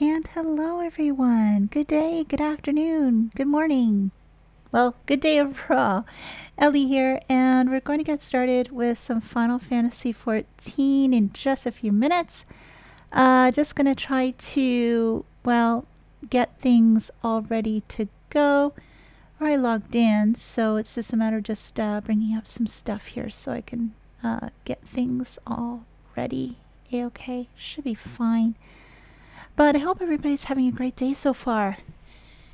And hello everyone. Good day, good afternoon, good morning. Well, good day overall. Ellie here, and we're going to get started with some Final Fantasy XIV in just a few minutes. Just going to try to, well, get things all ready to go. I logged in, so it's just a matter of just bringing up some stuff here so I can get things all ready. A-okay, should be fine. But I hope everybody's having a great day so far.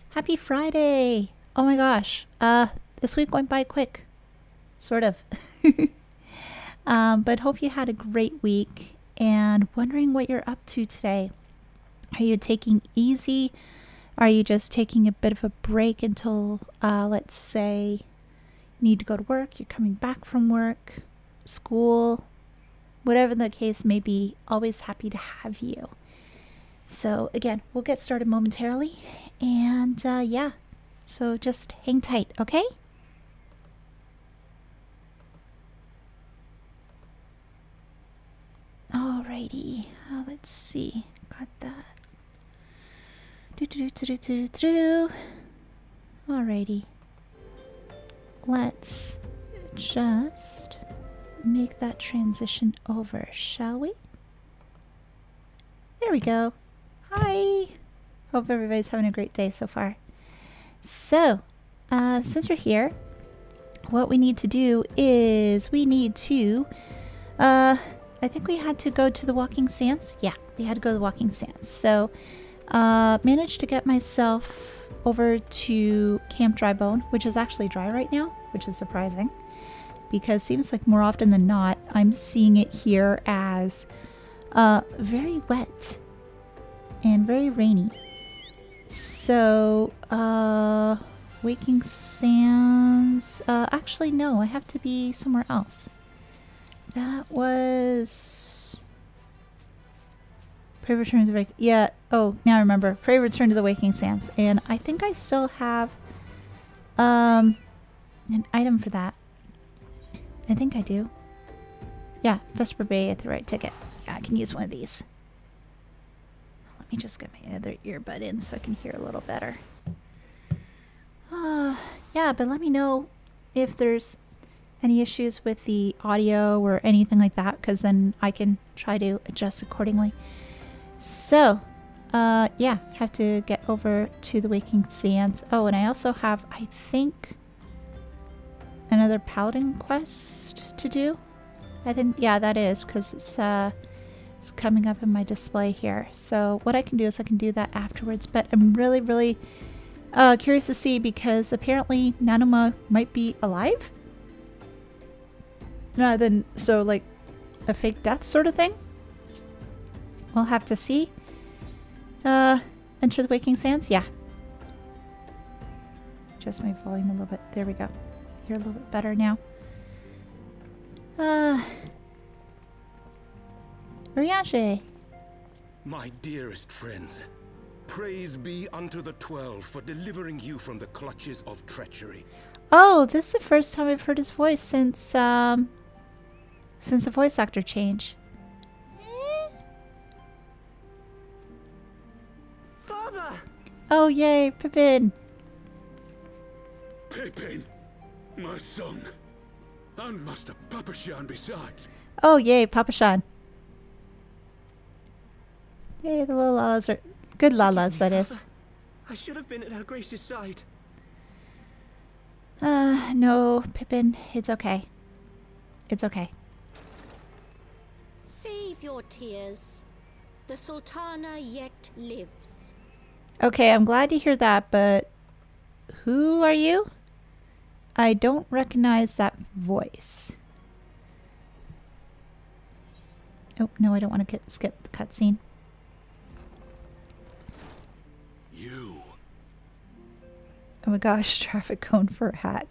Happy Friday! Oh my gosh, this week went by quick. Sort of. But hope you had a great week and wondering what you're up to today. Are you taking easy? Are you just taking a bit of a break until, let's say, you need to go to work, you're coming back from work, school, whatever the case may be, always happy to have you. So again, we'll get started momentarily, and yeah, so just hang tight, okay? Alrighty, let's see, got that. Alrighty, let's just make that transition over, shall we? There we go. Hi! Hope everybody's having a great day so far. So, since we're here, what we need to do is we need to, I think we had to go to the Walking Sands. Yeah, we had to go to the Walking Sands. So, managed to get myself over to Camp Raubahn, which is actually dry right now, which is surprising. Because it seems like more often than not, I'm seeing it here as very wet and very rainy. So, Waking Sands, actually no, I have to be somewhere else. That was Pray Return to the yeah, oh, now I remember. Pray Return to the Waking Sands. And I think I still have an item for that. I think I do. Yeah, Vesper Bay at the right ticket. Yeah, I can use one of these. Let me just get my other earbud in so I can hear a little better. Yeah, but let me know if there's any issues with the audio or anything like that, because then I can try to adjust accordingly. So, yeah, have to get over to the Waking Sands. Oh, and I also have, I think, another Paladin quest to do. I think, yeah, that is, because it's coming up in my display here. So what I can do is I can do that afterwards. But I'm really, really curious to see, because apparently Nanoma might be alive. So like a fake death sort of thing. We'll have to see. Enter the Waking Sands? Yeah. Adjust my volume a little bit. There we go. Hear a little bit better now. Riache. My dearest friends, praise be unto the 12 for delivering you from the clutches of treachery. Oh, this is the first time I've heard his voice since the voice actor change. Father! Oh, yay, Pippin. Pippin, my son, and Master Papashan besides. Oh, yay, Papashan. Yay, the little Lalas are good Lalas, that is. I should have been at Her Grace's side. No, Pippin, it's okay. It's okay. Save your tears. The Sultana yet lives. Okay, I'm glad to hear that, but who are you? I don't recognize that voice. Oh, no, I don't want to skip the cutscene. You. Oh my gosh, traffic cone for a hat.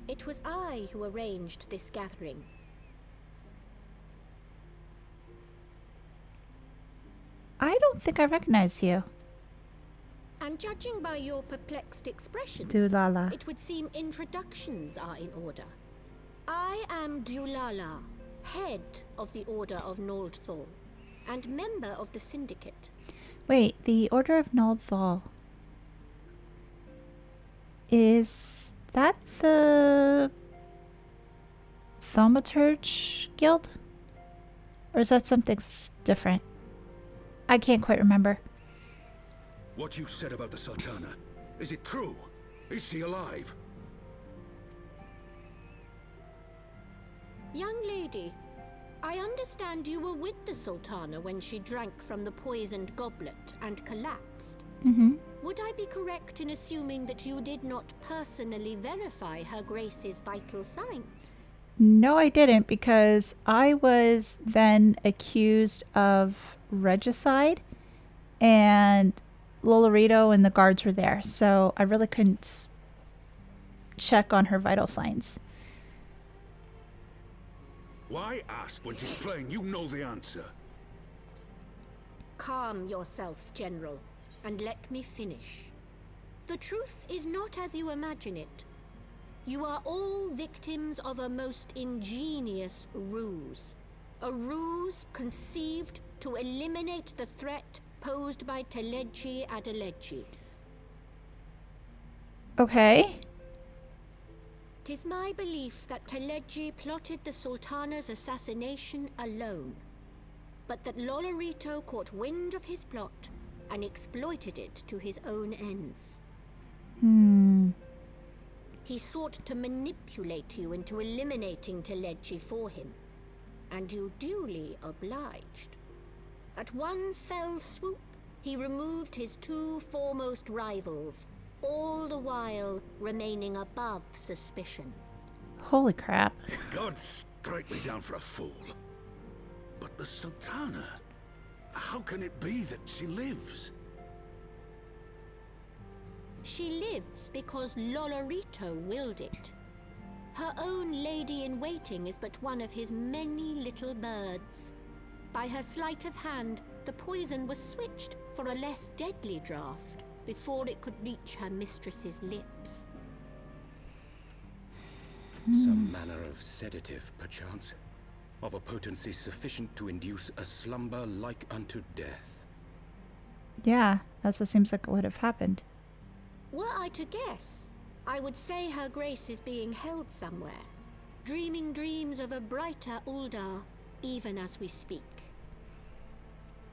It was I who arranged this gathering. I don't think I recognize you. And judging by your perplexed expressions, Dulala. it would seem introductions are in order. I am Dulala, head of the Order of Noldthal, and member of the Syndicate. Wait, the Order of Naldval. Is that the Thaumaturge Guild? Or is that something different? I can't quite remember. What you said about the Sultana, is it true? Is she alive? Young lady, I understand you were with the Sultana when she drank from the poisoned goblet and collapsed. Mm-hmm. Would I be correct in assuming that you did not personally verify Her Grace's vital signs? No, I didn't, because I was then accused of regicide, and Lolorito and the guards were there, so I really couldn't check on her vital signs. Why ask when 'tis plain you know the answer? Calm yourself, General, and let me finish. The truth is not as you imagine it. You are all victims of a most ingenious ruse. A ruse conceived to eliminate the threat posed by Teledji Adeledji. Okay. 'Tis my belief that Teledji plotted the Sultana's assassination alone, but that Lolorito caught wind of his plot and exploited it to his own ends. He sought to manipulate you into eliminating Teledji for him, and you duly obliged. At one fell swoop, he removed his two foremost rivals, all the while remaining above suspicion. Holy crap. God strike me down for a fool. But the Sultana, how can it be that she lives? She lives because Lolorito willed it. Her own lady-in-waiting is but one of his many little birds. By her sleight of hand, the poison was switched for a less deadly draught before it could reach her mistress's lips. Some manner of sedative, perchance, of a potency sufficient to induce a slumber like unto death. Yeah, that's what seems like it would have happened. Were I to guess, I would say Her Grace is being held somewhere, dreaming dreams of a brighter Uldar, even as we speak.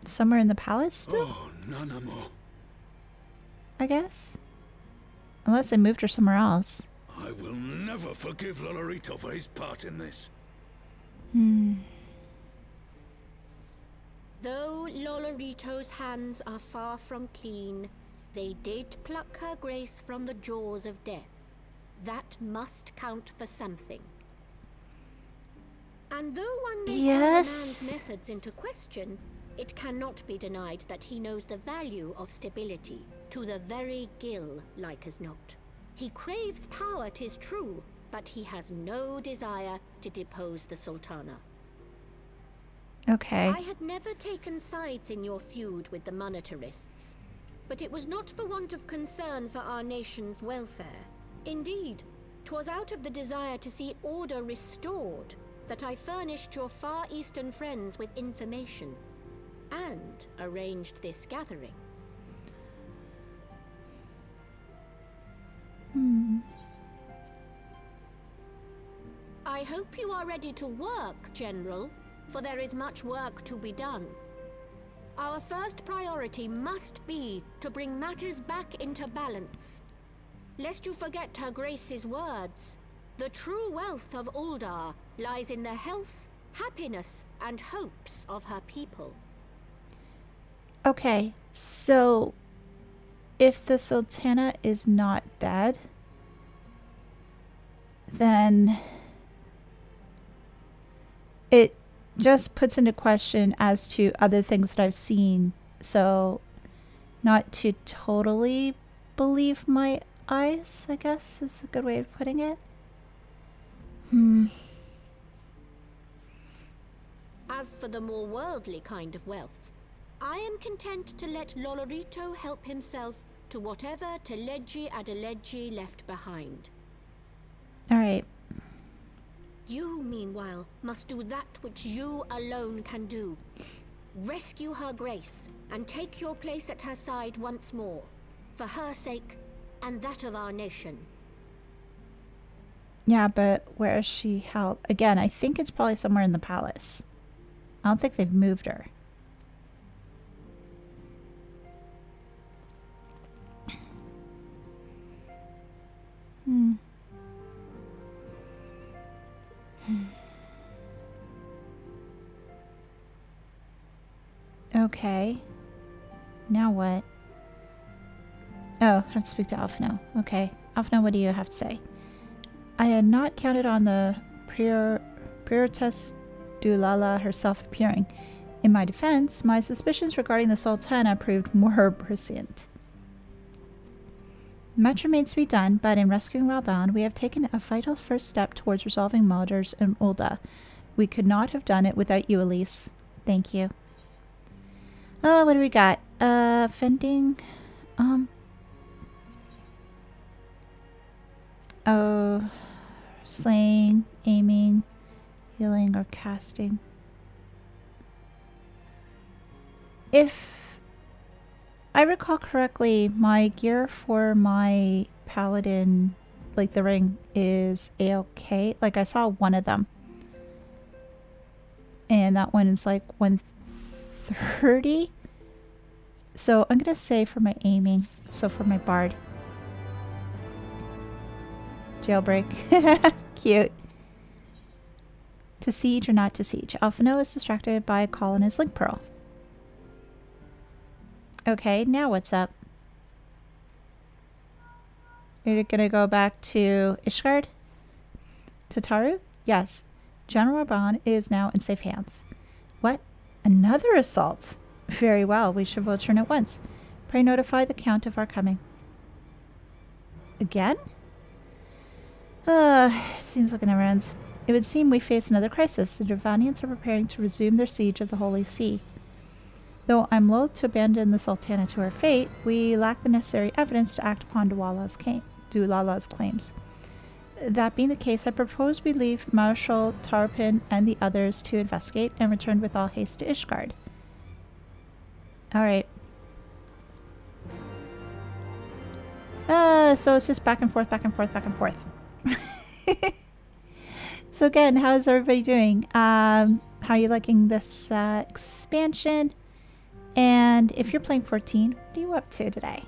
Somewhere in the palace still, Oh, Nanamo. I guess? Unless they moved her somewhere else. I will never forgive Lolorito for his part in this. Though Lolorito's hands are far from clean, they did pluck Her Grace from the jaws of death. That must count for something. And though one may call the man's methods into question, it cannot be denied that he knows the value of stability, to the very gill, like as not. He craves power, 'tis true, but he has no desire to depose the Sultana. Okay. I had never taken sides in your feud with the monetarists, but it was not for want of concern for our nation's welfare. Indeed, 'twas out of the desire to see order restored that I furnished your Far Eastern friends with information and arranged this gathering. I hope you are ready to work, General, for there is much work to be done. Our first priority must be to bring matters back into balance. Lest you forget Her Grace's words, the true wealth of Uldar lies in the health, happiness, and hopes of her people. Okay, so if the Sultana is not dead, then it just puts into question as to other things that I've seen. So not to totally believe my eyes, I guess is a good way of putting it. As for the more worldly kind of wealth, I am content to let Lolorito help himself to whatever Teledji Adeledji left behind. Alright. You, meanwhile, must do that which you alone can do. Rescue Her Grace and take your place at her side once more, for her sake and that of our nation. Yeah, but where is she held? Again, I think it's probably somewhere in the palace. I don't think they've moved her. Okay. Now what? Oh, I have to speak to Alphino. Okay. Alphino, what do you have to say? I had not counted on the Prioress Dulala herself appearing. In my defense, my suspicions regarding the Sultana proved more prescient. Much remains to be done, but in rescuing Raubahn, we have taken a vital first step towards resolving Malders and Ulda. We could not have done it without you, Elise. Thank you. Oh, what do we got? Fending. Oh, slaying, aiming, healing, or casting. If I recall correctly, my gear for my paladin, like the ring, is A-OK. Like, I saw one of them. And that one is like 130. So I'm going to say for my aiming. So for my bard. Jailbreak. Cute. To siege or not to siege. Alphino is distracted by a call on his link pearl. Okay, now what's up? You're gonna go back to Ishgard? Tataru? Yes. General Raubahn is now in safe hands. What? Another assault? Very well, we should return at once. Pray notify the Count of our coming. Again? Seems like it never ends. It would seem we face another crisis. The Dravanians are preparing to resume their siege of the Holy See. Though I'm loath to abandon the Sultana to her fate, we lack the necessary evidence to act upon Dulala's claims. That being the case, I propose we leave Marshal Tarpin and the others to investigate and return with all haste to Ishgard. Alright. So it's just back and forth, back and forth, back and forth. So again, how is everybody doing? How are you liking this expansion? And if you're playing 14, what are you up to today?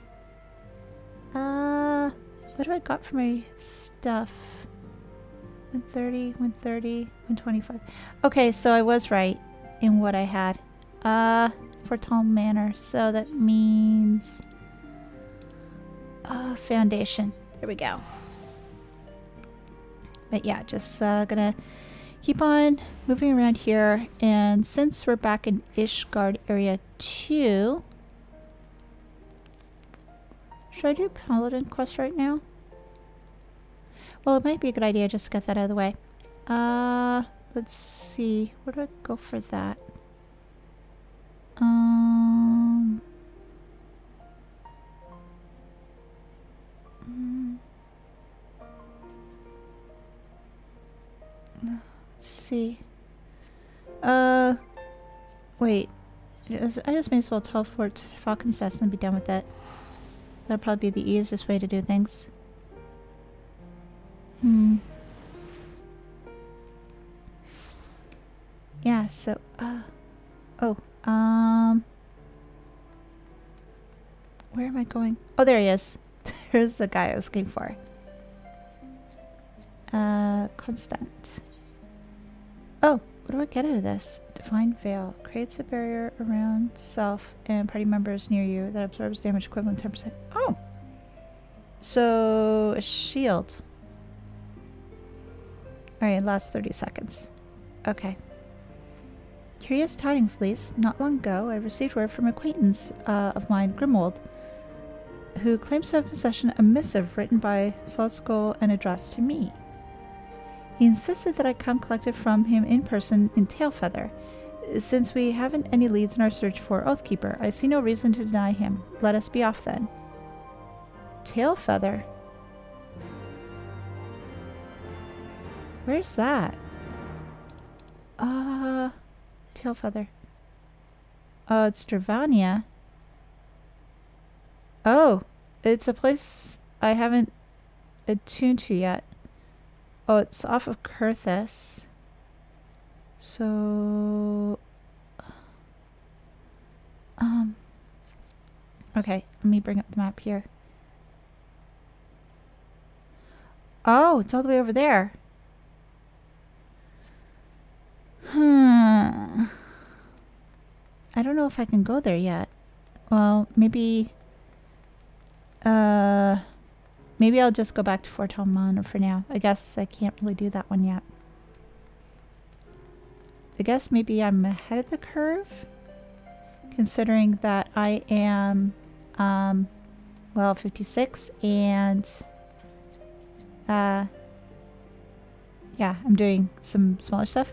What do I got for my stuff? 130, 130, 125. Okay, so I was right in what I had. Fortune Manor. So that means foundation. There we go. But yeah, just gonna keep on moving around here, and since we're back in Ishgard area 2, should I do Paladin quest right now? Well, it might be a good idea just to get that out of the way. Let's see, where do I go for that? Let's see. Wait. I just may as well teleport to Falcon's Nest and be done with it. That'll probably be the easiest way to do things. Yeah, so, where am I going? Oh, there he is. There's the guy I was looking for. Constant. Oh, what do I get out of this? Divine Veil. Creates a barrier around self and party members near you that absorbs damage equivalent 10%. Oh! So, a shield. Alright, last 30 seconds. Okay. Curious tidings, Elise. Not long ago, I received word from an acquaintance of mine, Grimwold, who claims to have possession a missive written by Solskull and addressed to me. He insisted that I come collect it from him in person in Tailfeather. Since we haven't any leads in our search for Oathkeeper, I see no reason to deny him. Let us be off then. Tailfeather? Where's that? Tailfeather. Oh, it's Dravania. Oh, it's a place I haven't attuned to yet. Oh, it's off of Kurthus. So... Okay, let me bring up the map here. Oh, it's all the way over there. I don't know if I can go there yet. Well, maybe... maybe I'll just go back to Fort Helmana for now. I guess I can't really do that one yet. I guess maybe I'm ahead of the curve, considering that I am, well, 56, and, yeah, I'm doing some smaller stuff.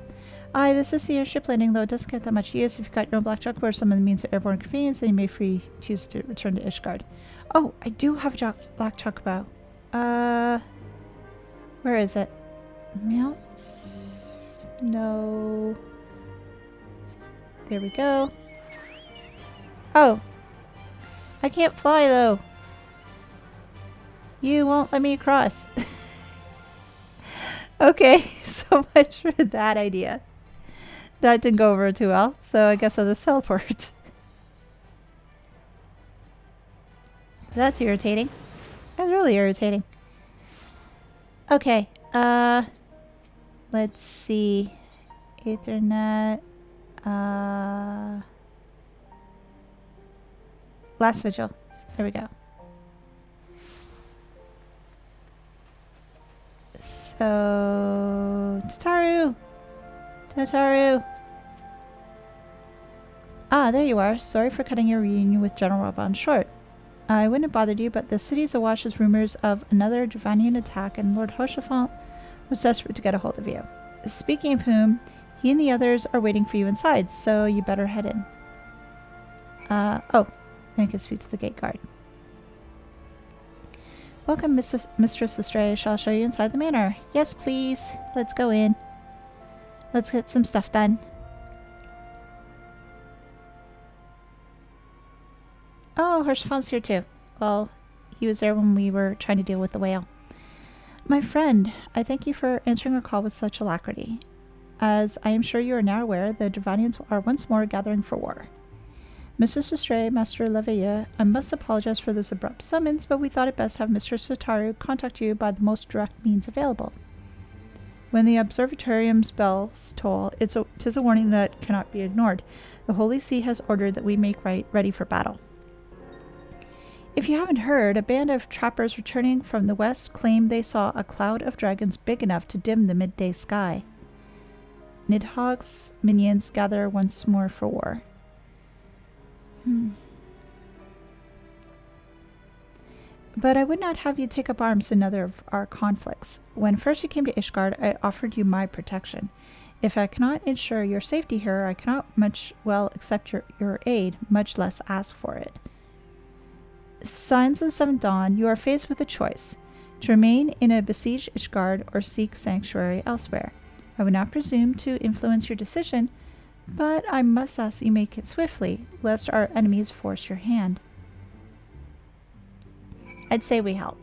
This is the airship landing, though it doesn't get that much use. If you've got your own black chocobo or some of the means of airborne convenience, then you may choose to return to Ishgard. Oh, I do have a black chocobo. Where is it? Mounts? No. There we go. Oh. I can't fly, though. You won't let me across. Okay, so much for that idea. That didn't go over too well, so I guess I'll just teleport. That's irritating. That's really irritating. Okay, let's see. Ethernet. Last vigil. There we go. So... Tataru! Tataru! Ah, there you are. Sorry for cutting your reunion with General Raubahn short. I wouldn't have bothered you, but the city's awash with rumors of another Dravanian attack, and Lord Hoshafant was desperate to get a hold of you. Speaking of whom, he and the others are waiting for you inside, so you better head in. Oh, I can speak to the gate guard. Welcome, Mistress Astray. Shall I show you inside the manor? Yes, please. Let's go in. Let's get some stuff done. Oh, Hoshafant's here too. Well, he was there when we were trying to deal with the whale. My friend, I thank you for answering our call with such alacrity. As I am sure you are now aware, the Dravanians are once more gathering for war. Mistress Astray, Master Elehayyme, I must apologize for this abrupt summons, but we thought it best to have Mistress Tataru contact you by the most direct means available. When the observatorium's bells toll, it is a warning that cannot be ignored. The Holy See has ordered that we make ready for battle. If you haven't heard, a band of trappers returning from the west claimed they saw a cloud of dragons big enough to dim the midday sky. Nidhogg's minions gather once more for war. But I would not have you take up arms in another of our conflicts. When first you came to Ishgard, I offered you my protection. If I cannot ensure your safety here, I cannot accept your aid, much less ask for it. Scions of the Seventh Dawn, you are faced with a choice: to remain in a besieged Ishgard or seek sanctuary elsewhere. I would not presume to influence your decision, but I must ask that you make it swiftly, lest our enemies force your hand. I'd say we help.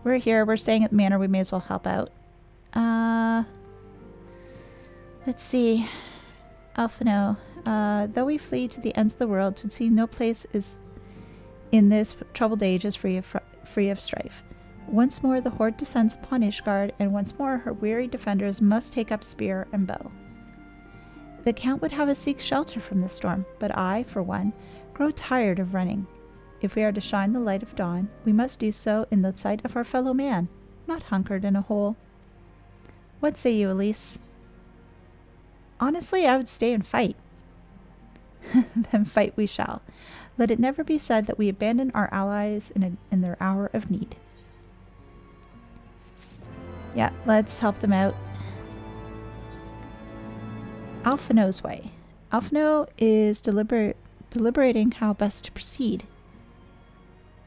We're here, we're staying at the manor, we may as well help out. Let's see. Alphino. Though we flee to the ends of the world, to see no place is in this troubled age is free of strife. Once more the horde descends upon Ishgard, and once more her weary defenders must take up spear and bow. The Count would have us seek shelter from the storm, but I, for one, grow tired of running. If we are to shine the light of dawn, we must do so in the sight of our fellow man, not hunkered in a hole. What say you, Elise? Honestly, I would stay and fight. Then fight we shall. Let it never be said that we abandon our allies in their hour of need. Yeah, let's help them out. Alphino's way. Alphino is deliberating how best to proceed.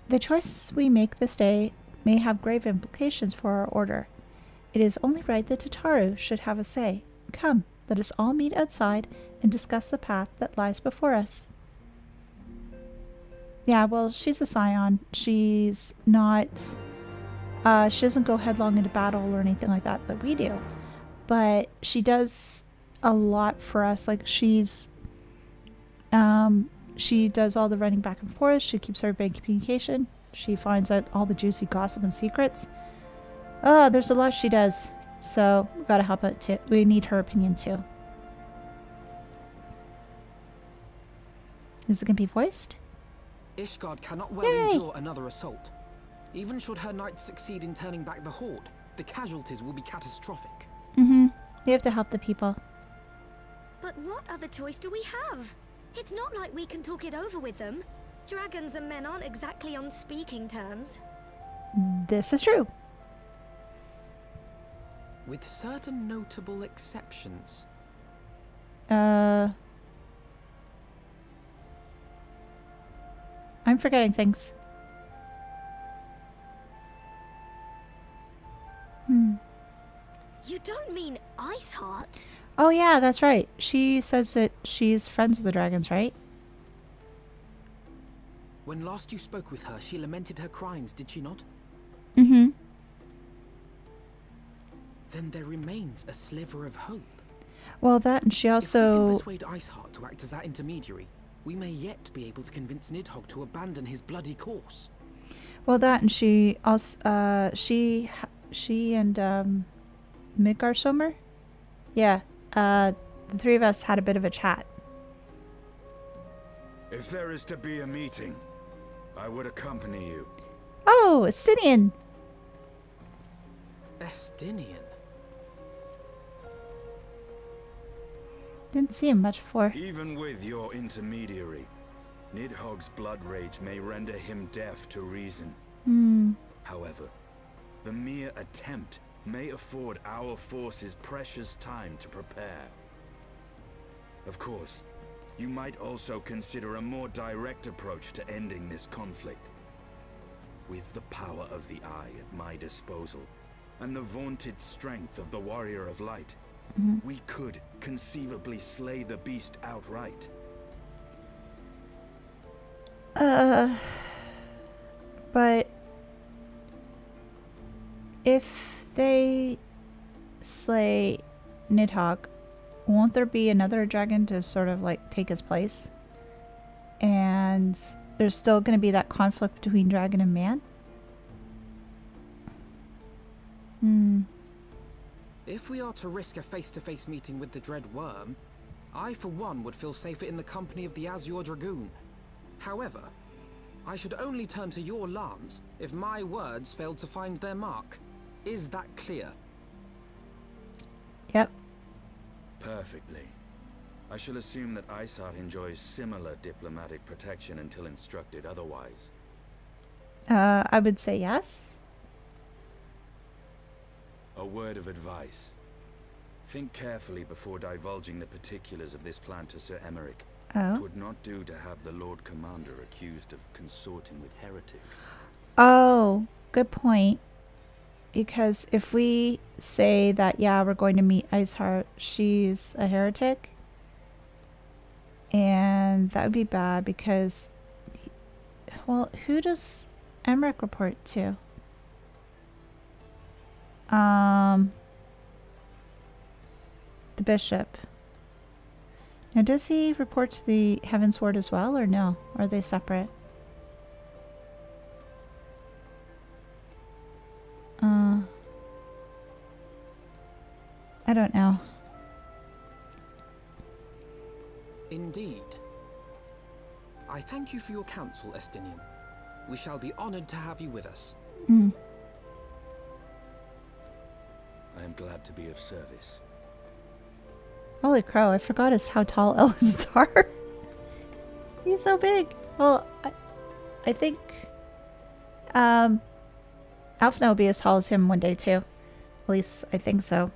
The choice we make this day may have grave implications for our order. It is only right that Tataru should have a say. Come, let us all meet outside and discuss the path that lies before us. Yeah, well, she's a Scion. She's not... she doesn't go headlong into battle or anything like that we do. But she does a lot for us. Like, she's... she does all the running back and forth. She keeps everybody in communication. She finds out all the juicy gossip and secrets. Oh, there's a lot she does. So, we gotta help out too. We need her opinion too. Is it gonna be voiced? Ishgard cannot well Yay. endure another assault. Even should her knights succeed in turning back the Horde, the casualties will be catastrophic. Mm-hmm. We have to help the people. But what other choice do we have? It's not like we can talk it over with them. Dragons and men aren't exactly on speaking terms. This is true. With certain notable exceptions. I'm forgetting things. You don't mean Iceheart? Oh yeah, that's right. She says that she's friends with the dragons, right? When last you spoke with her, she lamented her crimes, did she not? Mm-hmm. Then there remains a sliver of hope. Well, that, and she If we also... can persuade Iceheart to act as our intermediary, we may yet be able to convince Nidhogg to abandon his bloody course. Well, that, and she also... she and, Midgar Sommer? Yeah. The three of us had a bit of a chat. If there is to be a meeting, I would accompany you. Oh, Estinian! Estinian? Didn't see him much before. Even with your intermediary, Nidhogg's blood rage may render him deaf to reason. However, the mere attempt may afford our forces precious time to prepare. Of course, you might also consider a more direct approach to ending this conflict. With the power of the Eye at my disposal, and the vaunted strength of the Warrior of Light, we could conceivably slay the beast outright. But... if they slay Nidhogg, won't there be another dragon to sort of like take his place? And there's still going to be that conflict between dragon and man? If we are to risk a face-to-face meeting with the Dread Worm, I for one would feel safer in the company of the Azure Dragoon. However, I should only turn to your lance if my words failed to find their mark. Is that clear? Yep. Perfectly. I shall assume that Iceheart enjoys similar diplomatic protection until instructed otherwise. I would say yes. A word of advice. Think carefully before divulging the particulars of this plan to Sir Emmerich. Oh. It would not do to have the Lord Commander accused of consorting with heretics. Oh, good point. Because if we say that, yeah, we're going to meet Iceheart, she's a heretic. And that would be bad because... well, who does Emmerich report to? The bishop. Now, does he report to the Heavensward as well, or no? Or are they separate? I don't know. Indeed. I thank you for your counsel, Estinian. We shall be honored to have you with us. Mm. I am glad to be of service. Holy crow, I forgot how tall Ellis are. He's so big. Well, I think Alfna will be as tall as him one day too. At least I think so.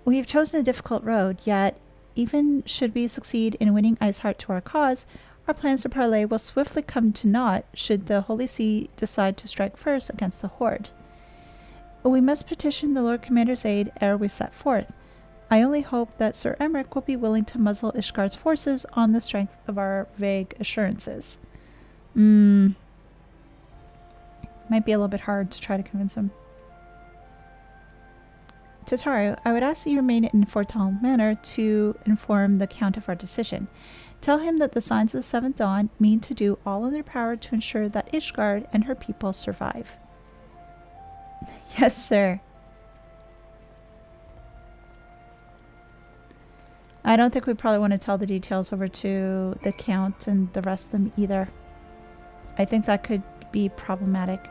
We have chosen a difficult road, yet even should we succeed in winning Iceheart to our cause, our plans to parley will swiftly come to naught should the Holy See decide to strike first against the Horde. We must petition the Lord Commander's aid ere we set forth. I only hope that Sir Emmerich will be willing to muzzle Ishgard's forces on the strength of our vague assurances. Might be a little bit hard to try to convince him. Tataru, I would ask that you remain in Fortal Manor to inform the Count of our decision. Tell him that the Signs of the Seventh Dawn mean to do all in their power to ensure that Ishgard and her people survive. Yes, sir. I don't think we probably want to tell the details over to the Count and the rest of them either. I think that could be problematic.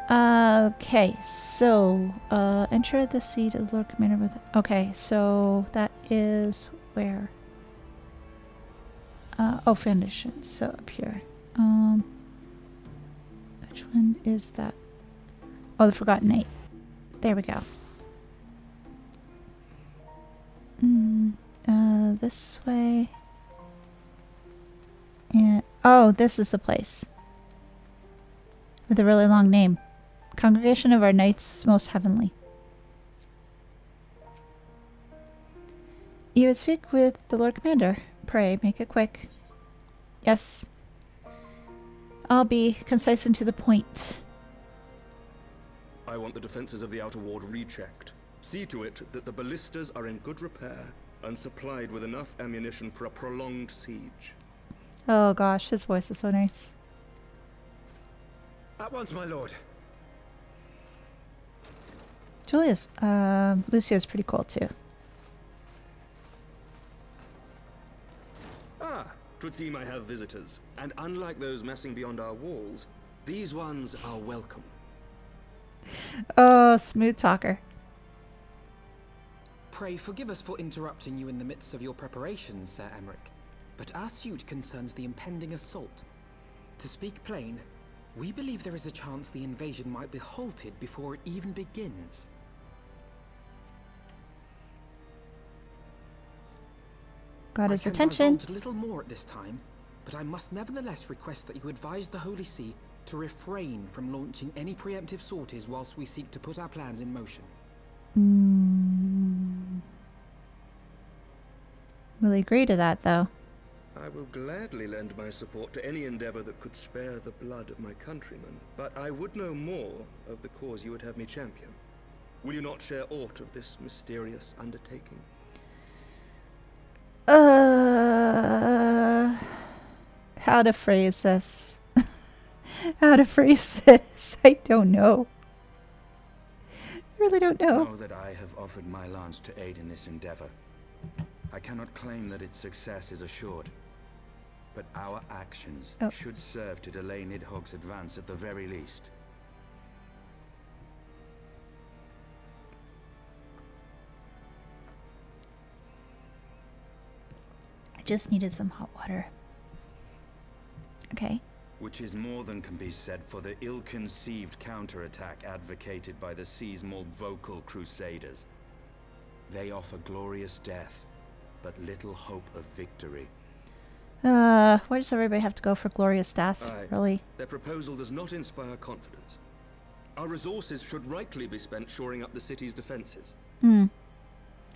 Okay, so enter the seat of the Lord Commander with... Okay, so that is where? Oh, foundation. So up here. Which one is that? Oh, the Forgotten Knight. There we go. This way. And oh, this is the place. With a really long name. Congregation of our Knights Most Heavenly. You would speak with the Lord Commander. Pray, make it quick. Yes. I'll be concise and to the point. I want the defenses of the outer ward rechecked. See to it that the ballistas are in good repair and supplied with enough ammunition for a prolonged siege. Oh gosh, his voice is so nice. At once, my lord. Julia's, Lucia's pretty cool too. Ah, 'twould seem I have visitors. And unlike those massing beyond our walls, these ones are welcome. Oh, smooth talker. Pray forgive us for interrupting you in the midst of your preparations, Sir Emmerich, but our suit concerns the impending assault. To speak plain, we believe there is a chance the invasion might be halted before it even begins. Got his I can attention. divulge little more at this time, but I must nevertheless request that you advise the Holy See to refrain from launching any preemptive sorties whilst we seek to put our plans in motion. Will he agree to that, though? I will gladly lend my support to any endeavor that could spare the blood of my countrymen, but I would know more of the cause you would have me champion. Will you not share aught of this mysterious undertaking? How to phrase this? How to phrase this? I don't know. I really don't know. Know that I have offered my lance to aid in this endeavor. I cannot claim that its success is assured, but our actions should serve to delay Nidhogg's advance at the very least. I just needed some hot water. Okay. Which is more than can be said for the ill-conceived counterattack advocated by the sea's more vocal crusaders. They offer glorious death, but little hope of victory. Why does everybody have to go for glorious death? Aye. Really? Their proposal does not inspire confidence. Our resources should rightly be spent shoring up the city's defenses. I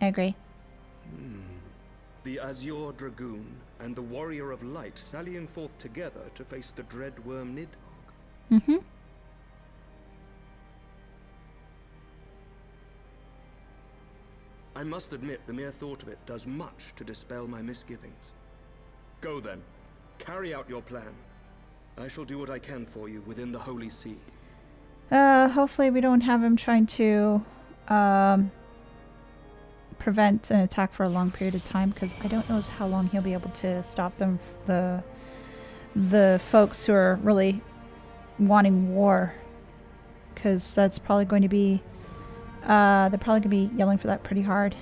agree. The Azure Dragoon and the Warrior of Light sallying forth together to face the dread worm Nidhogg. I must admit the mere thought of it does much to dispel my misgivings. Go then. Carry out your plan. I shall do what I can for you within the Holy See. Hopefully we don't have him trying to prevent an attack for a long period of time, because I don't know how long he'll be able to stop them, the folks who are really wanting war, because that's probably going to be they're probably going to be yelling for that pretty hard.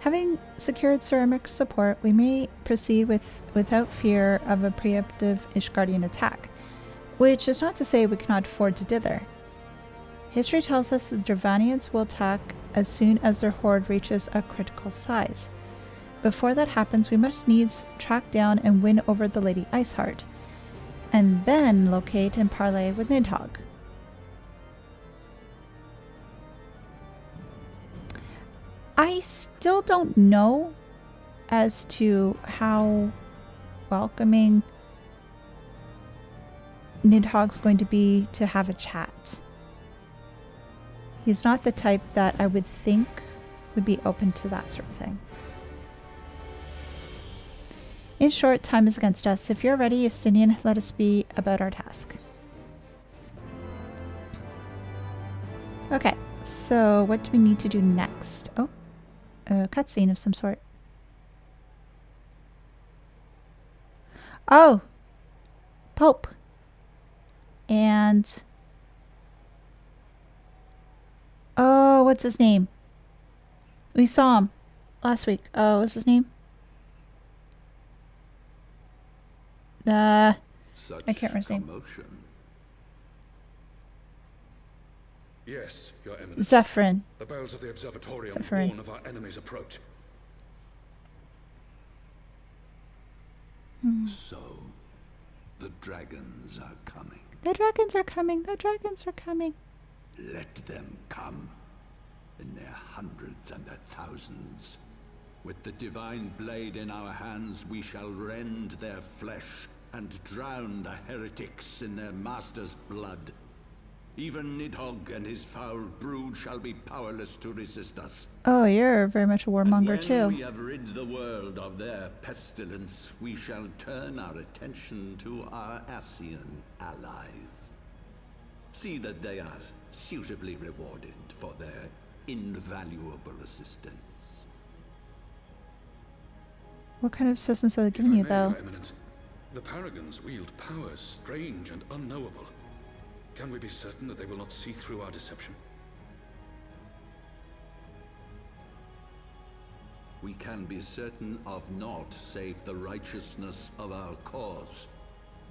Having secured Sir Emmerich's support, we may proceed without fear of a preemptive Ishgardian attack, which is not to say we cannot afford to dither. History tells us the Dravanians will attack as soon as their horde reaches a critical size. Before that happens, we must needs track down and win over the Lady Iceheart, and then locate and parley with Nidhogg. I still don't know as to how welcoming Nidhogg's going to be to have a chat. He's not the type that I would think would be open to that sort of thing. In short, time is against us. If you're ready, Justinian, let us be about our task. Okay, so what do we need to do next? Oh, a cutscene of some sort. Oh, Pope. And oh, what's his name? We saw him last week. Oh, what's his name? I can't remember his name. Yes, Your Eminence. Zephyrin. The bells of the observatorium Zephyrin. warn of our enemy's approach. So, the dragons are coming. The dragons are coming. The dragons are coming. Let them come. In their hundreds and their thousands. With the divine blade in our hands, we shall rend their flesh and drown the heretics in their master's blood. Even Nidhogg and his foul brood shall be powerless to resist us. Oh, you're very much a warmonger When too. we have rid the world of their pestilence, we shall turn our attention to our Ascian allies. See that they are suitably rewarded for their invaluable assistance. What kind of assistance are they giving If I you, may, though? Your Eminence, the Paragons wield powers strange and unknowable. Can we be certain that they will not see through our deception? We can be certain of naught save the righteousness of our cause.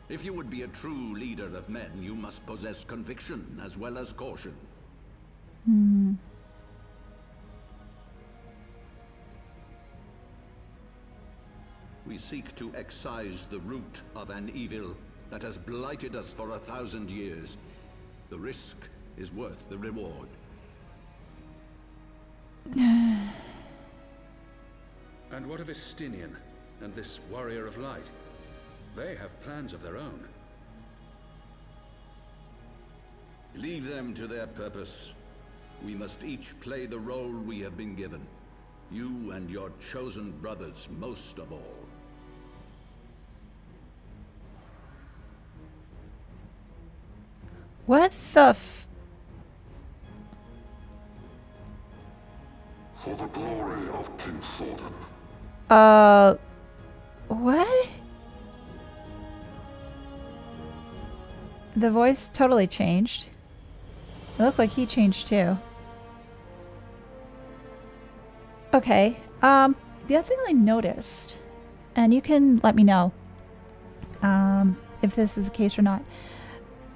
If you would be a true leader of men, you must possess conviction as well as caution. We seek to excise the root of an evil that has blighted us for 1,000 years. The risk is worth the reward. And what of Estinian and this warrior of light? They have plans of their own. Leave them to their purpose. We must each play the role we have been given. You and your chosen brothers most of all. What the For the glory of King Thordan. What? The voice totally changed. It looked like he changed too. Okay, the other thing I noticed, and you can let me know if this is the case or not.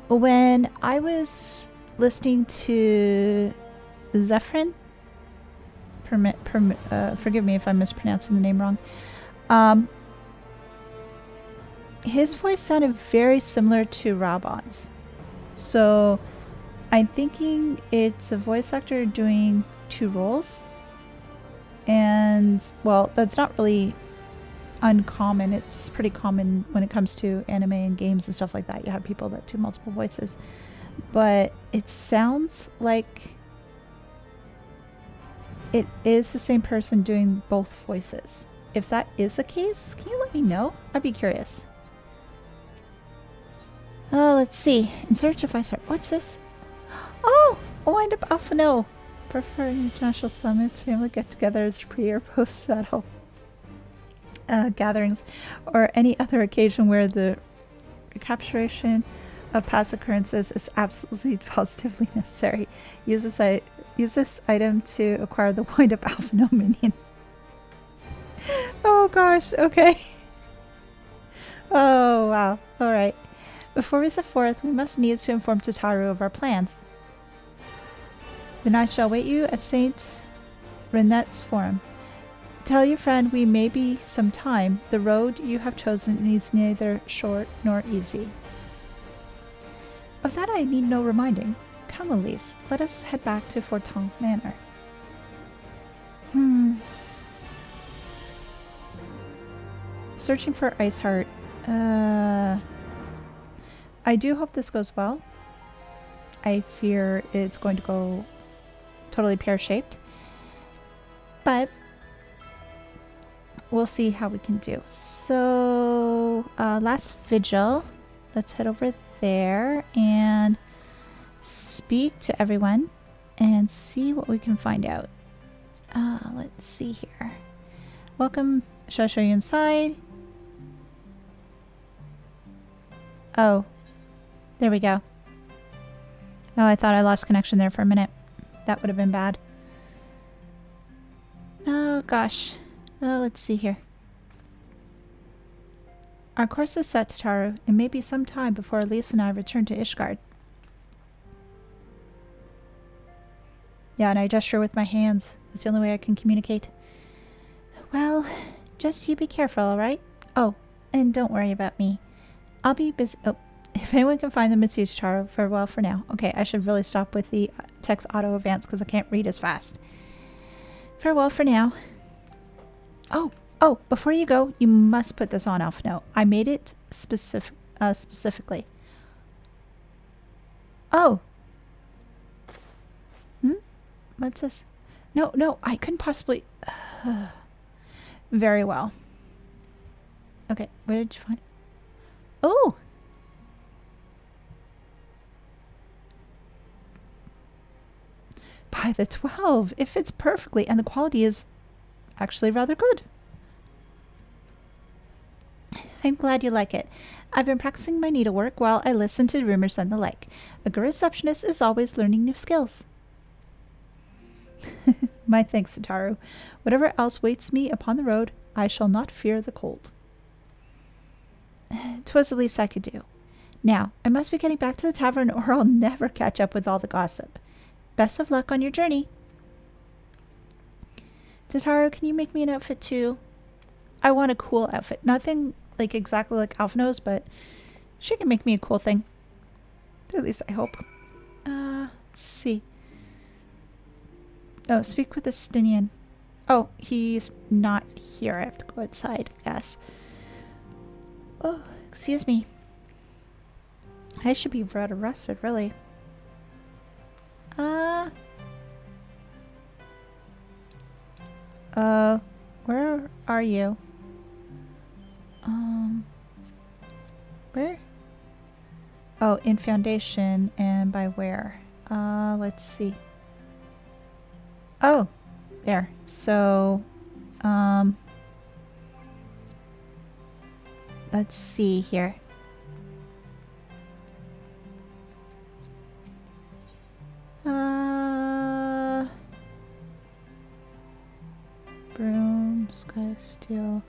When I was listening to Zephyrin, forgive me if I'm mispronouncing the name wrong, his voice sounded very similar to Raubahn's. So I'm thinking it's a voice actor doing two roles. And, well, that's not really uncommon. It's pretty common when it comes to anime and games and stuff like that. You have people that do multiple voices. But it sounds like it is the same person doing both voices. If that is the case, can you let me know? I'd be curious. Let's see. In search of Ice Heart. What's this? Oh! A wind up Alpha No. Prefer international summits, family get-togethers, pre or post-battle gatherings, or any other occasion where the recapitulation of past occurrences is absolutely positively necessary. Use this item to acquire the wind-up Alpha No minion. Oh gosh, okay. Oh wow, alright. Before we set forth, we must needs to inform Tataru of our plans. Then I shall wait you at Saint Renette's forum. Tell your friend we may be some time. The road you have chosen is neither short nor easy. Of that I need no reminding. Come, Elise, let us head back to Forton Manor. searching for Iceheart. I do hope this goes well. I fear it's going to go totally pear-shaped. But we'll see how we can do. So, last vigil. Let's head over there and speak to everyone and see what we can find out. Let's see here. Welcome. Shall I show you inside? Oh, there we go. Oh, I thought I lost connection there for a minute. That would have been bad. Oh, gosh. Let's see here. Our course is set, Tataru. It may be some time before Elise and I return to Ishgard. Yeah, and I gesture with my hands. That's the only way I can communicate. Well, just you be careful, alright? Oh, and don't worry about me. I'll be busy. Oh, if anyone can find them, it's you, Tataru. Farewell for now. Okay, I should really stop with the text auto advance because I can't read as fast. Farewell for now. Oh, before you go, you must put this on, Alphino. I made it specifically. Oh. What's this? No, I couldn't possibly. Very well. Okay, where did you find it? Oh! By the 12. It fits perfectly, and the quality is actually rather good. I'm glad you like it. I've been practicing my needlework while I listen to rumors and the like. A good receptionist is always learning new skills. My thanks, Tataru. Whatever else waits me upon the road, I shall not fear the cold. 'Twas the least I could do. Now, I must be getting back to the tavern or I'll never catch up with all the gossip. Best of luck on your journey. Tataru, can you make me an outfit too? I want a cool outfit. Nothing like exactly like Alphino's, but she can make me a cool thing. At least I hope. Let's see. Oh, speak with the Stinian. Oh, he's not here. I have to go outside, yes. Oh, excuse me. I should be rather rested, really. Where are you? Where? Oh, in Foundation, and by where? Let's see. Oh, there. So, let's see here. Broom, Sky Steel.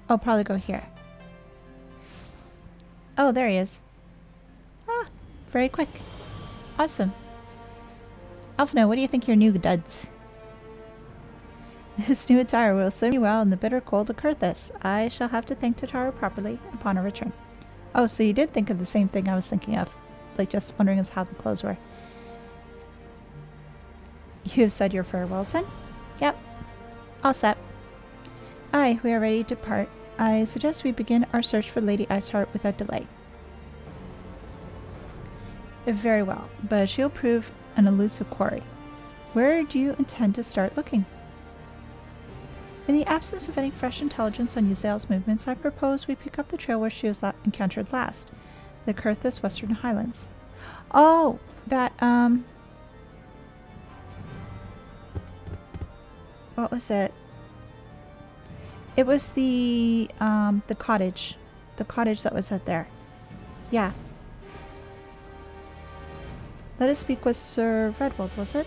I'll probably go here. Oh, there he is. Ah, very quick. Awesome. Alphino, what do you think of your new duds? This new attire will serve me well in the bitter cold of Kurthus. I shall have to thank Tataru properly upon our return. Oh, so you did think of the same thing I was thinking of. Like, just wondering as how the clothes were. You have said your farewells then? Yep. All set. Aye, we are ready to depart. I suggest we begin our search for Lady Iceheart without delay. Very well, but she'll prove an elusive quarry. Where do you intend to start looking? In the absence of any fresh intelligence on Eorzea's movements, I propose we pick up the trail where she was encountered last, the Kurthus Western Highlands. Oh, that, what was it? It was the cottage. The cottage that was out there. Yeah. Let us speak with Sir Redwold, was it?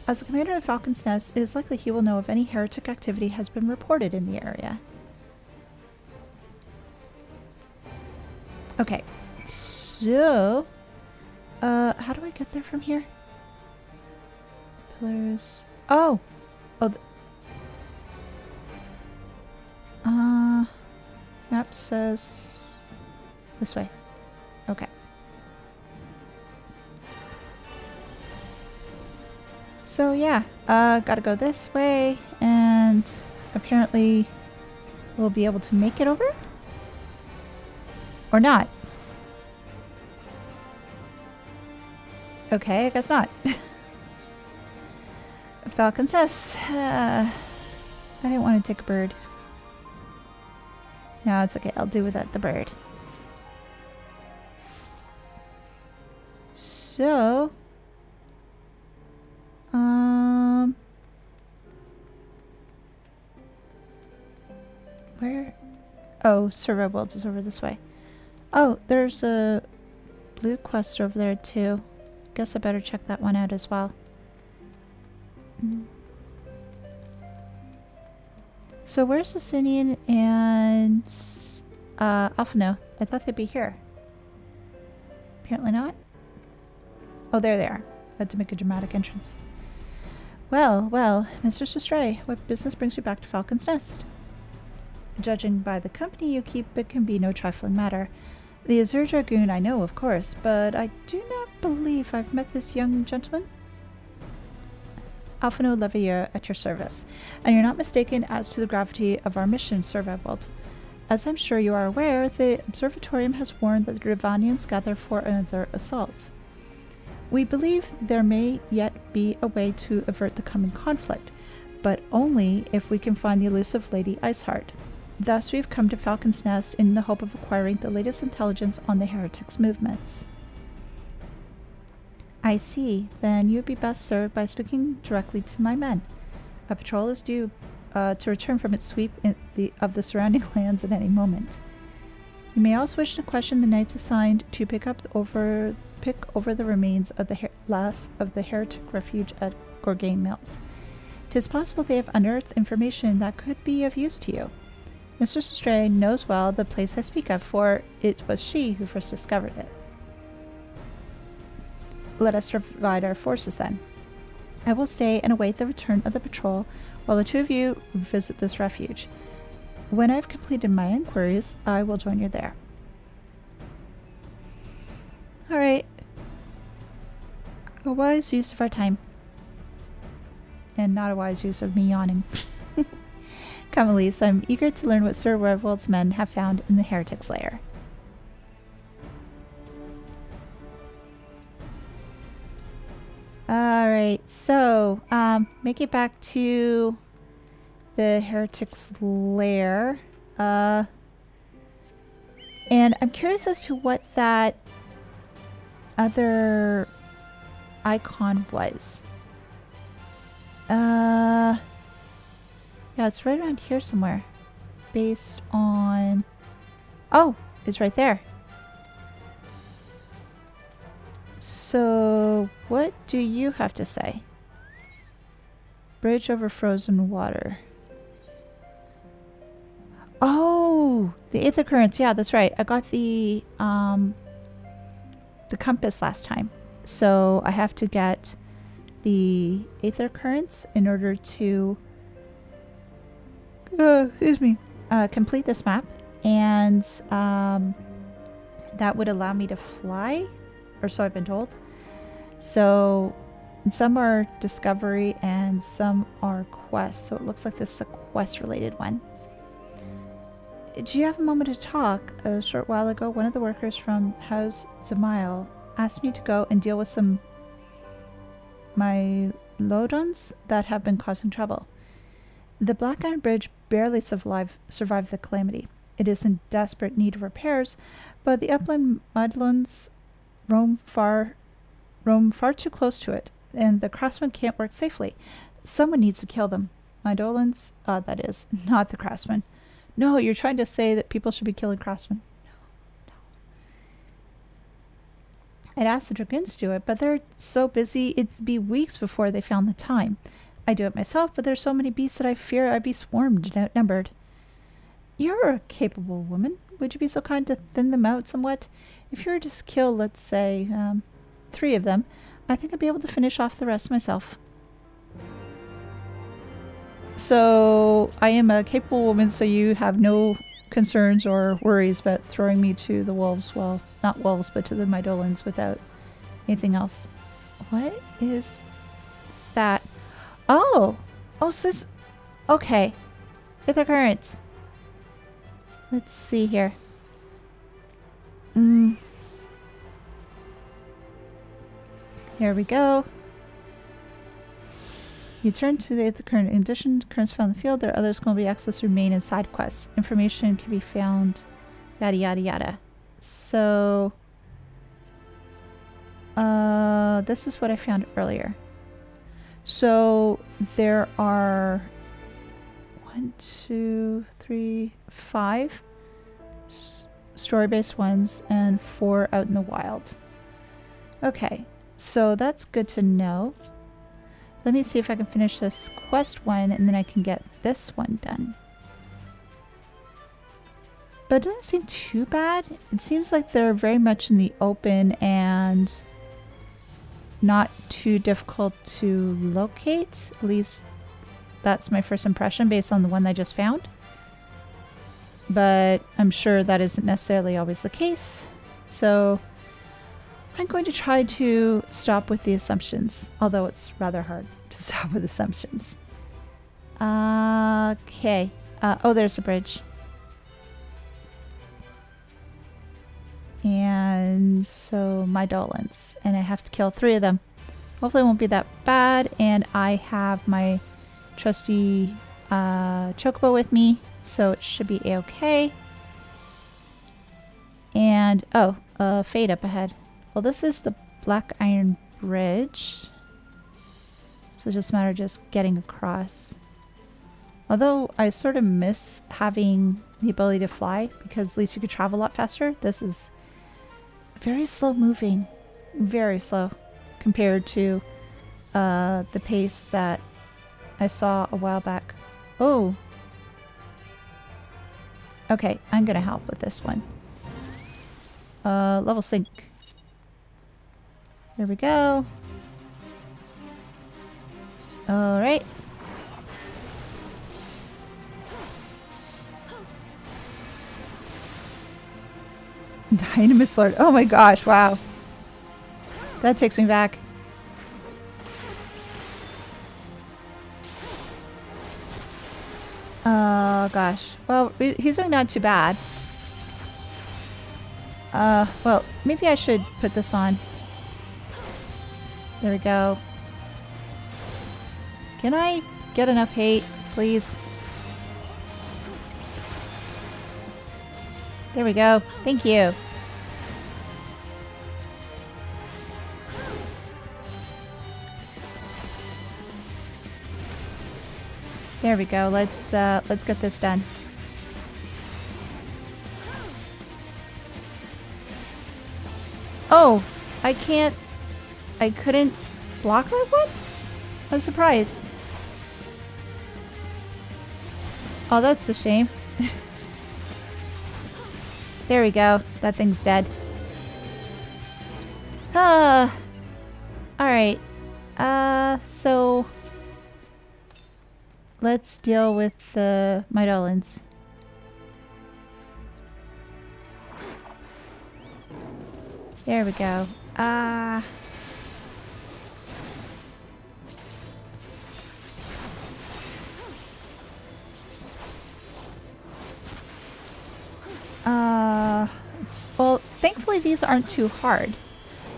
As the commander of Falcon's Nest, it is likely he will know if any heretic activity has been reported in the area. Okay. So, how do I get there from here? Pillars. Oh! Oh, map says this way. Okay. So yeah, gotta go this way, and apparently we'll be able to make it over. Or not. Okay, I guess not. Falcon's Nest. I didn't want to take a bird. No, it's okay. I'll do without the bird. So, where? Oh, Sir Raubahn is over this way. Oh, there's a blue quest over there too. Guess I better check that one out as well. So where's the Sinian and Alphino? I thought they'd be here. Apparently not. Oh, there they are. I had to make a dramatic entrance. Well, Mr. Astray, what business brings you back to Falcon's Nest? Judging by the company you keep, it can be no trifling matter. The Azure Dragoon I know, of course, but I do not believe I've met this young gentleman. Alphino Levier at your service, and you're not mistaken as to the gravity of our mission, Sir Raubahn. As I'm sure you are aware, the Observatorium has warned that the Rivanians gather for another assault. We believe there may yet be a way to avert the coming conflict, but only if we can find the elusive Lady Iceheart. Thus we've come to Falcon's Nest in the hope of acquiring the latest intelligence on the heretics' movements. I see. Then you'd be best served by speaking directly to my men. A patrol is due to return from its sweep of the surrounding lands at any moment. You may also wish to question the knights assigned to pick over the remains of the last of the heretic refuge at Gorgain Mills. 'Tis possible they have unearthed information that could be of use to you. Mr. Astray knows well the place I speak of, for it was she who first discovered it. Let us divide our forces then. I will stay and await the return of the patrol while the two of you visit this refuge. When I've completed my inquiries, I will join you there. Alright. A wise use of our time. And not a wise use of me yawning. Come, Elise, I'm eager to learn what Sir Raubah's men have found in the heretic's lair. Alright, so, make it back to the heretic's lair. And I'm curious as to what that other icon was. Yeah, it's right around here somewhere. Based on... Oh, it's right there. So, what do you have to say? Bridge over frozen water. Oh, the Aether Currents. Yeah, that's right. I got the compass last time. So, I have to get the Aether Currents in order to complete this map, and that would allow me to fly, or so I've been told. So some are discovery and some are quests, so it looks like this is a quest related one. Do you have a moment to talk? A short while ago, one of the workers from House Zamail asked me to go and deal with some Mylodons that have been causing trouble. The Black Iron Bridge barely survived the calamity. It is in desperate need of repairs, but the upland Mylodons roam far too close to it, and the craftsmen can't work safely. Someone needs to kill them. Mylodons, that is, not the craftsmen. No, you're trying to say that people should be killing craftsmen. No. I'd asked the Dragoons to do it, but they're so busy it'd be weeks before they found the time. I do it myself, but there's so many beasts that I fear I'd be swarmed and outnumbered. You're a capable woman. Would you be so kind to thin them out somewhat? If you were to kill, let's say, 3 of them, I think I'd be able to finish off the rest myself. So, I am a capable woman, so you have no concerns or worries about throwing me to the wolves. Well, not wolves, but to the Mylodons without anything else. What is that? Oh! Oh, so this... Okay. Aether Current. Let's see here. Here we go. You turn to the current. In addition to currents found in the field, there are others going to be accessed through main and side quests. Information can be found, yada yada yada. So, this is what I found earlier. So there are 1, 2, 3, 5 story-based ones and 4 out in the wild. Okay, so that's good to know. Let me see if I can finish this quest one and then I can get this one done. But it doesn't seem too bad. It seems like they're very much in the open and not too difficult to locate. At least that's my first impression based on the one I just found. But I'm sure that isn't necessarily always the case. So I'm going to try to stop with the assumptions, although it's rather hard to stop with assumptions. Okay. Oh, there's the bridge. And so my Dolans. And I have to kill 3 of them. Hopefully it won't be that bad. And I have my trusty chocobo with me. So it should be a-okay. And, oh, fade up ahead. Well, this is the Black Iron Bridge. So it's just a matter of just getting across. Although I sort of miss having the ability to fly, because at least you could travel a lot faster. This is very slow moving. Very slow compared to the pace that I saw a while back. Oh. Okay, I'm gonna help with this one. Level sync. There we go. Alright. Dynamis Lord. Oh my gosh, wow. That takes me back. Oh gosh. Well, he's doing not too bad. Well, maybe I should put this on. There we go. Can I get enough hate, please? There we go. Thank you. There we go. Let's get this done. Oh, I couldn't block that one? I'm surprised. Oh, that's a shame. There we go. That thing's dead. Alright. So let's deal with the Mydolans. There we go. Well, thankfully these aren't too hard,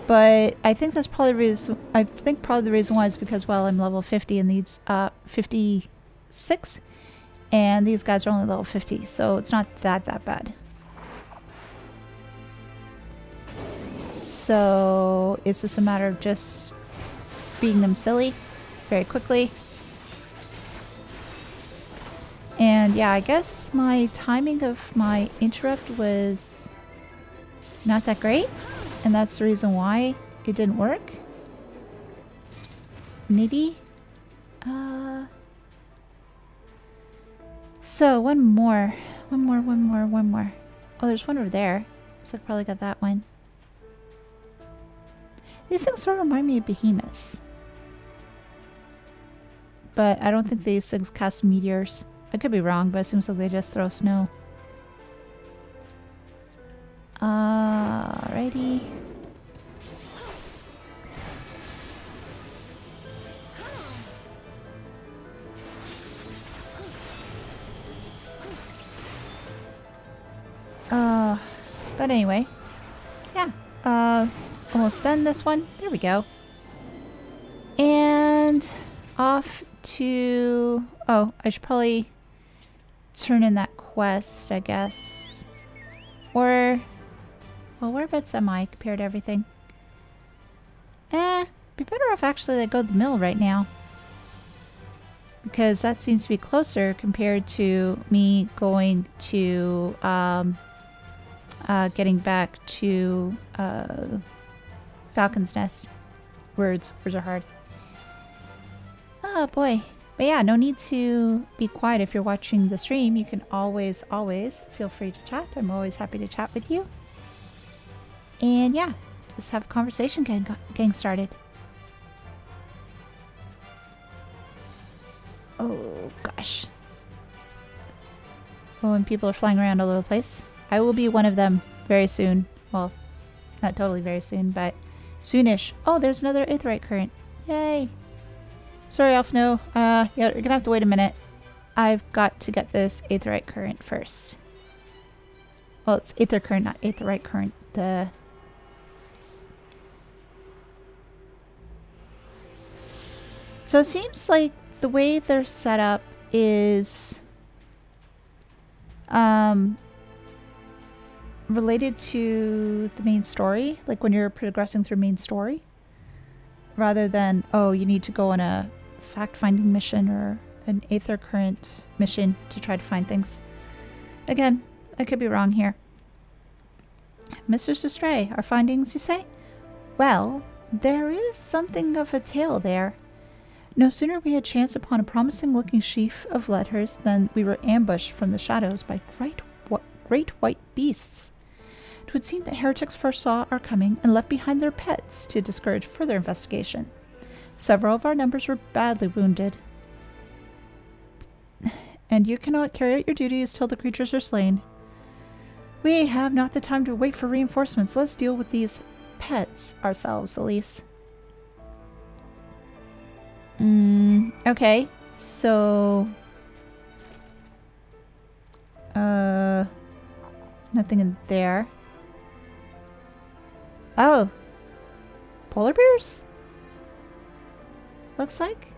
but I think that's probably the reason. I think probably the reason why is because, well, I'm level 50 and these 56, and these guys are only level 50, so it's not that bad. So it's just a matter of just beating them silly very quickly. And yeah, I guess my timing of my interrupt was not that great, and that's the reason why it didn't work. Maybe. So one more. Oh, there's one over there. So I probably got that one. These things sort of remind me of behemoths. But I don't think these things cast meteors. I could be wrong, but it seems like they just throw snow. Alrighty. But anyway. almost done this one. There we go. And off to... Oh, I should probably turn in that quest, I guess. Or... Well, whereabouts am I compared to everything? Be better off actually to go to the mill right now. Because that seems to be closer compared to me going to, getting back to, Falcon's Nest. Words are hard. Oh boy. But yeah, no need to be quiet if you're watching the stream. You can always feel free to chat. I'm always happy to chat with you. And yeah, just have a conversation getting started. Oh gosh. Oh, and people are flying around all over the place. I will be one of them very soon. Well, not totally very soon, but soonish. Oh, there's another aetheryte current. Yay. Sorry, Alphino. Yeah, you're gonna have to wait a minute. I've got to get this aetheryte current first. Well, it's aether current, not aetheryte current. So it seems like the way they're set up is related to the main story, like when you're progressing through main story, rather than, oh, you need to go on a fact-finding mission or an aether current mission to try to find things. Again, I could be wrong here. Mrs. Astray, our findings, you say? Well, there is something of a tale there. No sooner we had chanced upon a promising-looking sheaf of letters than we were ambushed from the shadows by great white beasts. It would seem that heretics foresaw our coming and left behind their pets to discourage further investigation. Several of our numbers were badly wounded. And you cannot carry out your duties till the creatures are slain. We have not the time to wait for reinforcements. Let's deal with these pets ourselves, Elise. Okay, so nothing in there. Oh, polar bears? Looks like.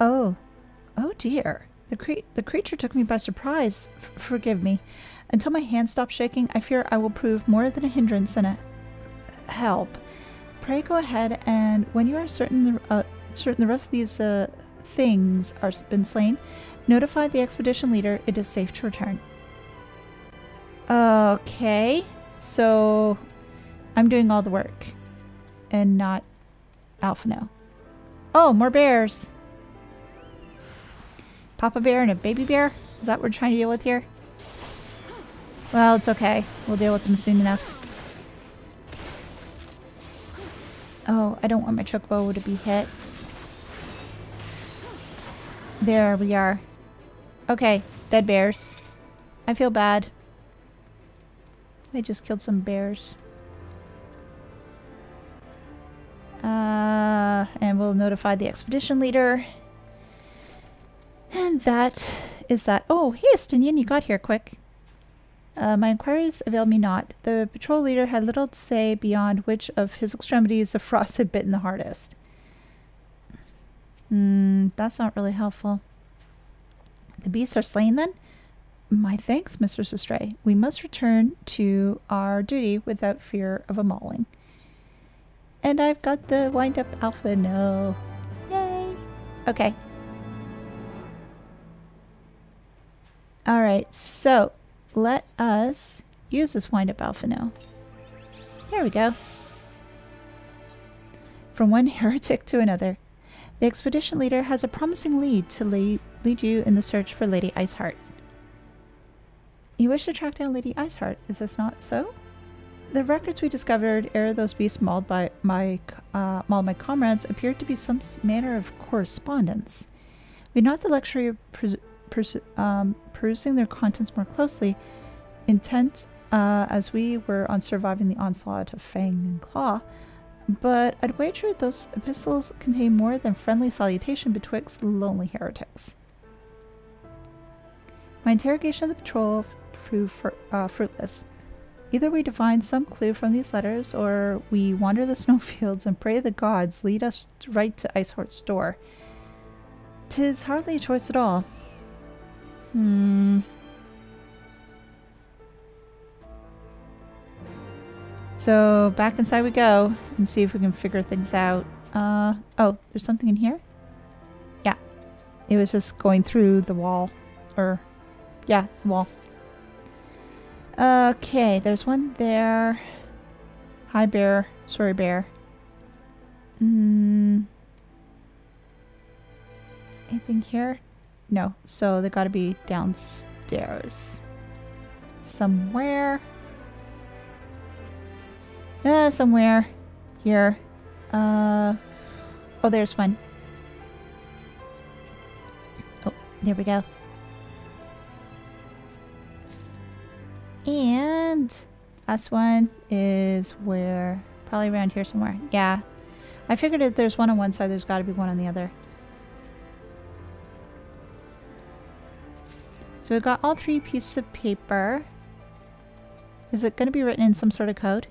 Oh dear. The creature took me by surprise. Forgive me. Until my hand stops shaking, I fear I will prove more than a hindrance than a help. Pray go ahead, and when you are certain the rest of these things are been slain, notify the expedition leader it is safe to return. Okay, so I'm doing all the work, and not Alphino. Oh, more bears! Papa bear and a baby bear? Is that what we're trying to deal with here? Well, it's okay. We'll deal with them soon enough. Oh, I don't want my chocobo to be hit. There we are. Okay, dead bears. I feel bad. They just killed some bears. And we'll notify the expedition leader. And that is that. Oh, hey, Astinian, you got here quick. My inquiries availed me not. The patrol leader had little to say beyond which of his extremities the frost had bitten the hardest. That's not really helpful. The beasts are slain then? My thanks, Mrs. Astray. We must return to our duty without fear of a mauling. And I've got the wind-up alpha. No. Yay. Okay. Alright, so let us use this wind-up alpha now. There we go. From one heretic to another. The expedition leader has a promising lead to lead you in the search for Lady Iceheart. You wish to track down Lady Iceheart, is this not so? The records we discovered ere those beasts mauled my comrades appeared to be some manner of correspondence. We had not the luxury of perusing their contents more closely, intent as we were on surviving the onslaught of Fang and Claw, but I'd wager those epistles contain more than friendly salutation betwixt lonely heretics. My interrogation of the patrol proved fruitless. Either we divine some clue from these letters, or we wander the snowfields and pray the gods lead us right to Iceheart's door. 'Tis hardly a choice at all. So back inside we go and see if we can figure things out. Oh, there's something in here? Yeah. It was just going through the wall. Or, yeah, the wall. Okay, there's one there. Hi, bear. Sorry, bear. Anything here? No. So they gotta be downstairs. Somewhere. Somewhere. Here. Oh, there's one. Oh, there we go. And last one is where? Probably around here somewhere. Yeah. I figured if there's one on one side, there's got to be one on the other. So we've got all 3 pieces of paper. Is it going to be written in some sort of code?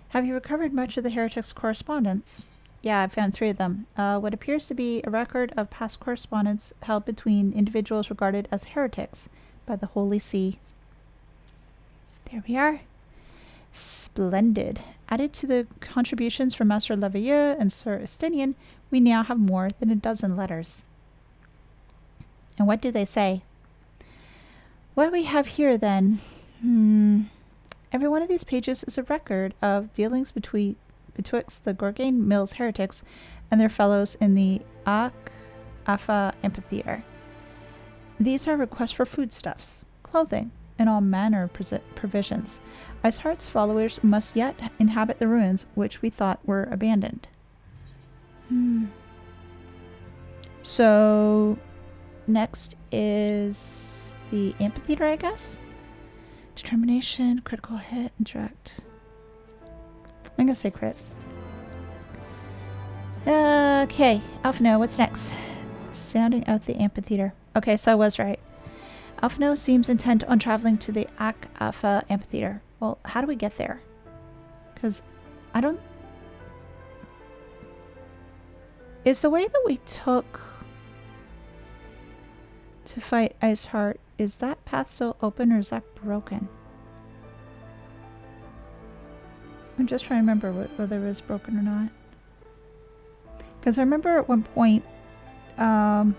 Have you recovered much of the heretics' correspondence? Yeah, I found 3 of them. What appears to be a record of past correspondence held between individuals regarded as heretics by the Holy See. There we are. Splendid. Added to the contributions from Master Leveilleur and Sir Estinian, we now have more than a dozen letters. And what do they say? What we have here then? Every one of these pages is a record of dealings betwixt the Gorgain Mills heretics and their fellows in the Ak-Afa amphitheater. These are requests for foodstuffs, clothing, and all manner of provisions. Iceheart's followers must yet inhabit the ruins which we thought were abandoned. So, next is the amphitheater, I guess? Determination, critical hit, interact. I'm gonna say crit. Okay, Alphino, what's next? Sounding out the amphitheater. Okay, so I was right. Alphino seems intent on traveling to the Ak-Afa amphitheater. Well, how do we get there? Because I don't... Is the way that we took to fight Iceheart, is that path still open or is that broken? I'm just trying to remember whether it was broken or not. Because I remember at one point, the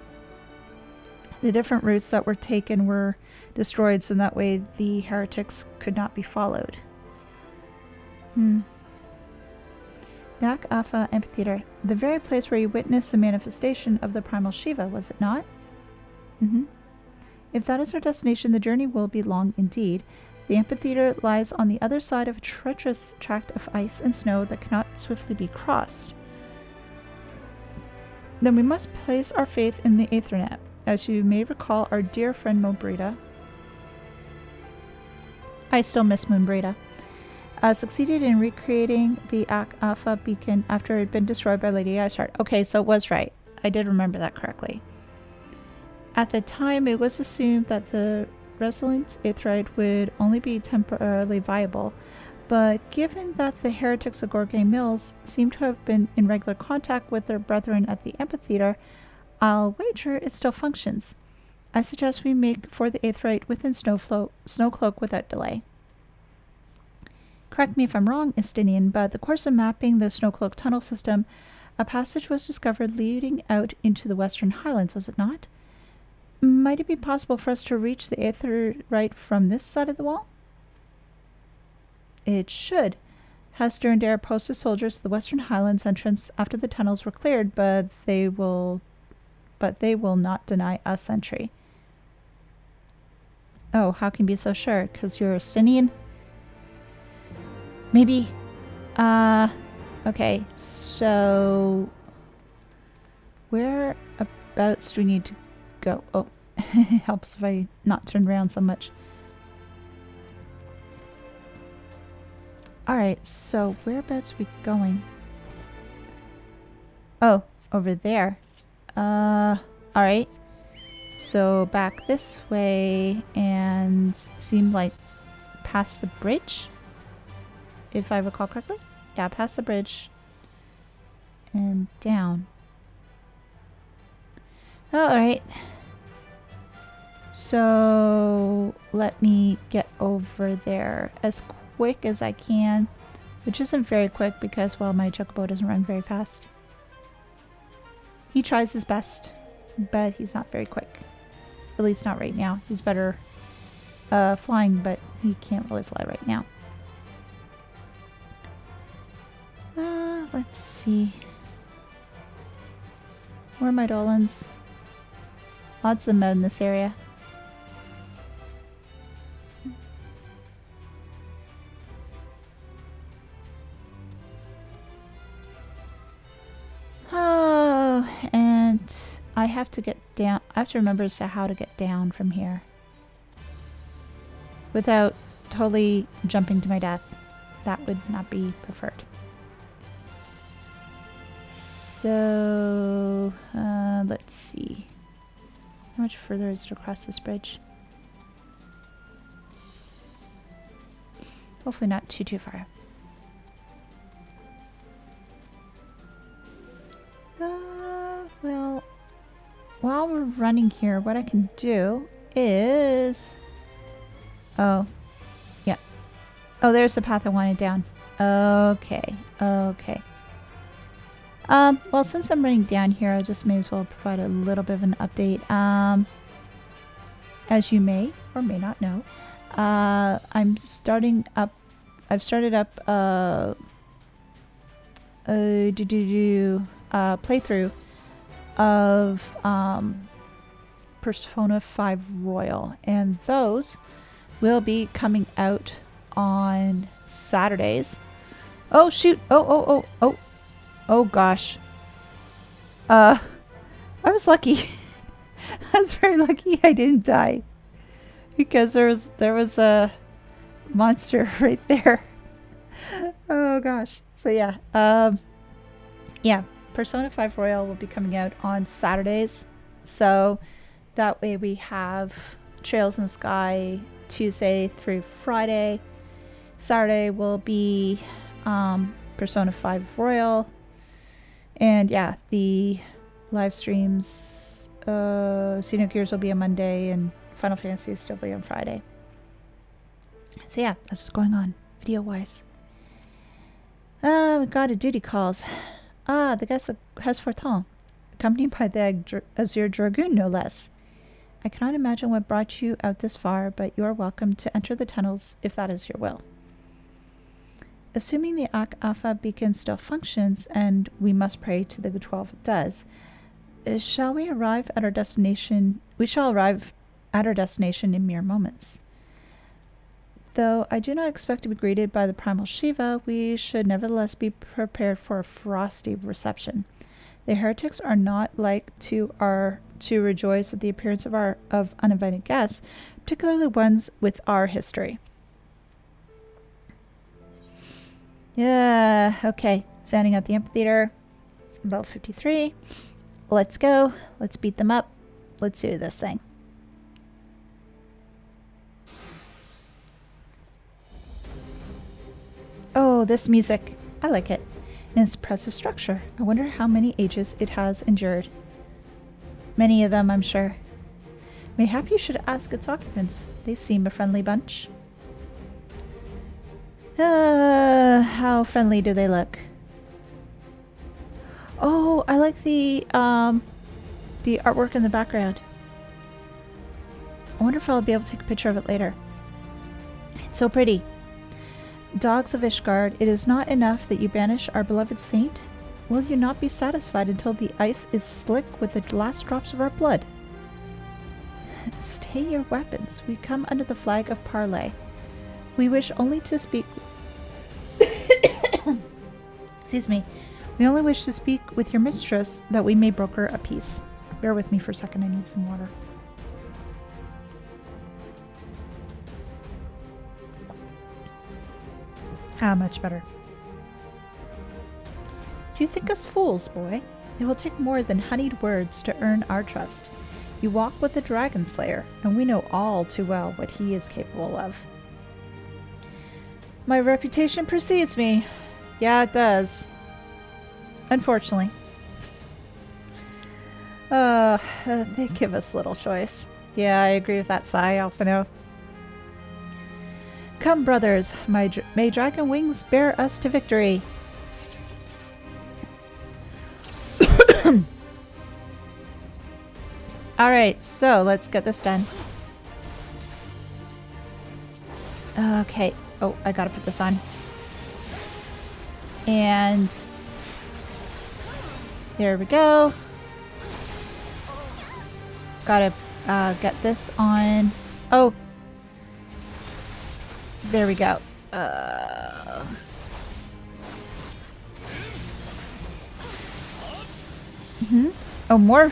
different routes that were taken were destroyed, so that way the heretics could not be followed. The Ak-Afa amphitheater. The very place where you witnessed the manifestation of the primal Shiva, was it not? If that is our destination, the journey will be long indeed. The amphitheater lies on the other side of a treacherous tract of ice and snow that cannot swiftly be crossed. Then we must place our faith in the Aethernet. As you may recall, our dear friend Mobrita, I still miss Moonbrita, succeeded in recreating the Ak-Afa beacon after it had been destroyed by Lady Iceheart. Okay, so it was right. I did remember that correctly. At the time, it was assumed that the resilient Aetherite would only be temporarily viable, but given that the heretics of Gorgain Mills seem to have been in regular contact with their brethren at the amphitheater, I'll wager it still functions. I suggest we make for the Aetherite within Snowcloak without delay. Correct me if I'm wrong, Estinian, but the course of mapping the Snowcloak tunnel system, a passage was discovered leading out into the Western Highlands, was it not? Might it be possible for us to reach the Aetherite from this side of the wall? It should. Hester and Dare posted soldiers to the Western Highlands entrance after the tunnels were cleared, but they will not deny us entry. Oh, how can you be so sure? Because you're Estinian? Maybe. Okay, so whereabouts do we need to go? Oh, it helps if I not turn around so much. Alright, so whereabouts are we going? Oh, over there. Alright. So back this way and seemed like past the bridge, if I recall correctly. Yeah, past the bridge and down. Alright. So let me get over there as quick as I can, which isn't very quick because, well, my chocobo doesn't run very fast. He tries his best, but he's not very quick. At least not right now. He's better flying, but he can't really fly right now. Let's see. Where are my Dolans? Lots of them in this area. Oh, and I have to get down. I have to remember as to how to get down from here without totally jumping to my death. That would not be preferred. So, let's see. How much further is it across this bridge? Hopefully not too far. Well, while we're running here, what I can do is... Oh, yeah. Oh, there's the path I wanted down. Okay, okay. Well, since I'm running down here, I just may as well provide a little bit of an update. As you may or may not know, I've started up playthrough of Persona 5 Royal, and those will be coming out on Saturdays. Oh shoot! Oh gosh. I was lucky. I was very lucky I didn't die, because there was a monster right there. Oh gosh. So yeah. Yeah, Persona 5 Royal will be coming out on Saturdays. So that way we have Trails in the Sky Tuesday through Friday. Saturday will be Persona 5 Royal. And yeah, the live streams, Xenogears will be on Monday and Final Fantasy will still be on Friday. So yeah, that's what's going on video-wise. We got a duty calls. The guest has Fortin, accompanied by the Azure Dragoon, no less. I cannot imagine what brought you out this far, but you are welcome to enter the tunnels if that is your will. Assuming the Alpha beacon still functions, and we must pray to the good 12 it does, shall we arrive at our destination? We shall arrive at our destination in mere moments. Though I do not expect to be greeted by the primal Shiva, we should nevertheless be prepared for a frosty reception. The heretics are not like to rejoice at the appearance of uninvited guests, particularly ones with our history. Yeah, okay. Standing at the amphitheater, level 53. Let's go. Let's beat them up. Let's do this thing. Oh, this music. I like it. And its impressive structure. I wonder how many ages it has endured. Many of them, I'm sure. Mayhap you should ask its occupants. They seem a friendly bunch. How friendly do they look? Oh, I like the artwork in the background. I wonder if I'll be able to take a picture of it later. It's so pretty. Dogs of Ishgard, it is not enough that you banish our beloved saint. Will you not be satisfied until the ice is slick with the last drops of our blood? Stay your weapons. We come under the flag of parley. We wish only to speak... Excuse me. We only wish to speak with your mistress that we may broker a peace. Bear with me for a second. I need some water. Ah, much better. Do you think us fools, boy? It will take more than honeyed words to earn our trust. You walk with the Dragon Slayer, and we know all too well what he is capable of. My reputation precedes me. Yeah, it does. Unfortunately. They give us little choice. Yeah, I agree with that sigh, Alphino. Come, brothers, may dragon wings bear us to victory. Alright, so let's get this done. Okay. Oh, I gotta put this on. And there we go. Gotta get this on. Oh. There we go. Oh, more.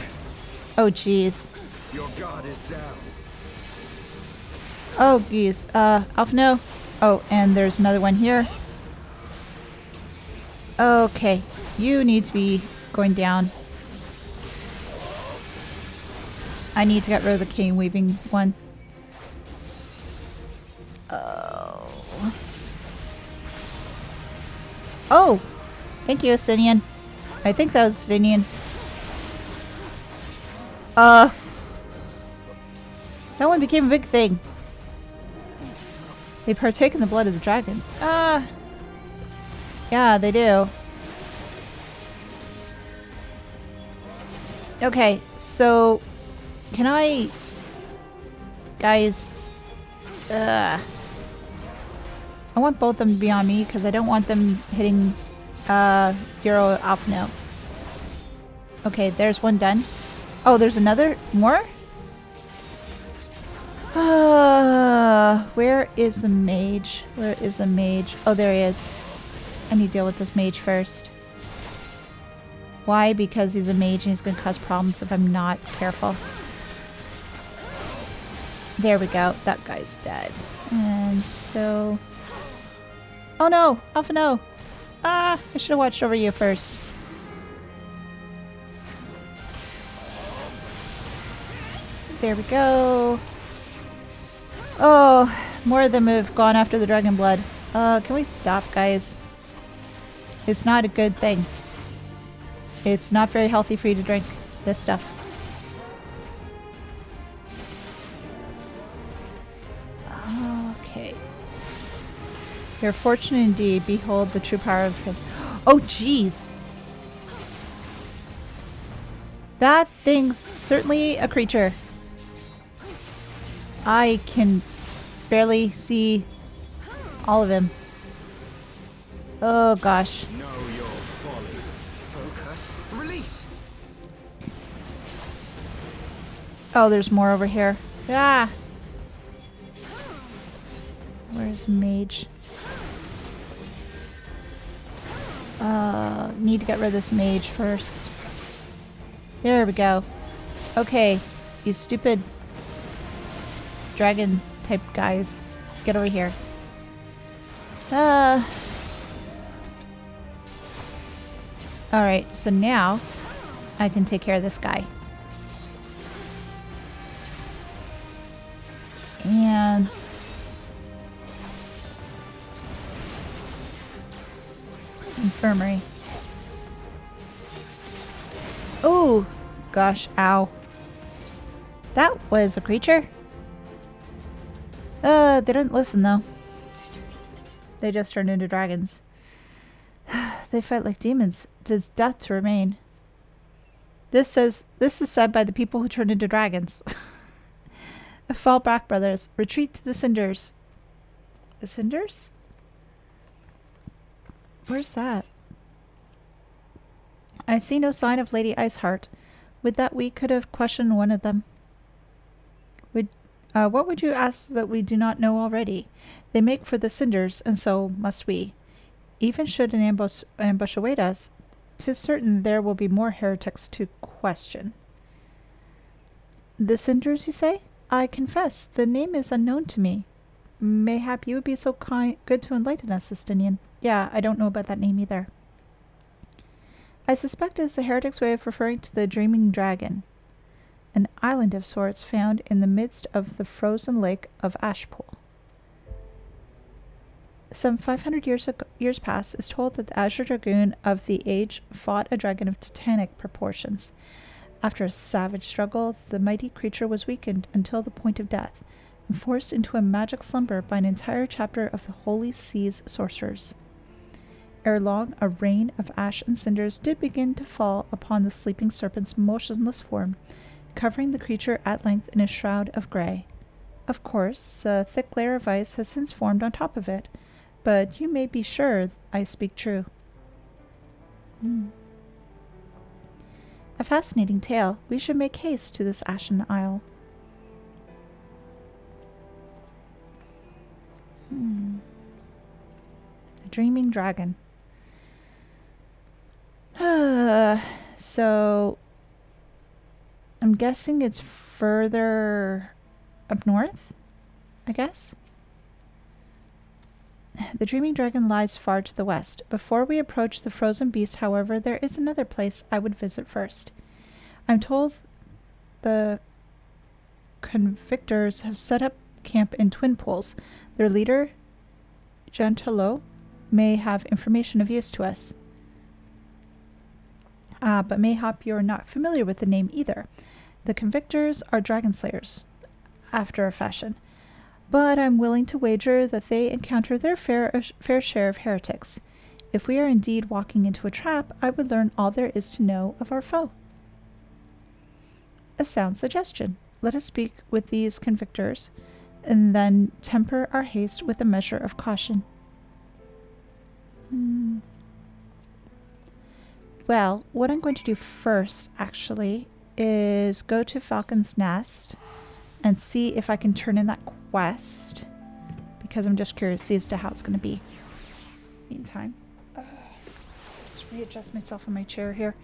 Oh, jeez. Your guard is down. Oh, geez. Alphino. Oh, and there's another one here. Okay. You need to be going down. I need to get rid of the cane weaving one. Oh. Oh! Thank you, Astinian. I think that was Astinian. That one became a big thing. They partake in the blood of the dragon. Yeah, they do. Okay, so can I... Guys, I want both of them to be on me because I don't want them hitting Euro Alphino. Okay, there's one done. Oh, there's another more? Where is the mage? Where is the mage? Oh, there he is. I need to deal with this mage first. Why? Because he's a mage and he's going to cause problems if I'm not careful. There we go. That guy's dead. And so... Oh no! Alpha no! I should have watched over you first. There we go. Oh, more of them have gone after the dragon blood. Can we stop, guys? It's not a good thing. It's not very healthy for you to drink this stuff. Okay. You're fortunate indeed. Behold the true power of him. Oh, jeez! That thing's certainly a creature. I can barely see all of him. Oh gosh. Know your folly. Focus. Release. Oh, there's more over here. Ah! Where's mage? Need to get rid of this mage first. There we go. Okay, you stupid dragon type guys. Get over here. Alright, so now I can take care of this guy. And infirmary. Oh gosh, ow. That was a creature. They didn't listen though. They just turned into dragons. They fight like demons. 'Tis death to remain. This is said by the people who turned into dragons. Fall back, brothers. Retreat to the cinders. The cinders? Where's that? I see no sign of Lady Iceheart. Would that we could have questioned one of them. What would you ask that we do not know already? They make for the cinders, and so must we. Even should an ambush await us, 'tis certain there will be more heretics to question. The cinders, you say? I confess, the name is unknown to me. Mayhap you would be so good to enlighten us, Sistinian. Yeah, I don't know about that name either. I suspect it is the heretic's way of referring to the Dreaming Dragon, an island of sorts found in the midst of the frozen lake of Ashpool. Some 500 years past, is told that the Azure Dragoon of the age fought a dragon of titanic proportions. After a savage struggle, the mighty creature was weakened until the point of death, and forced into a magic slumber by an entire chapter of the Holy Sea's sorcerers. Ere long, a rain of ash and cinders did begin to fall upon the sleeping serpent's motionless form, covering the creature at length in a shroud of grey. Of course, a thick layer of ice has since formed on top of it, but you may be sure I speak true. A fascinating tale. We should make haste to this Ashen Isle. A dreaming dragon. So, I'm guessing it's further up north, I guess? The dreaming dragon lies far to the west. Before we approach the frozen beast, however, there is another place I would visit first. I'm told the convictors have set up camp in Twin Poles. Their leader, Gentilo, may have information of use to us. But mayhap you're not familiar with the name either. The convictors are dragon slayers, after a fashion. But I'm willing to wager that they encounter their fair share of heretics. If we are indeed walking into a trap, I would learn all there is to know of our foe. A sound suggestion. Let us speak with these convictors, and then temper our haste with a measure of caution. Well, what I'm going to do first, actually, is go to Falcon's Nest and see if I can turn in that quest, because I'm just curious as to how it's going to be. Meantime, just readjust myself in my chair here.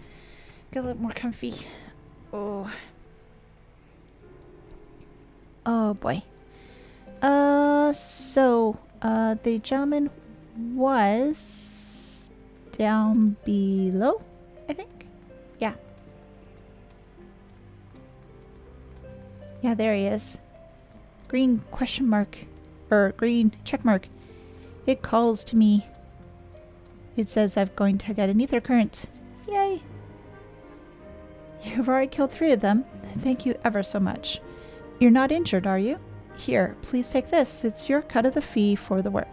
Get a little more comfy. Oh boy. So the gentleman was down below, I think. Yeah. Yeah, there he is. Green question mark. Or green check mark. It calls to me. It says I'm going to get an ether current. Yay. You've already killed 3 of them. Thank you ever so much. You're not injured, are you? Here, please take this. It's your cut of the fee for the work.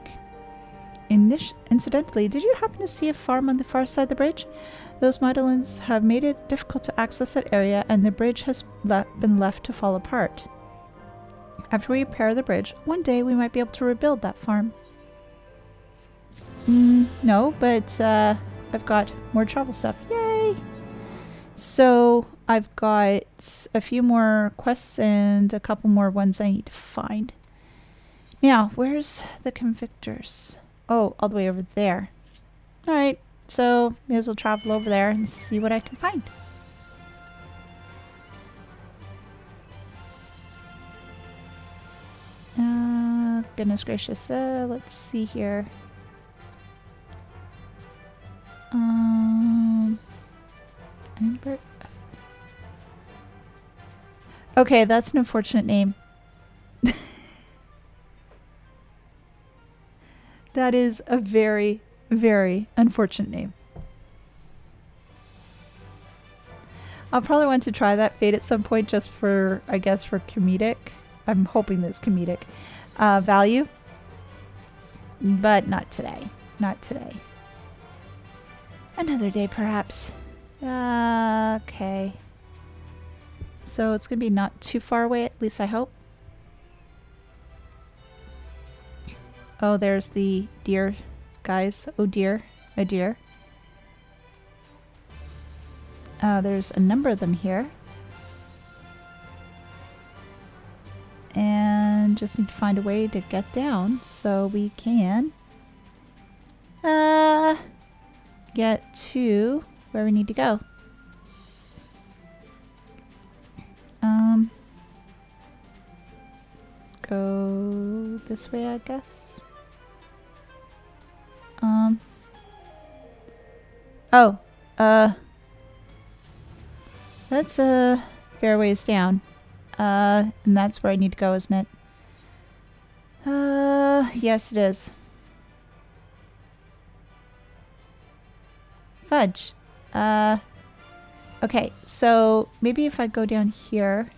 Incidentally, did you happen to see a farm on the far side of the bridge? Those Mydolins have made it difficult to access that area, and the bridge has been left to fall apart. After we repair the bridge, one day we might be able to rebuild that farm. No, but I've got more travel stuff. Yay! So I've got a few more quests and a couple more ones I need to find. Now, where's the convictors? Oh, all the way over there. Alright, so may as well travel over there and see what I can find. Goodness gracious. Let's see here. Okay, that's an unfortunate name. That is a very, very unfortunate name. I'll probably want to try that fate at some point just for, I guess, for comedic. I'm hoping that's comedic value. But not today. Not today. Another day, perhaps. Okay. So it's going to be not too far away, at least I hope. Oh, there's the deer, guys. Oh dear. Oh dear. There's a number of them here. And just need to find a way to get down so we can get to where we need to go. Go this way, I guess. That's a fair ways down. And that's where I need to go, isn't it? Yes, it is. Fudge. Okay, so maybe if I go down here.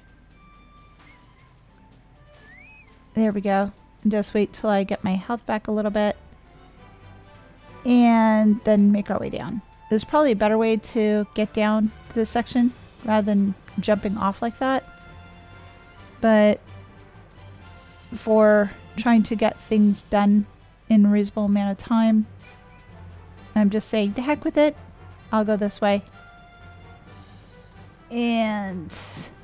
There we go. And just wait till I get my health back a little bit. And then make our way down. There's probably a better way to get down to this section rather than jumping off like that. But for trying to get things done in a reasonable amount of time, I'm just saying, the heck with it. I'll go this way. And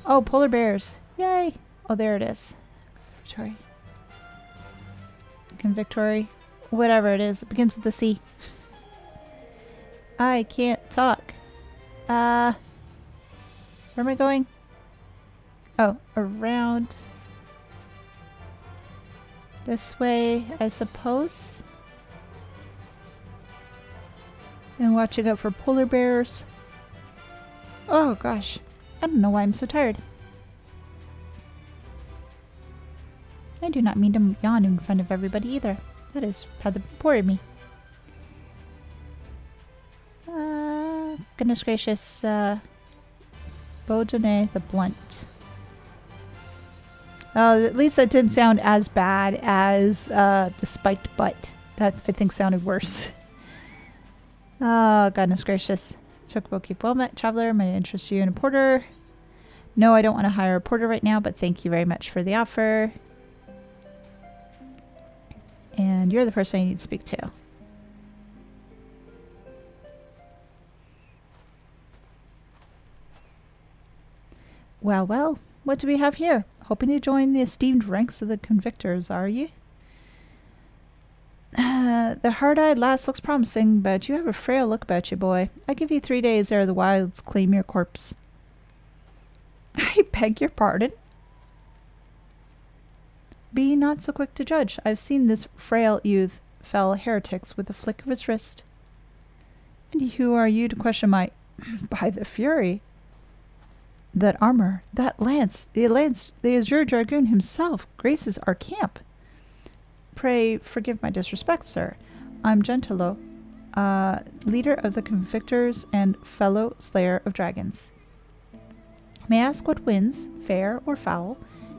oh, polar bears. Yay. Oh, there it is. Conservatory. Convictory. Whatever it is. It begins with the C. I can't talk. Where am I going? Oh, around this way, I suppose. And watching out for polar bears. Oh gosh, I don't know why I'm so tired. I do not mean to yawn in front of everybody either. That is rather poor of me. Goodness gracious, Baudonnet the Blunt. At least that didn't sound as bad as the spiked butt. That, I think, sounded worse. Oh, goodness gracious. Chocobo keep well met. Traveler, may I interest you in a porter? No, I don't want to hire a porter right now, but thank you very much for the offer. And you're the person I need to speak to. Well, well, what do we have here? Hoping to join the esteemed ranks of the convictors, are you? The hard-eyed lass looks promising, but you have a frail look about you, boy. I give you 3 days ere the wilds claim your corpse. I beg your pardon? Be not so quick to judge. I've seen this frail youth fell heretics with a flick of his wrist. And who are you to question my... By the fury! That armor, that lance, the Azure Dragoon himself graces our camp. Pray forgive my disrespect, sir. I'm Gentilo, leader of the Convictors and fellow slayer of dragons. May I ask what winds, fair or foul,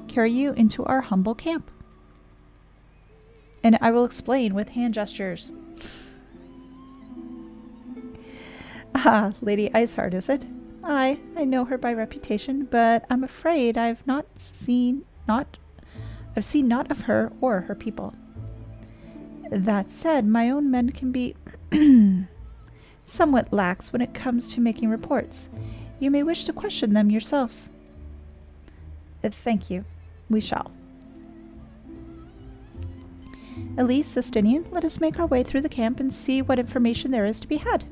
carry you into our humble camp? And I will explain with hand gestures. Ah, Lady Iceheart, is it? I know her by reputation, but I'm afraid I've seen naught of her or her people. That said, my own men can be somewhat lax when it comes to making reports. You may wish to question them yourselves. Thank you. We shall. Elise, Astray, let us make our way through the camp and see what information there is to be had.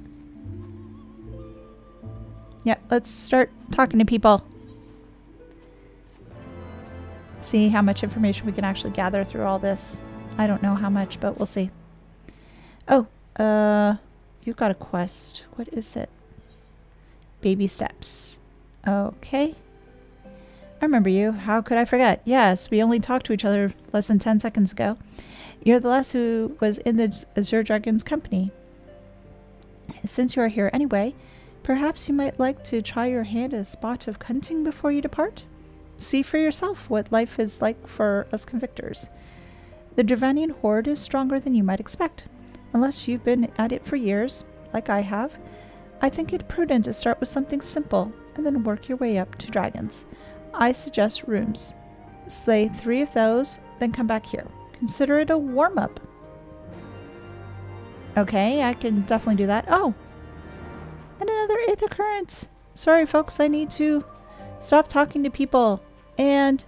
Yeah, let's start talking to people. See how much information we can actually gather through all this. I don't know how much, but we'll see. Oh, you've got a quest. What is it? Baby steps. Okay. I remember you. How could I forget? Yes, we only talked to each other less than 10 seconds ago. You're the lass who was in the Azure Dragon's company. Since you are here anyway, perhaps you might like to try your hand at a spot of hunting before you depart? See for yourself what life is like for us convictors. The Dravanian horde is stronger than you might expect. Unless you've been at it for years, like I have, I think it prudent to start with something simple and then work your way up to dragons. I suggest rooms. Slay 3 of those, then come back here. Consider it a warm-up. Okay, I can definitely do that. Oh! And another Aether Current! Sorry folks, I need to stop talking to people and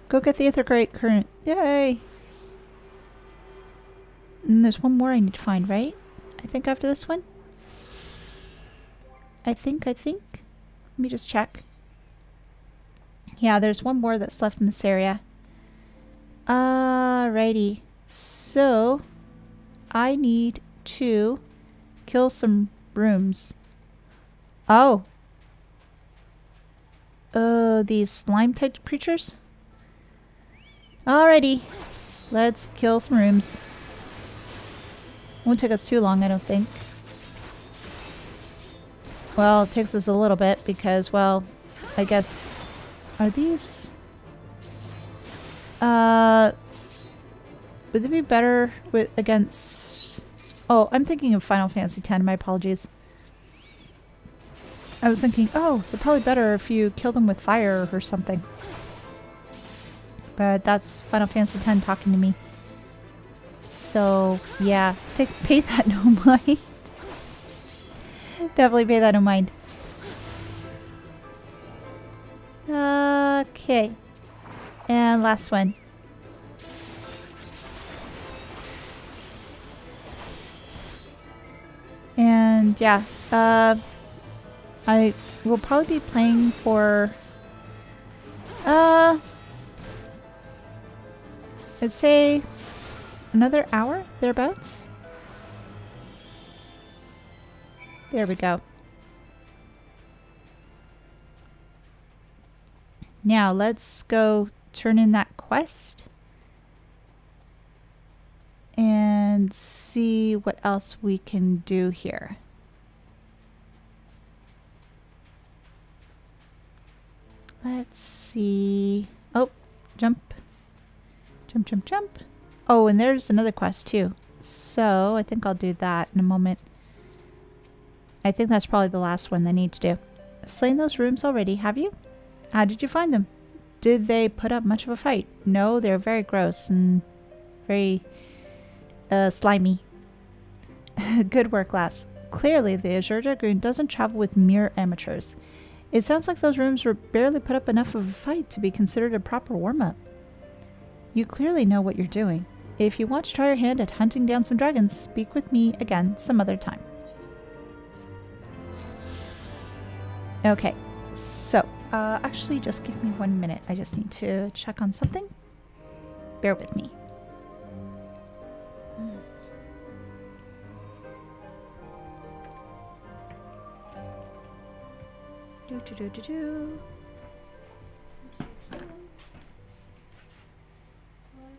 go get the Aether Current. Yay! And there's one more I need to find, right? I think after this one? I think. Let me just check. Yeah, there's one more that's left in this area. Alrighty. So, I need to kill some rooms. Oh. These slime-type creatures? Alrighty. Let's kill some rooms. Won't take us too long, I don't think. Well, it takes us a little bit because, well, I guess... Are these... Would it be better with against... Oh, I'm thinking of Final Fantasy X. My apologies. I was thinking, oh, they're probably better if you kill them with fire or something. But that's Final Fantasy X talking to me. So, yeah. Pay that no mind. Definitely pay that no mind. Okay. And last one. And yeah, I will probably be playing for, I'd say another hour, thereabouts. There we go. Now let's go turn in that quest and see what else we can do here. Let's see. Oh, jump. Jump, jump, jump. Oh, and there's another quest too. So I think I'll do that in a moment. I think that's probably the last one they need to do. Slain those rooms already, have you? How did you find them? Did they put up much of a fight? No, they're very gross and very slimy. Good work, lass. Clearly, the Azure Dragoon doesn't travel with mere amateurs. It sounds like those rooms were barely put up enough of a fight to be considered a proper warm-up. You clearly know what you're doing. If you want to try your hand at hunting down some dragons, speak with me again some other time. Okay, so, actually just give me 1 minute. I just need to check on something. Bear with me. Do.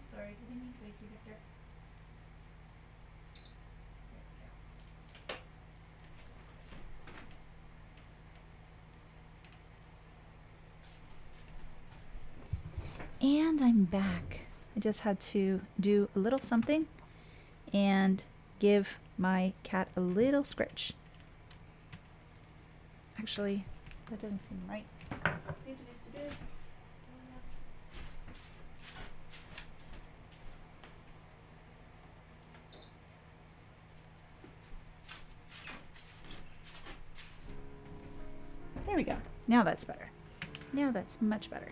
Sorry, didn't mean to wake you, Victor. And I'm back. I just had to do a little something and give my cat a little scritch. Actually, that doesn't seem right. There we go. Now that's better. Now that's much better.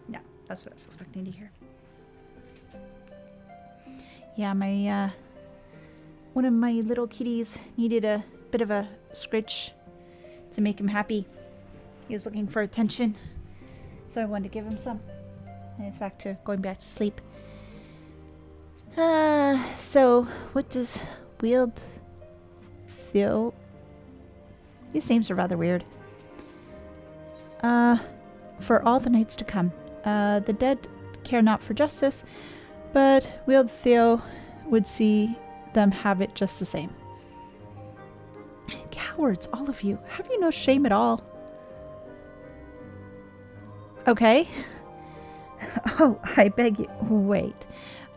Yeah, that's what I was expecting to hear. Yeah, my one of my little kitties needed a bit of a scritch to make him happy. He was looking for attention, so I wanted to give him some. And he's going back to sleep. So what does Wield feel? These names are rather weird. For all the nights to come. The dead care not for justice, but Wield Theo would see them have it just the same. Cowards, all of you. Have you no shame at all? Okay. Oh, I beg you. Wait.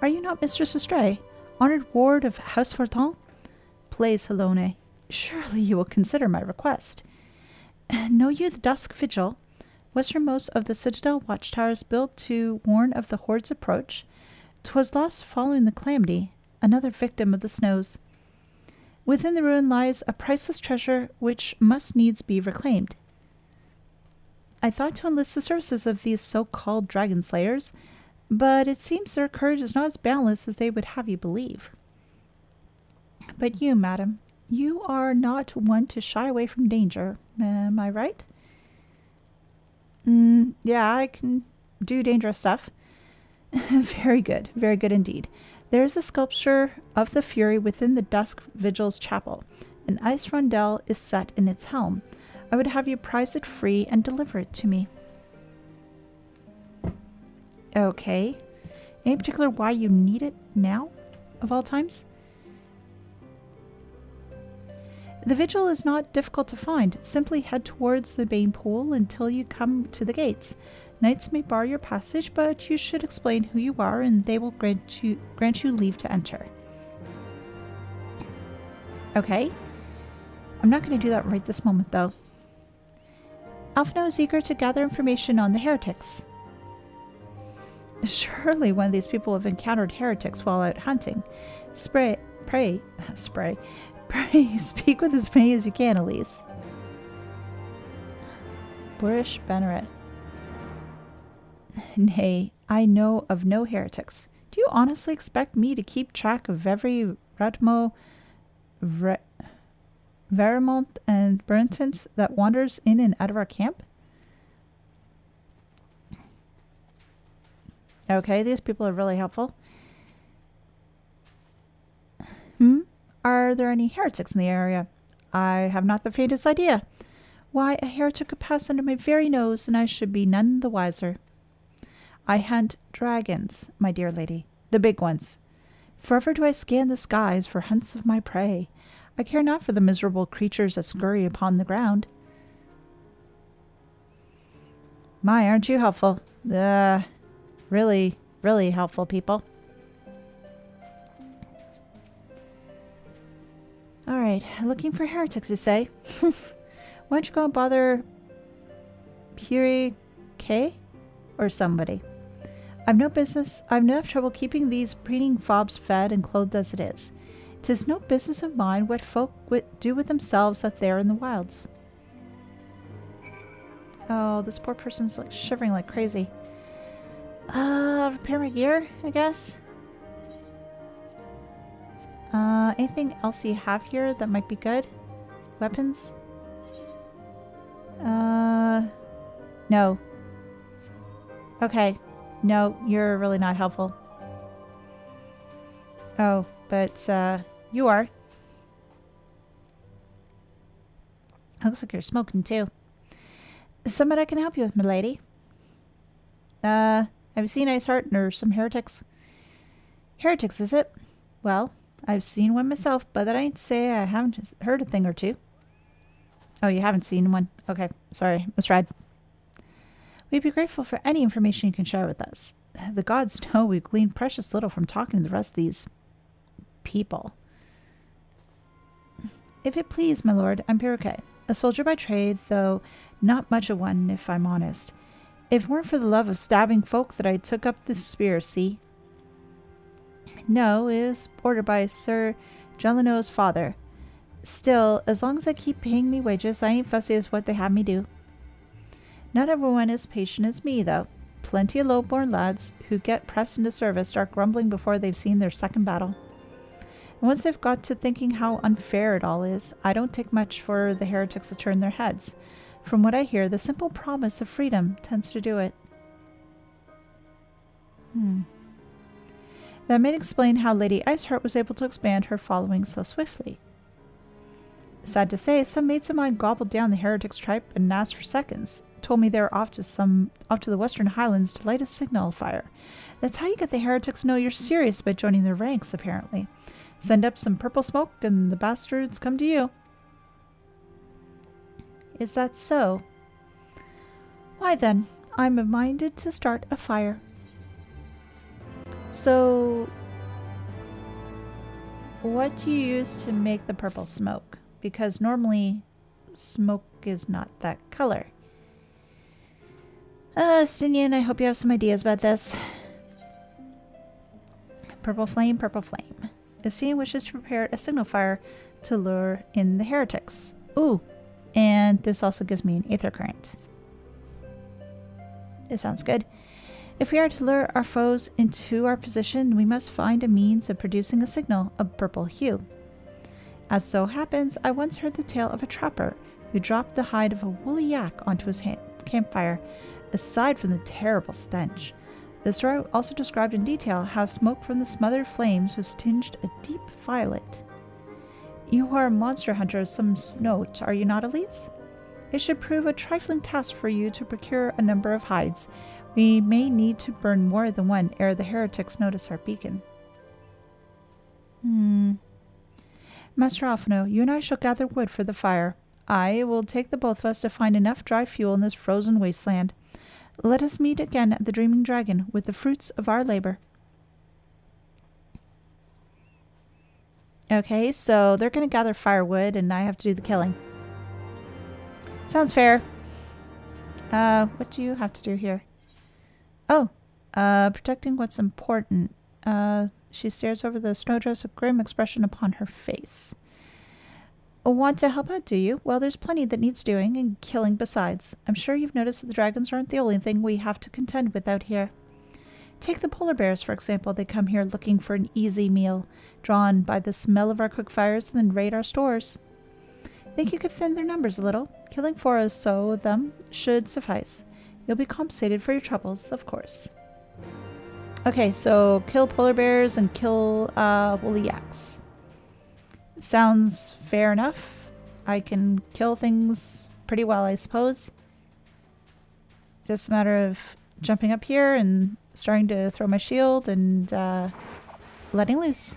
Are you not Mistress Astray, honored ward of House Fortin? Please, Helone. Surely you will consider my request. Know you the Dusk Vigil, westernmost of the Citadel watchtowers built to warn of the Horde's approach? 'Twas lost following the calamity, another victim of the snows. Within the ruin lies a priceless treasure which must needs be reclaimed. I thought to enlist the services of these so-called dragon slayers, but it seems their courage is not as boundless as they would have you believe. But you, madam, you are not one to shy away from danger, am I right? Yeah, I can do dangerous stuff. Very good indeed. There is a sculpture of the Fury within the Dusk Vigil's chapel. An ice rondel is set in its helm. I would have you prize it free and deliver it to me. Okay. Any particular why you need it now, of all times? The vigil is not difficult to find. Simply head towards the main pool until you come to the gates. Knights may bar your passage, but you should explain who you are and they will grant you leave to enter. Okay. I'm not going to do that right this moment, though. Alphino is eager to gather information on the heretics. Surely one of these people have encountered heretics while out hunting. Pray, speak with as many as you can, Elise. Boorish Banneret. Nay, I know of no heretics. Do you honestly expect me to keep track of every Ratmo, Vermont, and Burntant that wanders in and out of our camp? Okay, these people are really helpful. Are there any heretics in the area? I have not the faintest idea. Why, a heretic could pass under my very nose, and I should be none the wiser. I hunt dragons, my dear lady, the big ones. Forever do I scan the skies for hunts of my prey. I care not for the miserable creatures that scurry upon the ground. My, aren't you helpful? Really, really helpful people. Alright, looking for heretics, you say? Why don't you go and bother Puri K or somebody? I've enough trouble keeping these preening fobs fed and clothed as it is. 'Tis no business of mine what folk do with themselves out there in the wilds. Oh, this poor person's like shivering like crazy. Repair my gear, I guess. Anything else you have here that might be good? Weapons? No. Okay. No, you're really not helpful. Oh, but, you are. Looks like you're smoking, too. Something I can help you with, milady. Have you seen Iceheart or some heretics? Heretics, is it? Well, I've seen one myself, but that ain't say I haven't heard a thing or two. Oh, you haven't seen one? Okay, sorry, misread. We'd be grateful for any information you can share with us. The gods know we've gleaned precious little from talking to the rest of these people. If it please, my lord, I'm Piroquet, a soldier by trade, though not much of one, if I'm honest. If it weren't for the love of stabbing folk that I took up this spear, see? No, it was ordered by Sir Gelino's father. Still, as long as they keep paying me wages, I ain't fussy as what they have me do. Not everyone is patient as me, though. Plenty of low-born lads who get pressed into service start grumbling before they've seen their second battle. And once they've got to thinking how unfair it all is, I don't take much for the heretics to turn their heads. From what I hear, the simple promise of freedom tends to do it. That may explain how Lady Iceheart was able to expand her following so swiftly. Sad to say, some mates of mine gobbled down the heretics' tripe and asked for seconds. Told me they're off to the Western Highlands to light a signal fire. That's how you get the heretics to know you're serious about joining their ranks, apparently. Send up some purple smoke and the bastards come to you. Is that so? Why then, I'm minded to start a fire. So, what do you use to make the purple smoke? Because normally, smoke is not that color. Stinian, I hope you have some ideas about this. Purple flame, purple flame. Stinian wishes to prepare a signal fire to lure in the heretics. Ooh, and this also gives me an aether current. This sounds good. If we are to lure our foes into our position, we must find a means of producing a signal of purple hue. As so happens, I once heard the tale of a trapper who dropped the hide of a woolly yak onto his campfire. Aside from the terrible stench, the story also described in detail how smoke from the smothered flames was tinged a deep violet. You are a monster hunter of some note, are you not, Elise? It should prove a trifling task for you to procure a number of hides. We may need to burn more than one ere the heretics notice our beacon. Master Alphino, you and I shall gather wood for the fire. I will take the both of us to find enough dry fuel in this frozen wasteland. Let us meet again at the Dreaming Dragon with the fruits of our labor. Okay, so they're going to gather firewood and I have to do the killing. Sounds fair. What do you have to do here? Oh, protecting what's important. She stares over the snowdrifts, a grim expression upon her face. Want to help out, do you? Well, there's plenty that needs doing, and killing besides. I'm sure you've noticed that the dragons aren't the only thing we have to contend with out here. Take the polar bears, for example. They come here looking for an easy meal, drawn by the smell of our cook fires, and then raid our stores. Think you could thin their numbers a little? Killing 4 or so of them should suffice. You'll be compensated for your troubles, of course. Okay, so kill polar bears and kill woolly yaks. Sounds fair enough. I can kill things pretty well, I suppose. Just a matter of jumping up here and starting to throw my shield and letting loose.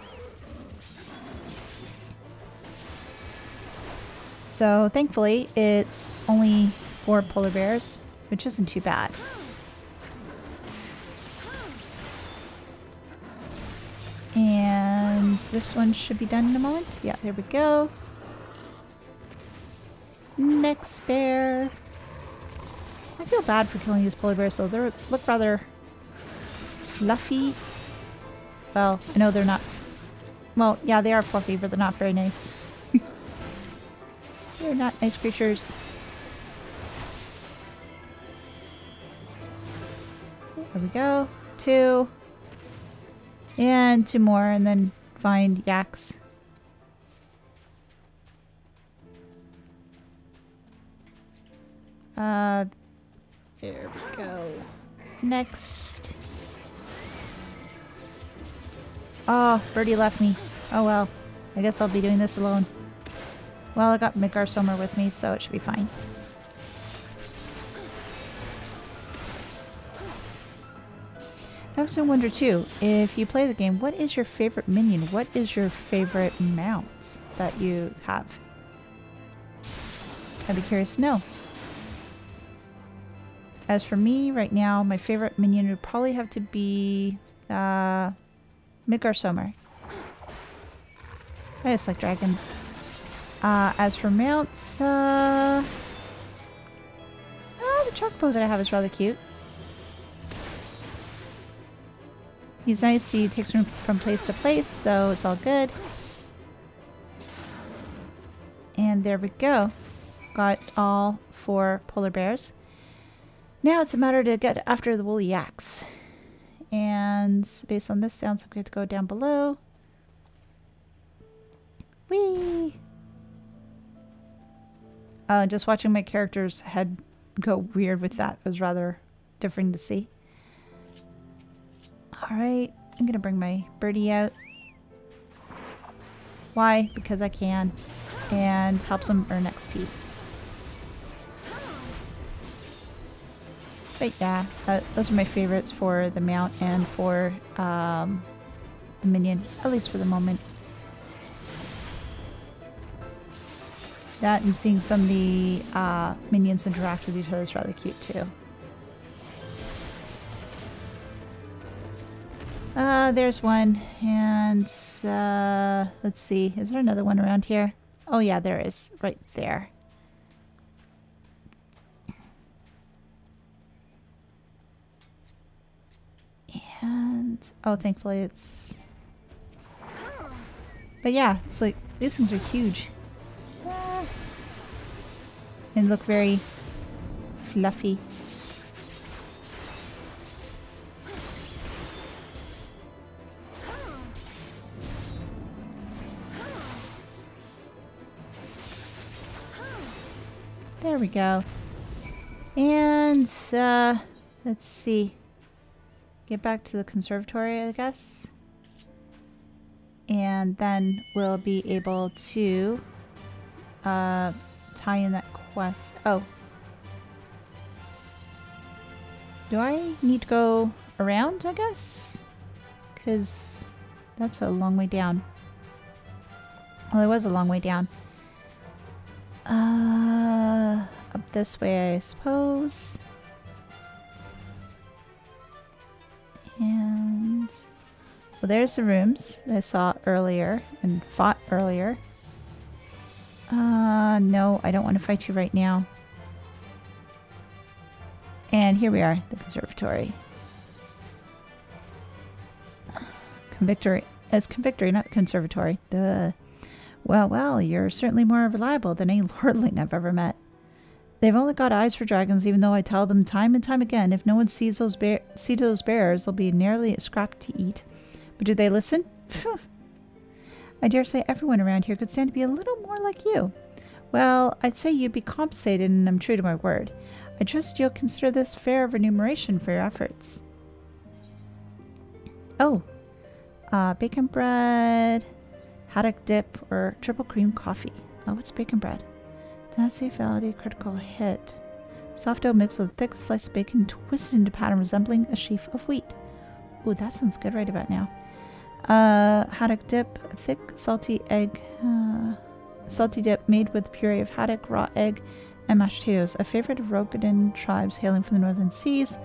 So thankfully it's only 4 polar bears, which isn't too bad. And this one should be done in a moment. Yeah, there we go. Next bear. I feel bad for killing these polar bears though. They look rather fluffy. Well, I know they're not... Well, yeah, they are fluffy, but they're not very nice. They're not nice creatures. There we go. 2. And 2 more, and then find yaks. There we go. Next. Oh, Birdie left me. Oh well. I guess I'll be doing this alone. Well, I got Eorzea with me, so it should be fine. I often wonder too, if you play the game, what is your favorite minion? What is your favorite mount that you have? I'd be curious to know. As for me, right now, my favorite minion would probably have to be Eorzea. I just like dragons. As for mounts, the chocobo that I have is rather cute. He's nice, he takes me from place to place, so it's all good. And there we go. Got all 4 polar bears. Now it's a matter to get after the woolly yaks. And based on this, sounds like we have to go down below. Whee! Just watching my character's head go weird with that was rather different to see. Alright, I'm gonna bring my birdie out. Why? Because I can. And helps them earn XP. But yeah, those are my favorites for the mount and for the minion, at least for the moment. That and seeing some of the minions interact with each other is rather cute too. There's one, and let's see, is there another one around here? Oh yeah, there is, right there. And, oh, thankfully it's... But yeah, it's like, these things are huge. And look very fluffy. There we go. And, let's see. Get back to the conservatory, I guess. And then we'll be able to tie in that quest. Oh. Do I need to go around, I guess? Because that's a long way down. Well, it was a long way down. Up this way, I suppose. And well, there's the rooms that I saw earlier and fought earlier. No, I don't want to fight you right now. And here we are, the conservatory. Convictory. It's convictory, not conservatory. Duh. Well, you're certainly more reliable than any lordling I've ever met. They've only got eyes for dragons, even though I tell them time and time again, if no one sees those bears, they'll be nearly a scrap to eat. But do they listen? I dare say everyone around here could stand to be a little more like you. Well, I'd say you'd be compensated, and I'm true to my word. I trust you'll consider this fair remuneration for your efforts. Oh, bacon bread, haddock dip, or triple cream coffee. Oh, what's bacon bread? Tenacity, fidelity, critical hit. Soft dough mixed with thick sliced bacon twisted into pattern resembling a sheaf of wheat. Ooh, that sounds good right about now. Haddock dip, a thick salty egg, salty dip made with puree of haddock, raw egg, and mashed potatoes. A favorite of Rogadin tribes hailing from the northern seas.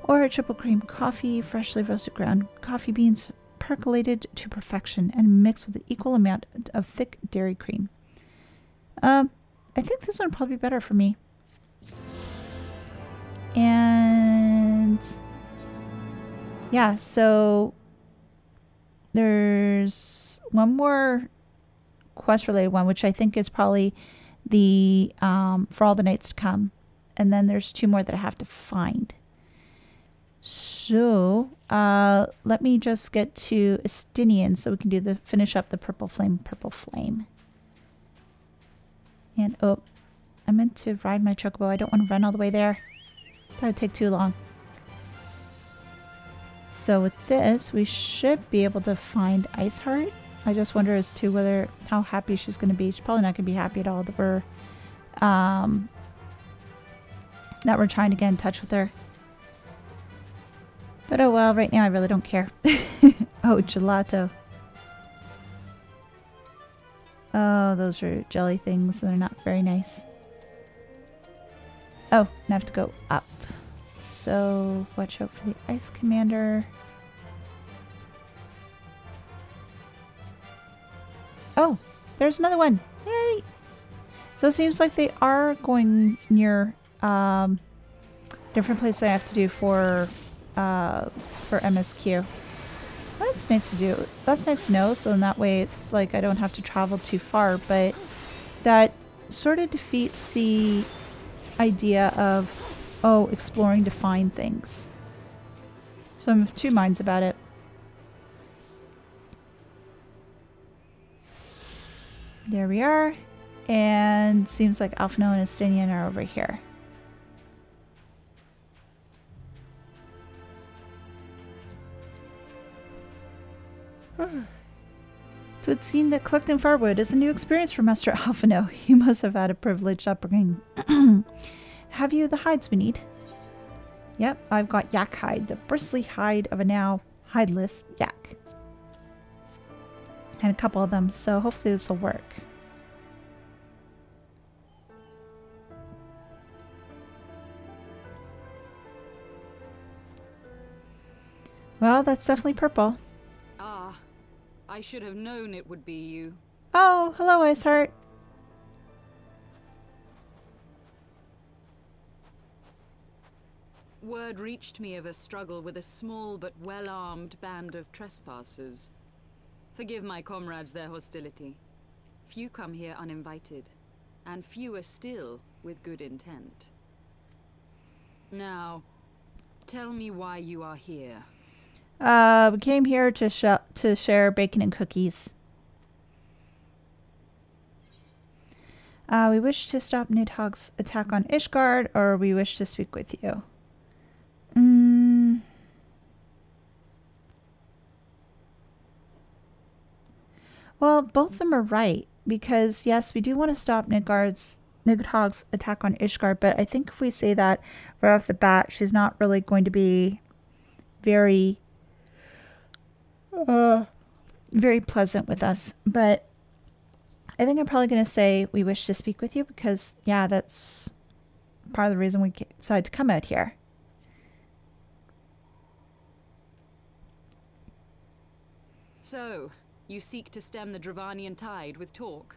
Or a triple cream coffee, freshly roasted ground coffee beans percolated to perfection and mixed with an equal amount of thick dairy cream. I think this one would probably be better for me. And yeah, so there's one more quest related one, which I think is probably the for all the nights to come. And then there's 2 more that I have to find. So let me just get to Estinian so we can do finish up the purple flame. And oh, I meant to ride my chocobo. I don't want to run all the way there. That would take too long. So with this, we should be able to find Iceheart. I just wonder as to how happy she's going to be. She's probably not going to be happy at all that we're trying to get in touch with her. But oh well, right now I really don't care. Oh, gelato. Oh, those are jelly things. They're not very nice. Oh, I have to go up. So, watch out for the ice commander. Oh, there's another one. Yay! So it seems like they are going near different places I have to do for MSQ. That's nice to do. That's nice to know. So in that way, it's like I don't have to travel too far. But that sort of defeats the idea of, oh, exploring to find things. So I'm of 2 minds about it. There we are. And seems like Alphino and Estinian are over here. So it seemed that collecting firewood is a new experience for Master Alphino. You must have had a privileged upbringing. Have you the hides we need? Yep, I've got yak hide, the bristly hide of a now hideless yak. And a couple of them, so hopefully this will work. Well, that's definitely purple. Ah, I should have known it would be you. Oh, hello, Iceheart. Word reached me of a struggle with a small but well-armed band of trespassers. Forgive my comrades their hostility. Few come here uninvited, and fewer still with good intent. Now, tell me why you are here. We came here to share bacon and cookies. We wish to stop Nidhogg's attack on Ishgard, or we wish to speak with you. Well, both of them are right, because yes, we do want to stop Nidhogg's attack on Ishgard, but I think if we say that right off the bat, she's not really going to be very very pleasant with us. But I think I'm probably going to say we wish to speak with you because, yeah, that's part of the reason we decided to come out here. So, you seek to stem the Dravanian tide with talk?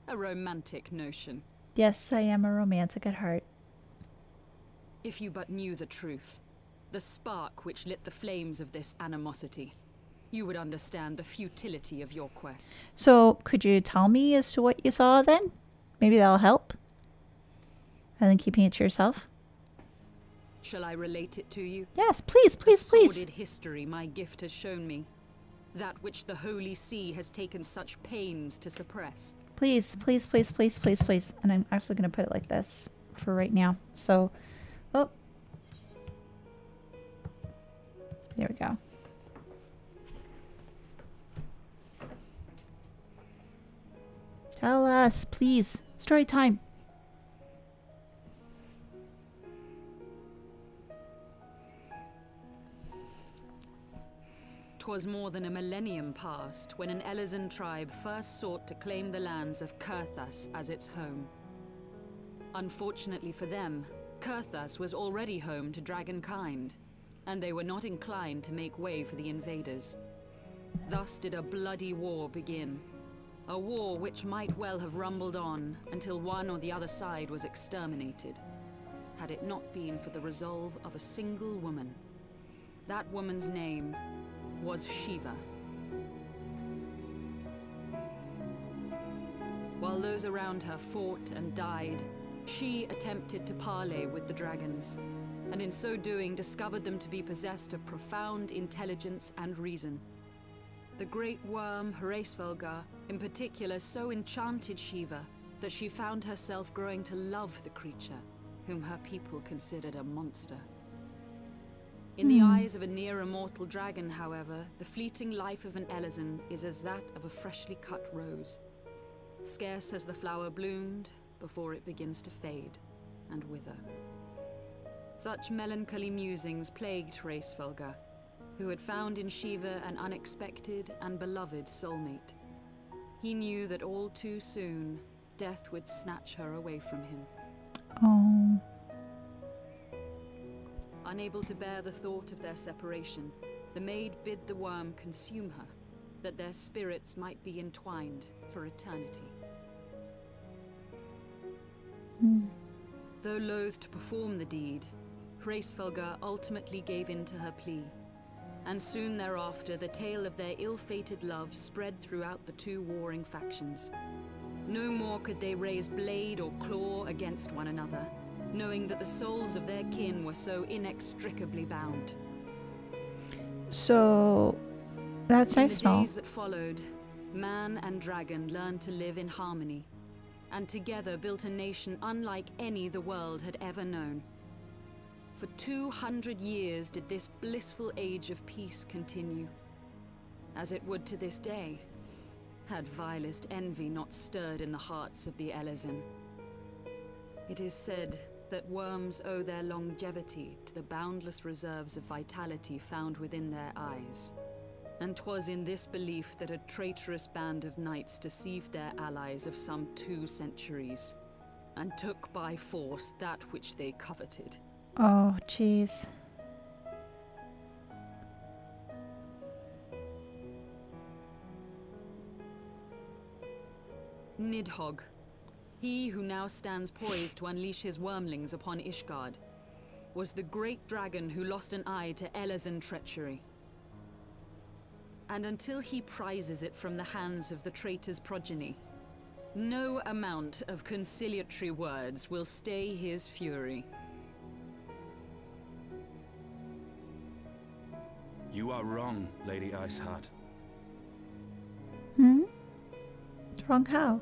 A romantic notion. Yes, I am a romantic at heart. If you but knew the truth, the spark which lit the flames of this animosity, you would understand the futility of your quest. So, could you tell me as to what you saw then? Maybe that'll help. And then keeping it to yourself. Shall I relate it to you? Yes, please, please, the please. sordid history my gift has shown me. That which the Holy See has taken such pains to suppress. Please, please, please, please, please, please. And I'm actually going to put it like this for right now. So, oh. There we go. Tell us, please. Story time. 'Twas more than a millennium past when an Elezen tribe first sought to claim the lands of Kurthas as its home. Unfortunately for them, Kurthas was already home to dragonkind, and they were not inclined to make way for the invaders. Thus did a bloody war begin. A war which might well have rumbled on until one or the other side was exterminated, had it not been for the resolve of a single woman. That woman's name was Shiva. While those around her fought and died, she attempted to parley with the dragons, and in so doing discovered them to be possessed of profound intelligence and reason. The great worm Heavensward in particular so enchanted Shiva that she found herself growing to love the creature, whom her people considered a monster. In the eyes of a near-immortal dragon, however, the fleeting life of an Elezen is as that of a freshly cut rose. Scarce has the flower bloomed before it begins to fade and wither. Such melancholy musings plagued Heavensward, who had found in Shiva an unexpected and beloved soulmate. He knew that all too soon, death would snatch her away from him. Oh. Unable to bear the thought of their separation, the maid bid the worm consume her, that their spirits might be entwined for eternity. Though loath to perform the deed, Heavensward ultimately gave in to her plea, and soon thereafter the tale of their ill-fated love spread throughout the two warring factions. No more could they raise blade or claw against one another, knowing that the souls of their kin were so inextricably bound. So, that's nice In and all. the days that followed, man and dragon learned to live in harmony, and together built a nation unlike any the world had ever known. For 200 years did this blissful age of peace continue, as it would to this day, had vilest envy not stirred in the hearts of the Elezen. It is said that worms owe their longevity to the boundless reserves of vitality found within their eyes. And 'twas in this belief that a traitorous band of knights deceived their allies of some 2 centuries, and took by force that which they coveted. Oh, jeez. Nidhogg, he who now stands poised to unleash his wormlings upon Ishgard, was the great dragon who lost an eye to Elezen treachery. And until he prizes it from the hands of the traitor's progeny, no amount of conciliatory words will stay his fury. You are wrong, Lady Iceheart. Wrong how?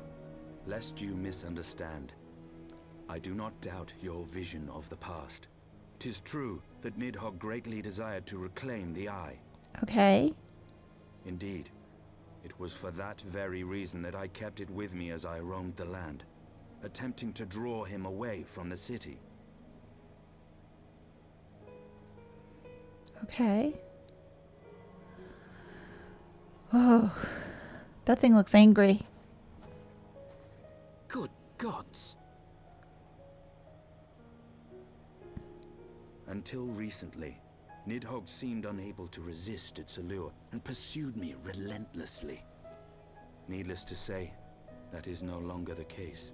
Lest you misunderstand, I do not doubt your vision of the past. 'Tis true that Nidhogg greatly desired to reclaim the Eye. Okay. Indeed, it was for that very reason that I kept it with me as I roamed the land, attempting to draw him away from the city. Okay. Oh, that thing looks angry. gods. Until recently, Nidhogg seemed unable to resist its allure and pursued me relentlessly. Needless to say, that is no longer the case.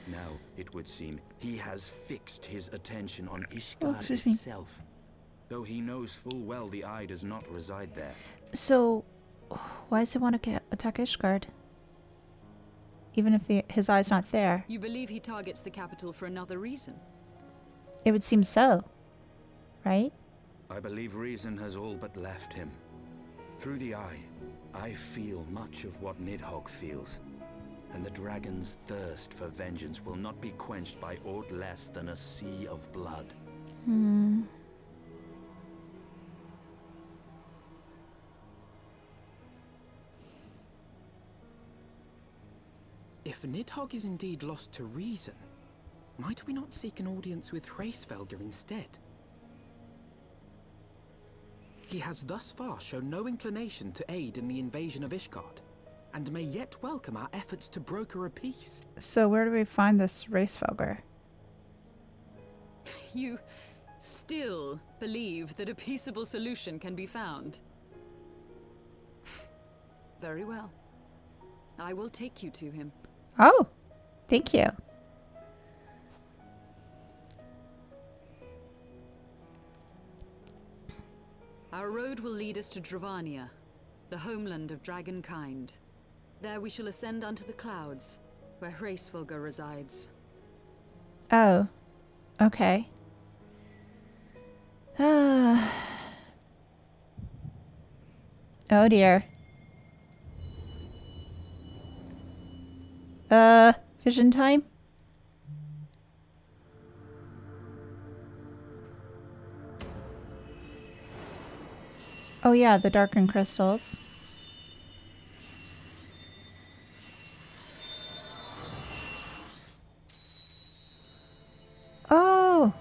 Now, it would seem, he has fixed his attention on Ishgard itself, though he knows full well the eye does not reside there. So, why does he want to attack Ishgard? Even if his eye's not there? You believe he targets the capital for another reason? It would seem so, right? I believe reason has all but left him. Through the eye, I feel much of what Nidhogg feels, and the dragon's thirst for vengeance will not be quenched by aught less than a sea of blood. If Nidhogg is indeed lost to reason, might we not seek an audience with Hraesvelgr instead? He has thus far shown no inclination to aid in the invasion of Ishgard, and may yet welcome our efforts to broker a peace. So where do we find this Hraesvelgr? You still believe that a peaceable solution can be found? Very well. I will take you to him. Oh, thank you. Our road will lead us to Dravania, the homeland of dragonkind. There we shall ascend unto the clouds, where Hraesvelgr resides. Oh, okay. Oh dear. Vision time? Oh yeah, the darkened crystals. Oh!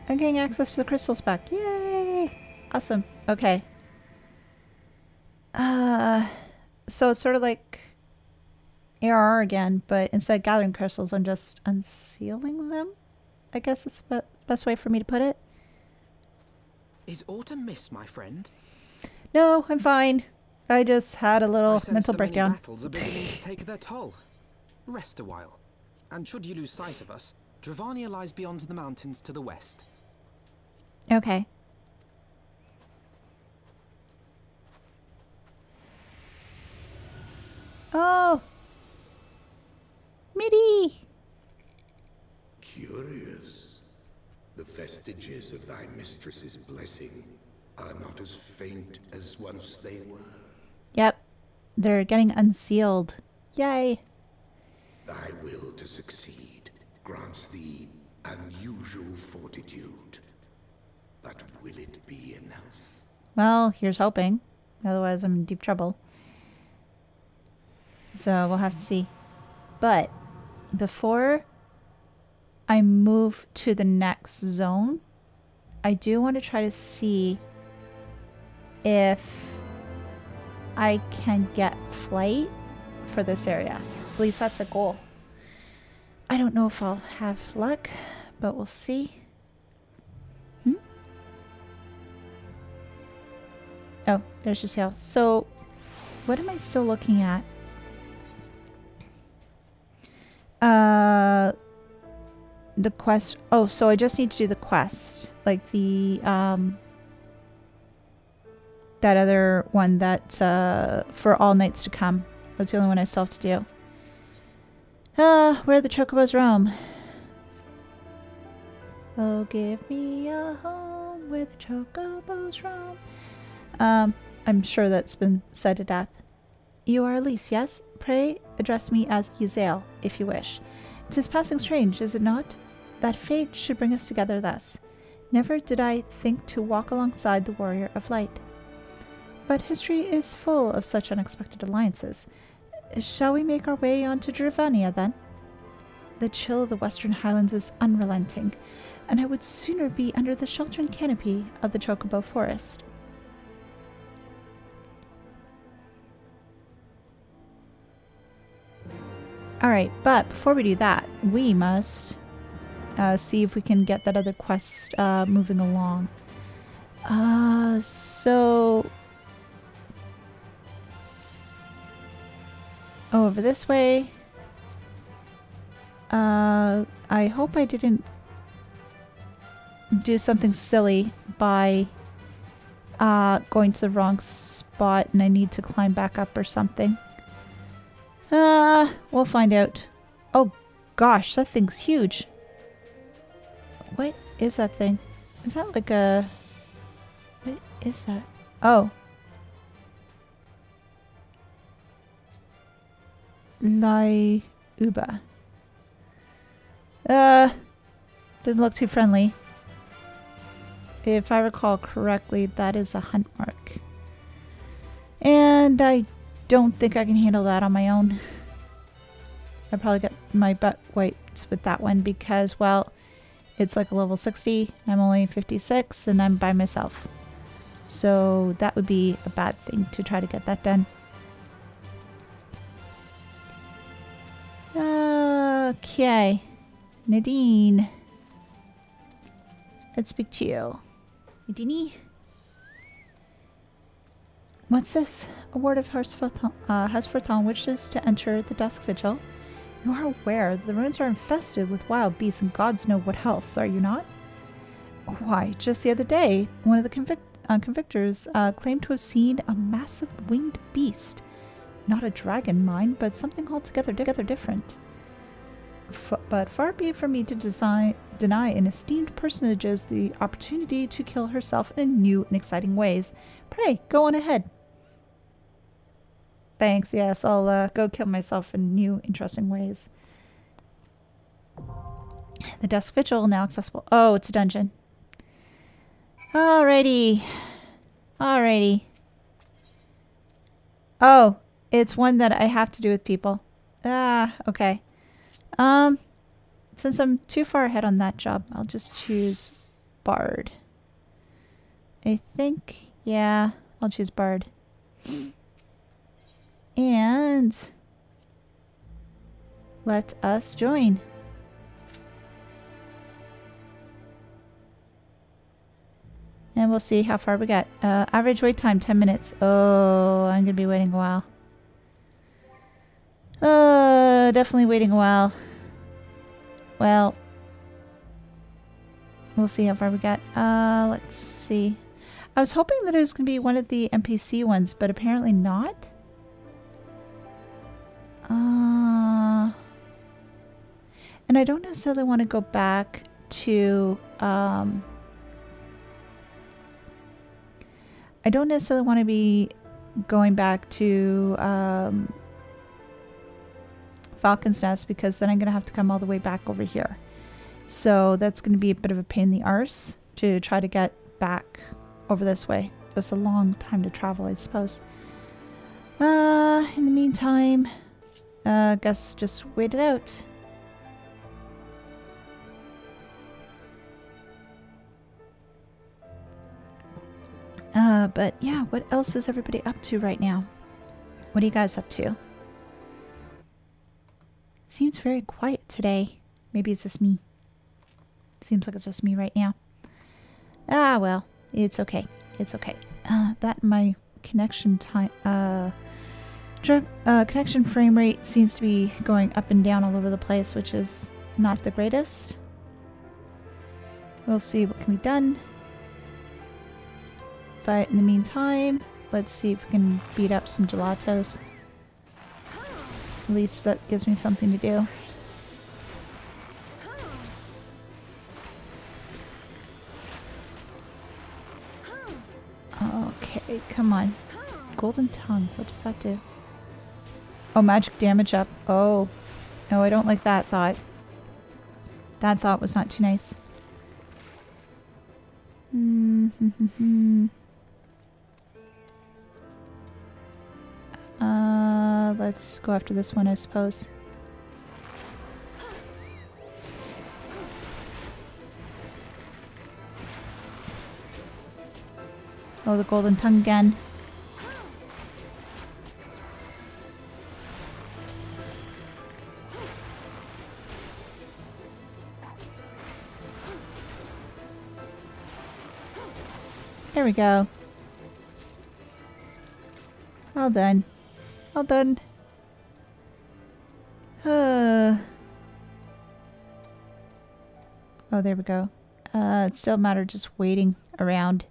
I'm getting access to the crystals back. Yay! Awesome. Okay. So it's sort of like ARR again, but instead of gathering crystals, I'm just unsealing them? I guess that's the best way for me to put it. Is autumn mist, my friend? No, I'm fine. I just had a little mental the breakdown. Many battles are beginning to take their toll. Rest a while. And should you lose sight of us, Dravania lies beyond the mountains to the west. Okay. Oh! Midi! Curious. The vestiges of thy mistress's blessing are not as faint as once they were. Yep. They're getting unsealed. Yay! Thy will to succeed grants thee unusual fortitude. But will it be enough? Well, here's hoping. Otherwise, I'm in deep trouble. So, we'll have to see. But, before I move to the next zone, I do want to try to see if I can get flight for this area. At least that's a goal. I don't know if I'll have luck, but we'll see. Oh, there's your tail. So, what am I still looking at? The quest. Oh, so I just need to do the quest. Like the, that other one that, for all nights to come. That's the only one I still have to do. Where the chocobos roam. Oh, give me a home where the chocobos roam. I'm sure that's been said to death. You are Elise, yes? Pray address me as Eorzea, if you wish. 'Tis passing strange, is it not, that fate should bring us together thus. Never did I think to walk alongside the warrior of light. But history is full of such unexpected alliances. Shall we make our way on to Dravania, then? The chill of the western highlands is unrelenting, and I would sooner be under the sheltering canopy of the chocobo forest. Alright, but before we do that, we must see if we can get that other quest moving along. So... Oh, over this way. I hope I didn't do something silly by going to the wrong spot and I need to climb back up or something. We'll find out. Oh gosh, that thing's huge. What is that thing? Is that like a... What is that? Oh. Uba. Doesn't look too friendly. If I recall correctly, that is a hunt mark. And I don't think I can handle that on my own. I probably got my butt wiped with that one because, well, it's like a level 60. I'm only 56 and I'm by myself. So that would be a bad thing to try to get that done. Okay. Nadine. Let's speak to you. Nadine? What's this? A word of Heavensward wishes to enter the Dusk Vigil. You are aware the ruins are infested with wild beasts and gods know what else, are you not? Why, just the other day, one of the convictors claimed to have seen a massive winged beast. Not a dragon, mind, but something altogether different. But far be it from me to deny an esteemed personages the opportunity to kill herself in new and exciting ways. Pray, go on ahead. Thanks, yes, I'll go kill myself in new, interesting ways. The Dusk Vigil now accessible. Oh, it's a dungeon. Alrighty. Alrighty. Oh, it's one that I have to do with people. Ah, okay. Since I'm too far ahead on that job, I'll just choose Bard. I think, yeah, I'll choose Bard. And let us join. And we'll see how far we get. Average wait time, 10 minutes. Oh, I'm going to be waiting a while. Definitely waiting a while. Well, we'll see how far we get. Let's see. I was hoping that it was going to be one of the NPC ones, but apparently not. And I don't necessarily want to go back to, I don't necessarily want to be going back to, Falcon's Nest because then I'm going to have to come all the way back over here. So that's going to be a bit of a pain in the arse to try to get back over this way. Just a long time to travel, I suppose. In the meantime, guess just wait it out. But yeah, what else is everybody up to right now? What are you guys up to? Seems very quiet today. Maybe it's just me. Seems like it's just me right now. Ah, well, it's okay. It's okay. That my connection time, connection frame rate seems to be going up and down all over the place, which is not the greatest. We'll see what can be done. But in the meantime, let's see if we can beat up some gelatos. At least that gives me something to do. Okay, come on. Golden tongue, what does that do? Oh, magic damage up. Oh. No, I don't like that thought. That thought was not too nice. Let's go after this one, I suppose. Oh, the golden tongue again. There we go. Well done. Well done. Oh, there we go. It's still a matter of just waiting around.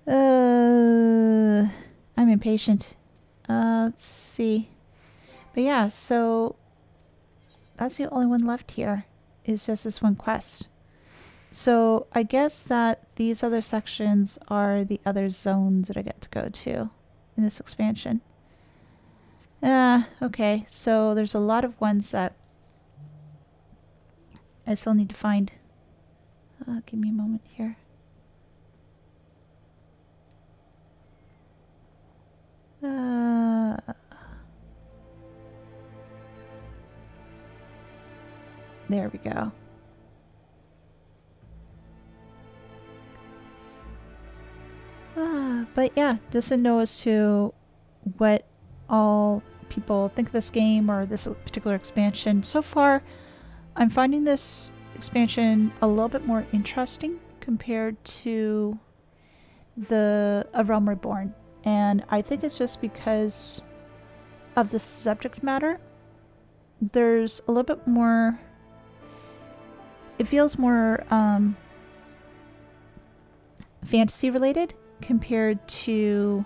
I'm impatient. Let's see. But yeah, so that's the only one left here. Is just this one quest. So I guess that these other sections are the other zones that I get to go to in this expansion. Okay, so there's a lot of ones that I still need to find. Give me a moment here. There we go. But yeah, just a know as to what all people think of this game or this particular expansion. So far, I'm finding this expansion a little bit more interesting compared to the A Realm Reborn. And I think it's just because of the subject matter. There's a little bit more... It feels more fantasy related compared to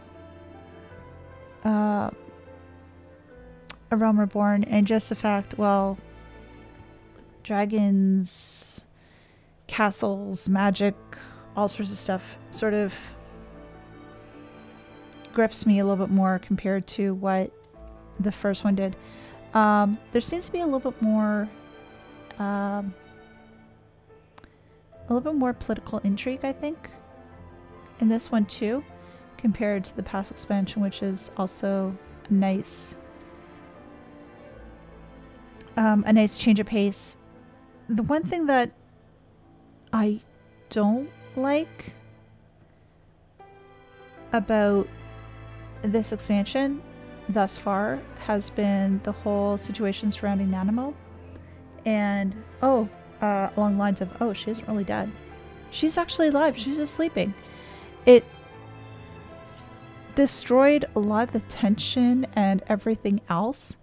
A Realm Reborn, and just the fact, well, dragons, castles, magic, all sorts of stuff sort of grips me a little bit more compared to what the first one did. There seems to be a little bit more political intrigue, I think, in this one too, compared to the past expansion, which is also a nice change of pace. The one thing that I don't like about this expansion thus far has been the whole situation surrounding Nanamo. And, along the lines of, oh, she isn't really dead. She's actually alive. She's just sleeping. It destroyed a lot of the tension and everything else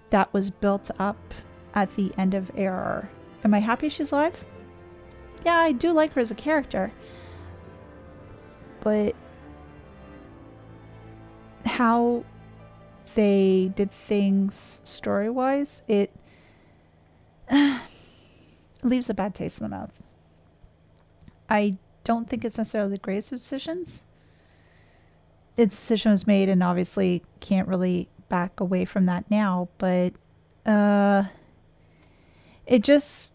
that was built up at the end of ARR. Am I happy she's alive? Yeah, I do like her as a character. But how they did things story-wise, it leaves a bad taste in the mouth. I don't think it's necessarily the greatest of decisions. Its decision was made and obviously can't really back away from that now, but it just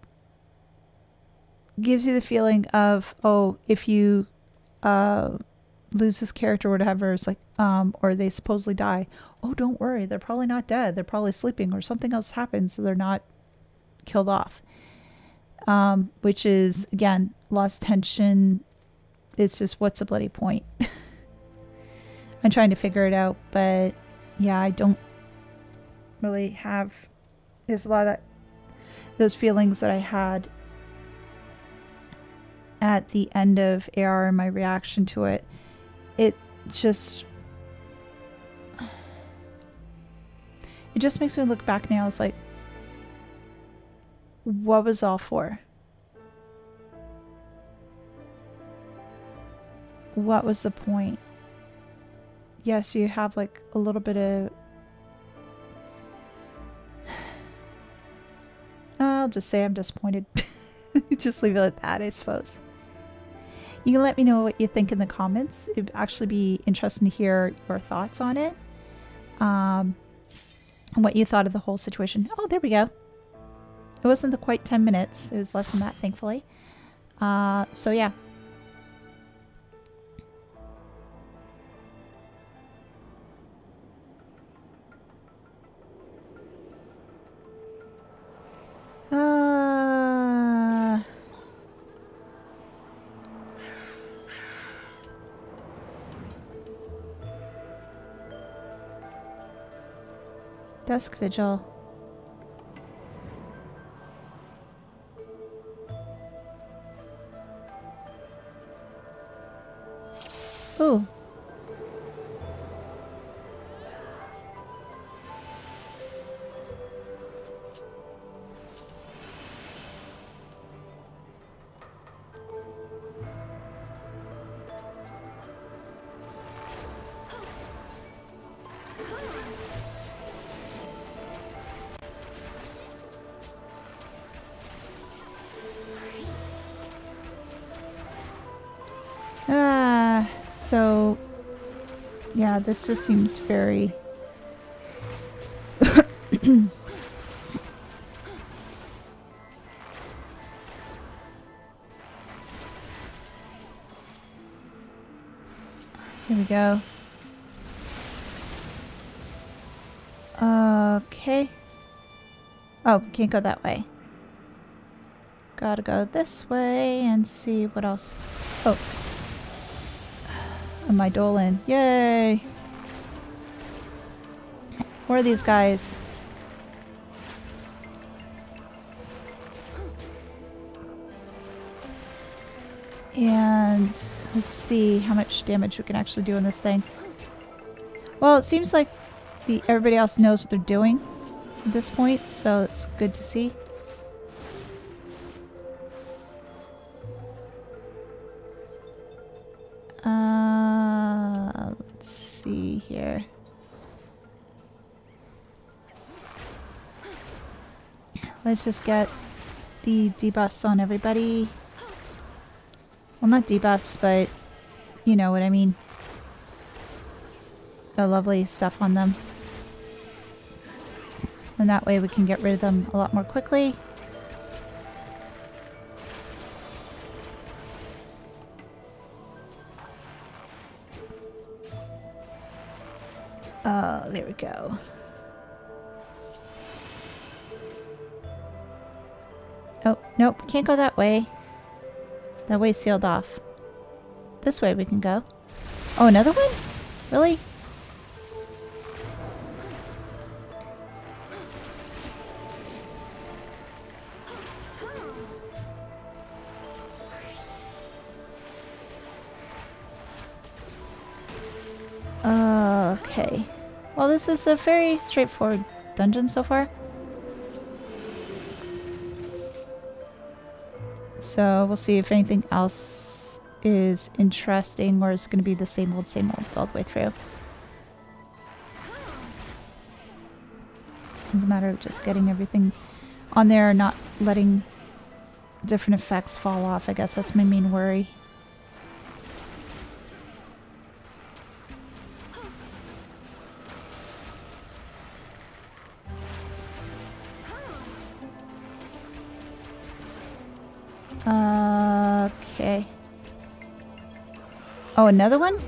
gives you the feeling of, oh, if you lose this character or whatever, it's like, or they supposedly die, oh, don't worry, they're probably not dead, they're probably sleeping, or something else happens, so they're not killed off. Which is, again, lost tension. It's just, what's the bloody point? I'm trying to figure it out, but yeah, I don't really have, there's a lot of those feelings that I had at the end of AR and my reaction to it. It just makes me look back now. It's like, what was all for? What was the point? Yes, you have like a little bit of... I'll just say I'm disappointed. Just leave it at that, I suppose. You can let me know what you think in the comments. It'd actually be interesting to hear your thoughts on it. And what you thought of the whole situation. Oh, there we go. It wasn't quite 10 minutes. It was less than that, thankfully. So yeah. Dusk Vigil. Ooh. So, yeah, this just seems very... Here we go. Okay. Oh, can't go that way. Gotta go this way and see what else. Oh. My Dolan. Yay! Where are these guys? And let's see how much damage we can actually do in this thing. Well, it seems like everybody else knows what they're doing at this point, so it's good to see. Let's see here. Let's just get the debuffs on everybody. Well, not debuffs, but you know what I mean. The lovely stuff on them. And that way we can get rid of them a lot more quickly. There we go. Oh, nope, can't go that way. That way's sealed off. This way we can go. Oh, another one? Really? Okay. Well, this is a very straightforward dungeon so far. So we'll see if anything else is interesting or is going to be the same old all the way through. It's a matter of just getting everything on there, not letting different effects fall off. I guess that's my main worry. Okay. Oh, another one?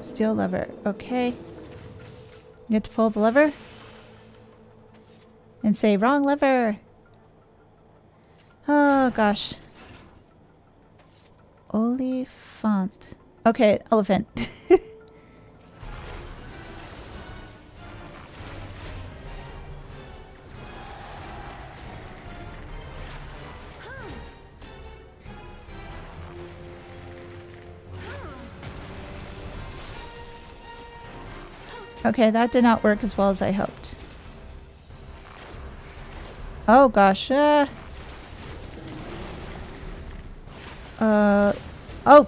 Steel lever. Okay. You have to pull the lever and say wrong lever. Oh gosh. Oliphant. Okay, elephant. Okay, that did not work as well as I hoped. Oh gosh. Oh,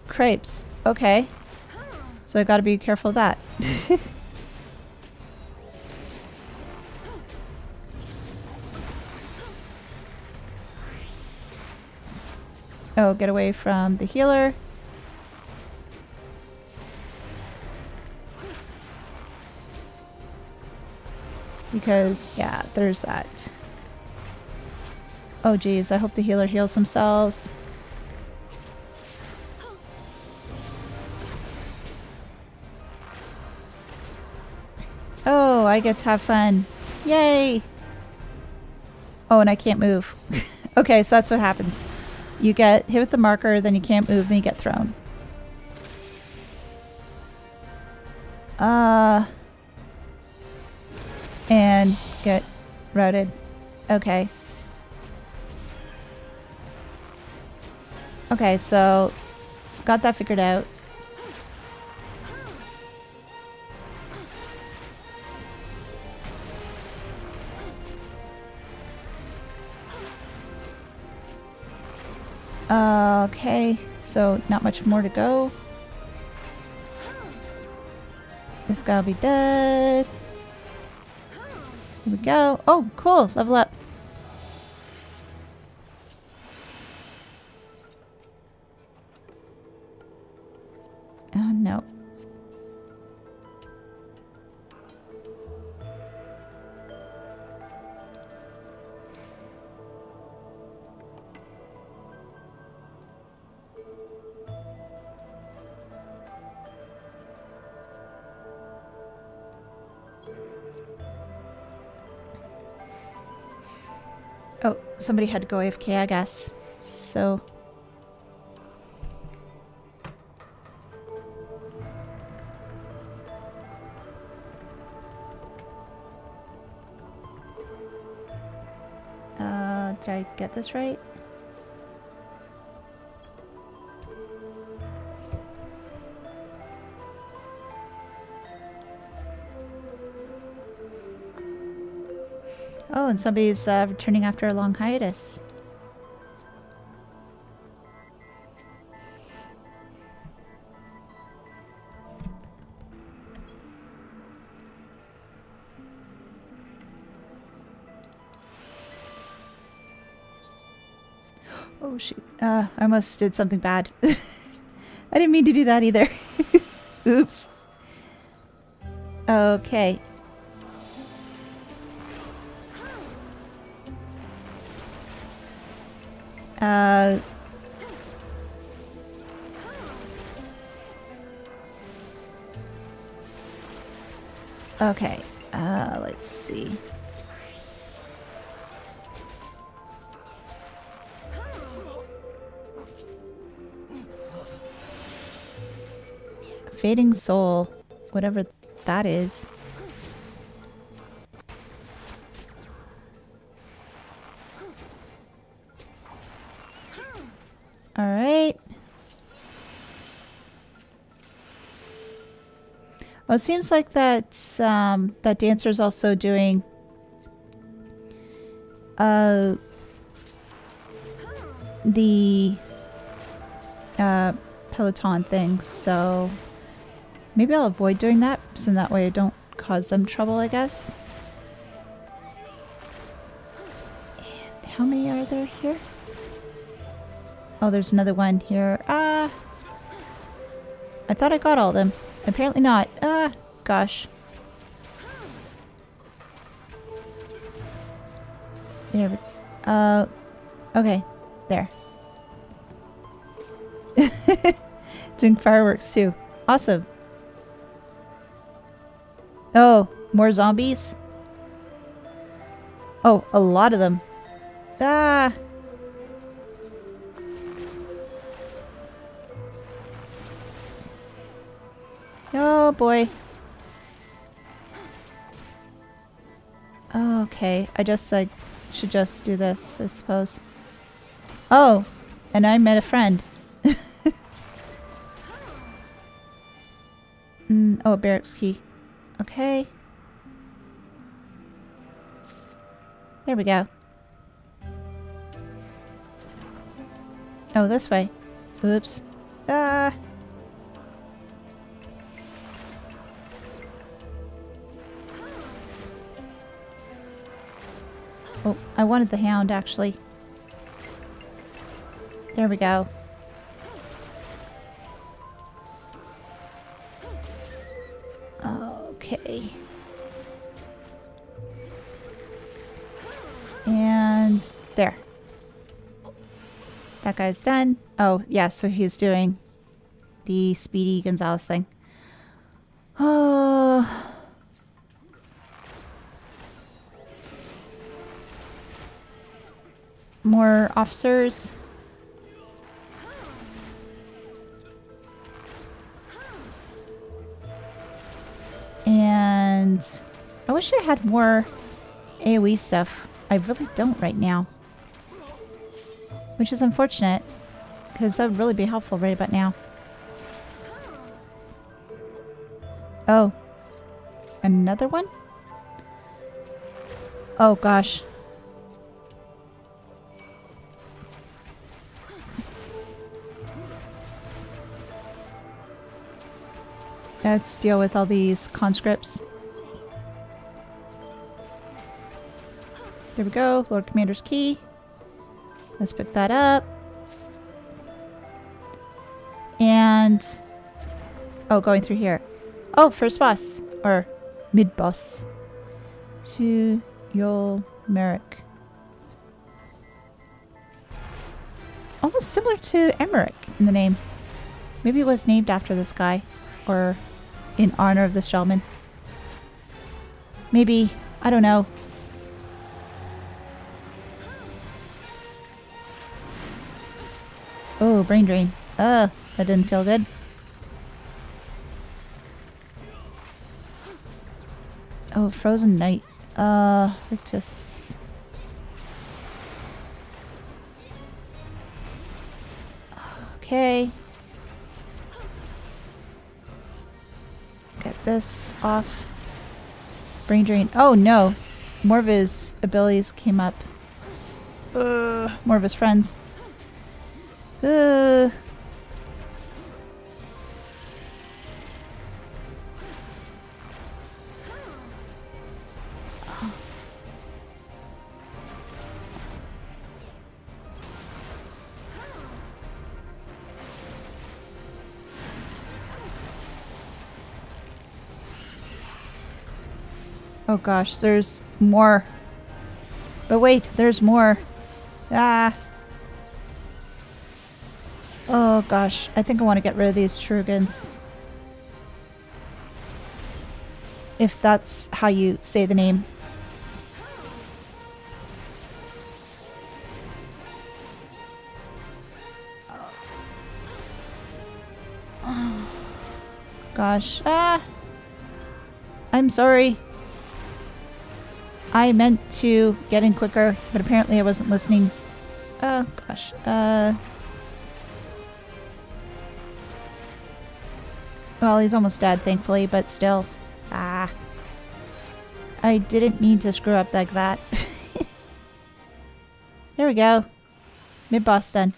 crepes. Okay. So I gotta be careful of that. Oh, get away from the healer. Because, yeah, there's that. Oh geez, I hope the healer heals themselves. Oh, I get to have fun. Yay! Oh, and I can't move. Okay, so that's what happens. You get hit with the marker, then you can't move, then you get thrown. And get routed. Okay. Okay, so got that figured out. Okay, so not much more to go. This guy will be dead. Here we go. Oh, cool. Level up. No. Oh, somebody had to go AFK, I guess. So... did I get this right? Oh, and somebody's returning after a long hiatus. Oh shoot, I almost did something bad. I didn't mean to do that either. Oops. Okay. Okay, let's see. Fading soul, whatever that is. All right. Well, it seems like that's that dancer's also doing the Peloton thing, so maybe I'll avoid doing that, so that way I don't cause them trouble, I guess. And how many are there here? Oh, there's another one here. I thought I got all of them. Apparently not. Gosh. There. Okay. There. Doing fireworks too. Awesome. Oh, more zombies? Oh, a lot of them. Ah! Oh boy. Okay, I just should just do this, I suppose. Oh, and I met a friend. Oh, a barracks key. Okay. There we go. Oh, this way. Oops. Ah. Oh, I wanted the hound, actually. There we go. Okay. And there. That guy's done. Oh, yeah, so he's doing the Speedy Gonzalez thing. Oh. More officers. I wish I had more AoE stuff. I really don't right now. Which is unfortunate, because that would really be helpful right about now. Oh. Another one? Oh gosh. Let's deal with all these conscripts. There we go. Lord Commander's key. Let's pick that up. And... oh, going through here. Oh, first boss. Or mid-boss. To Yol Merrick. Almost similar to Emmerich in the name. Maybe it was named after this guy. Or in honor of this gentleman. Maybe. I don't know. Oh, brain drain. That didn't feel good. Oh, Frozen Night. Rictus. Okay. Get this off. Brain drain. Oh no! More of his abilities came up. More of his friends. Oh gosh, there's more. But wait, there's more. Ah. Oh gosh, I think I want to get rid of these Trugans. If that's how you say the name. Oh, gosh. Ah! I'm sorry. I meant to get in quicker, but apparently I wasn't listening. Oh gosh. Well, he's almost dead, thankfully, but still. Ah. I didn't mean to screw up like that. There we go. Mid-boss done.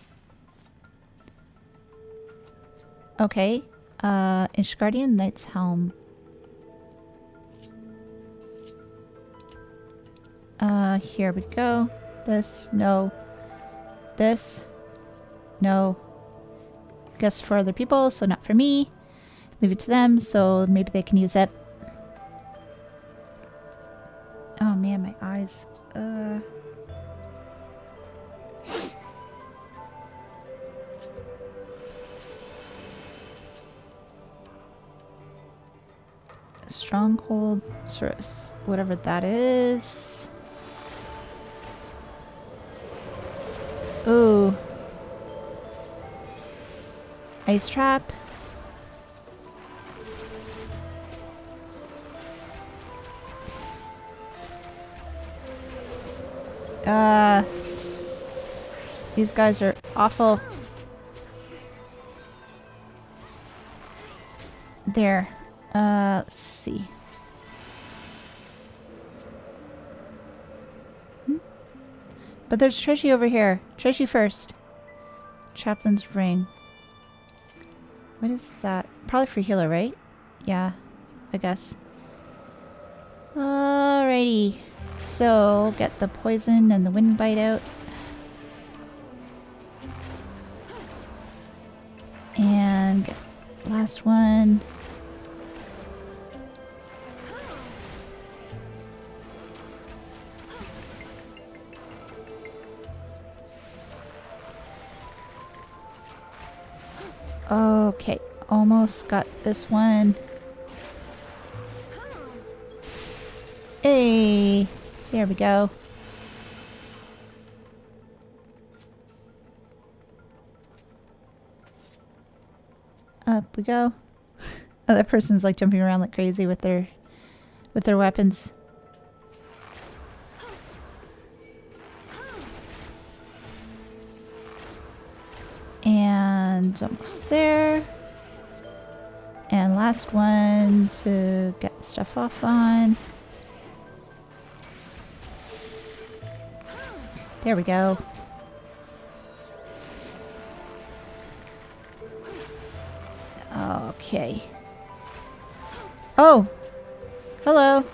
Okay. Ishgardian Knight's Helm. Here we go. This, no. This, no. Guess for other people, so not for me. Leave it to them, so maybe they can use it. Oh man, my eyes. Stronghold, Surus, whatever that is. Ooh. Ice trap. These guys are awful. There. Let's see. But there's Trishy over here. Trishy first. Chaplain's ring. What is that? Probably for healer, right? Yeah, I guess. Alrighty. So, get the poison and the wind bite out. And get the last one. Okay, almost got this one. Hey, there we go. Up we go. Other person's like jumping around like crazy with their with their weapons. And almost there. And last one to get stuff off on. There we go. Okay. Oh! Hello!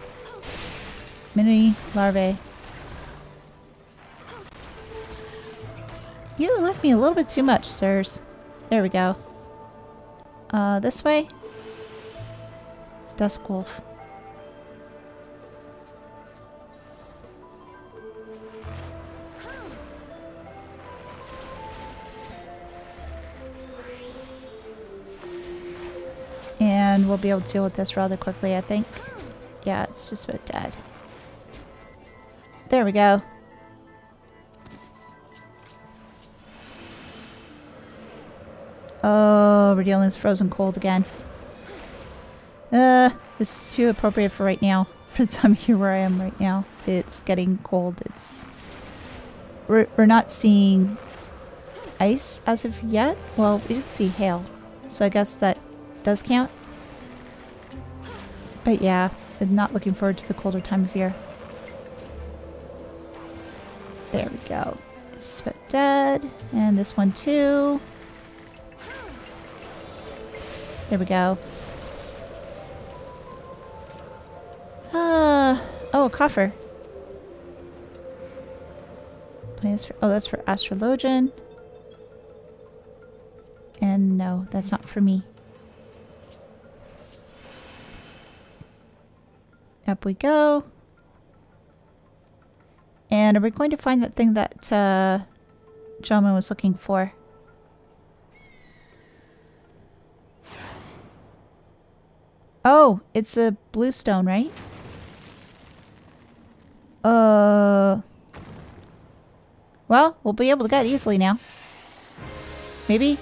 Mini larvae. You left me a little bit too much, sirs. There we go. This way? Dusk wolf. And we'll be able to deal with this rather quickly, I think. Yeah, it's just about dead. There we go. Oh, we're dealing with frozen cold again. This is too appropriate for right now. For the time of year where I am right now. It's getting cold. We're not seeing ice as of yet. Well, we did see hail. So I guess that does count. But yeah, I'm not looking forward to the colder time of year. There we go. This is about dead. And this one too. There we go. Oh, a coffer. Oh, that's for Astrologian. And no, that's not for me. Up we go. And are we going to find that thing that Jama was looking for? Oh, it's a blue stone, right? Well, we'll be able to get it easily now. Maybe?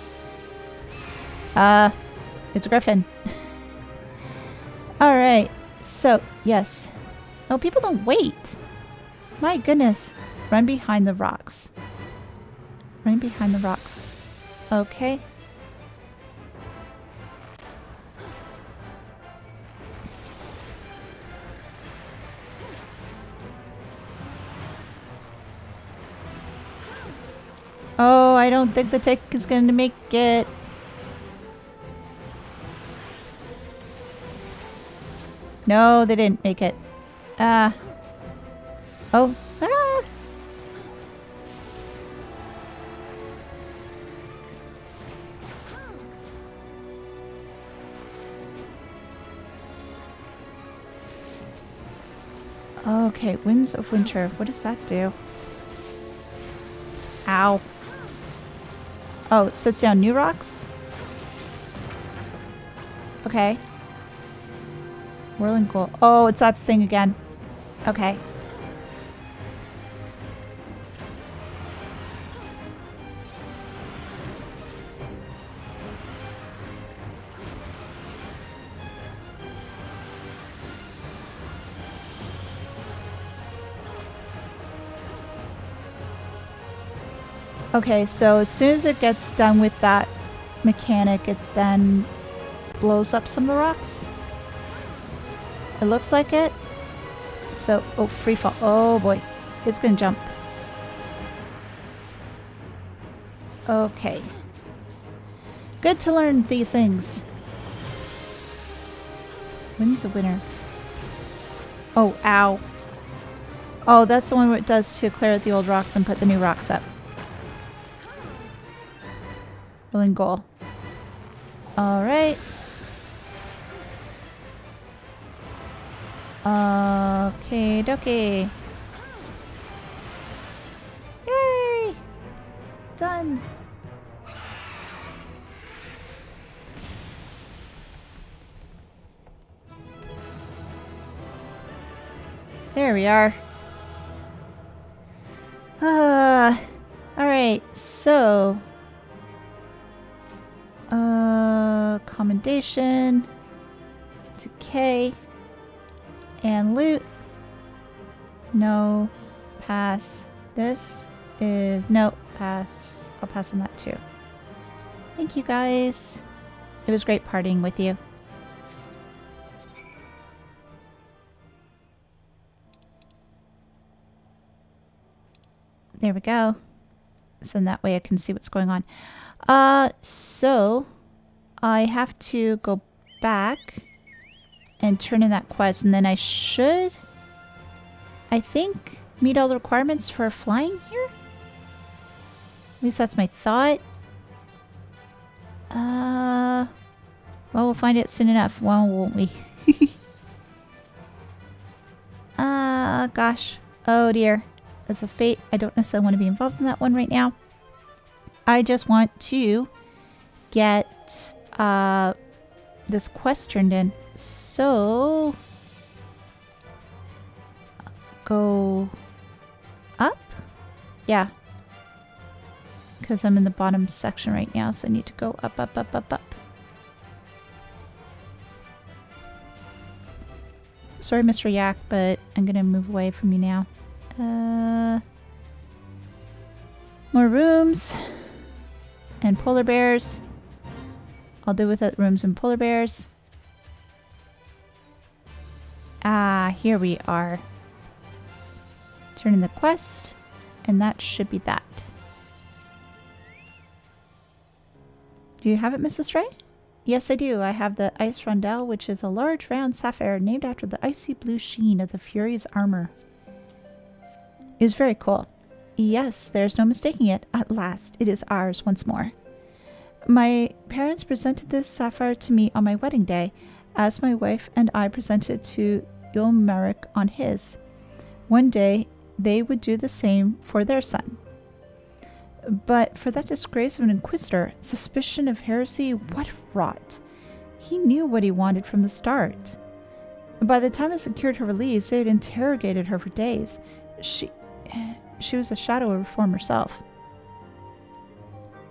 It's a griffin. Alright, so, yes. Oh, people don't wait. My goodness. Run behind the rocks. Run behind the rocks. Okay. Oh, I don't think the tick is going to make it. No, they didn't make it. Oh. Ah. Okay, Winds of Winter. What does that do? Ow. Oh, it sets down new rocks? Okay. Whirling Gold. Oh, it's that thing again. Okay. Okay, so as soon as it gets done with that mechanic, it then blows up some of the rocks. It looks like it. So, oh, free fall. Oh boy, it's gonna jump. Okay. Good to learn these things. Winds of Winter. Oh, ow. Oh, that's the one what it does to clear out the old rocks and put the new rocks up. Rolling goal. Alright. Okay, dokie. Yay! Done. There we are. Alright, so commendation. Decay. And loot. No. Pass. This is... No. Pass. I'll pass on that too. Thank you guys. It was great partying with you. There we go. So in that way I can see what's going on. So I have to go back and turn in that quest, and then I should, I think, meet all the requirements for flying here? At least that's my thought. Well, we'll find it soon enough, well, won't we? Gosh. Oh dear. That's a fate. I don't necessarily want to be involved in that one right now. I just want to get this quest turned in. So go up? Yeah. Because I'm in the bottom section right now, so I need to go up, up, up, up, up. Sorry, Mr. Yak, but I'm going to move away from you now. More rooms. And polar bears. I'll do without rooms and polar bears. Ah, here we are. Turn in the quest. And that should be that. Do you have it, Miss Astray? Yes, I do. I have the Ice Rondelle, which is a large round sapphire named after the icy blue sheen of the Fury's armor. It is very cool. Yes, there's no mistaking it. At last, it is ours once more. My parents presented this sapphire to me on my wedding day, as my wife and I presented to Eorzea on his. One day, they would do the same for their son. But for that disgrace of an inquisitor, suspicion of heresy, what rot. He knew what he wanted from the start. By the time I secured her release, they had interrogated her for days. She was a shadow of her former self.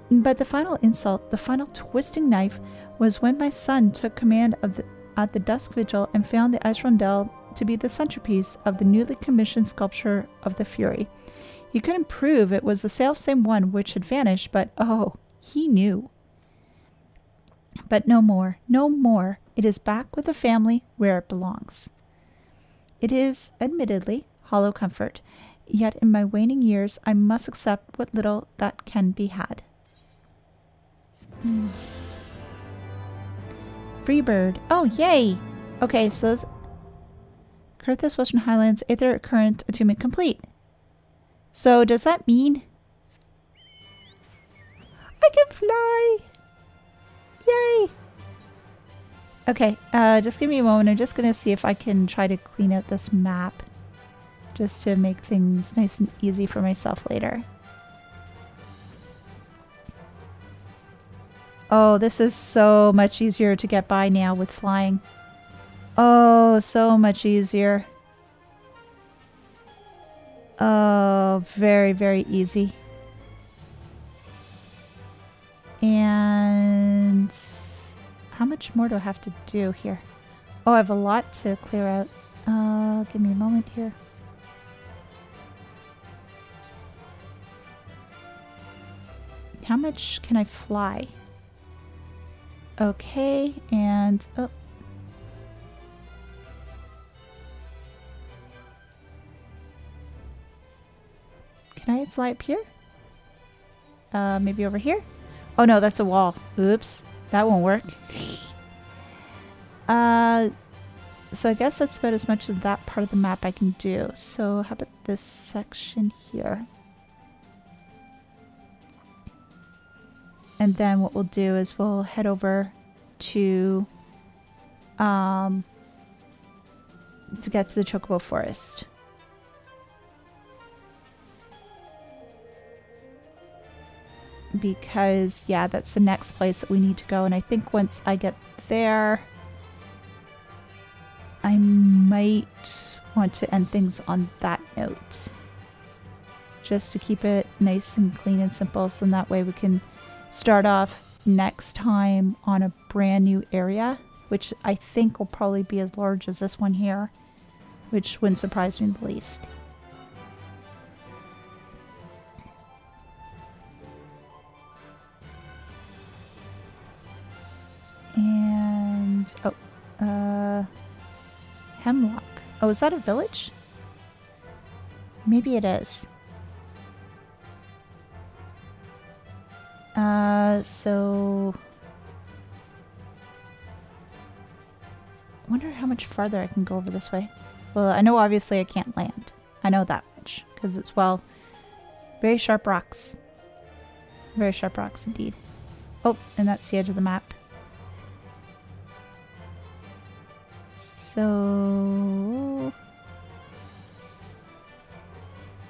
But the final insult, the final twisting knife, was when my son took command at the dusk vigil and found the Ice Rondelle to be the centerpiece of the newly commissioned sculpture of the Fury. He couldn't prove it was the self-same one which had vanished, but oh, he knew. But no more, no more. It is back with the family where it belongs. It is, admittedly, hollow comfort, yet in my waning years I must accept what little that can be had. Freebird. Oh, yay! Okay, so this Kurthus Western Highlands Aether Current Attunement complete. So does that mean I can fly? Yay! Okay, just give me a moment. I'm just gonna see if I can try to clean out this map just to make things nice and easy for myself later. Oh, this is so much easier to get by now with flying. Oh, so much easier. Oh, very, very easy. And how much more do I have to do here? Oh, I have a lot to clear out. Give me a moment here. How much can I fly? Okay, and oh. Can I fly up here? Maybe over here? Oh no, that's a wall. Oops, that won't work. So I guess that's about as much of that part of the map I can do. So how about this section here? And then what we'll do is we'll head over to get to the Chocobo Forest. Because, yeah, that's the next place that we need to go. And I think once I get there, I might want to end things on that note. Just to keep it nice and clean and simple. So in that way we can start off next time on a brand new area, which I think will probably be as large as this one here. which wouldn't surprise me in the least. And, Hemlock. Oh, is that a village? Maybe it is. So... I wonder how much farther I can go over this way. Well, I know obviously I can't land. I know that much. Because it's, well, very sharp rocks. Very sharp rocks indeed. Oh, and that's the edge of the map. So...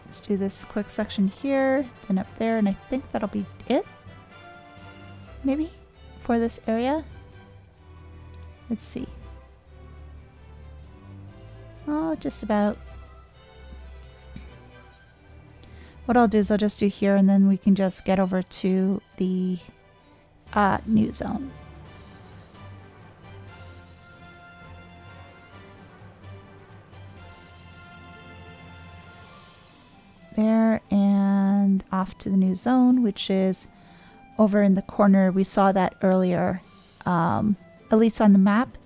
let's do this quick section here, then up there, and I think that'll be it? Maybe? For this area? Let's see. Oh, just about. What I'll do is I'll just do here, and then we can just get over to the new zone. There, and off to the new zone, which is over in the corner. We saw that earlier, at least on the map,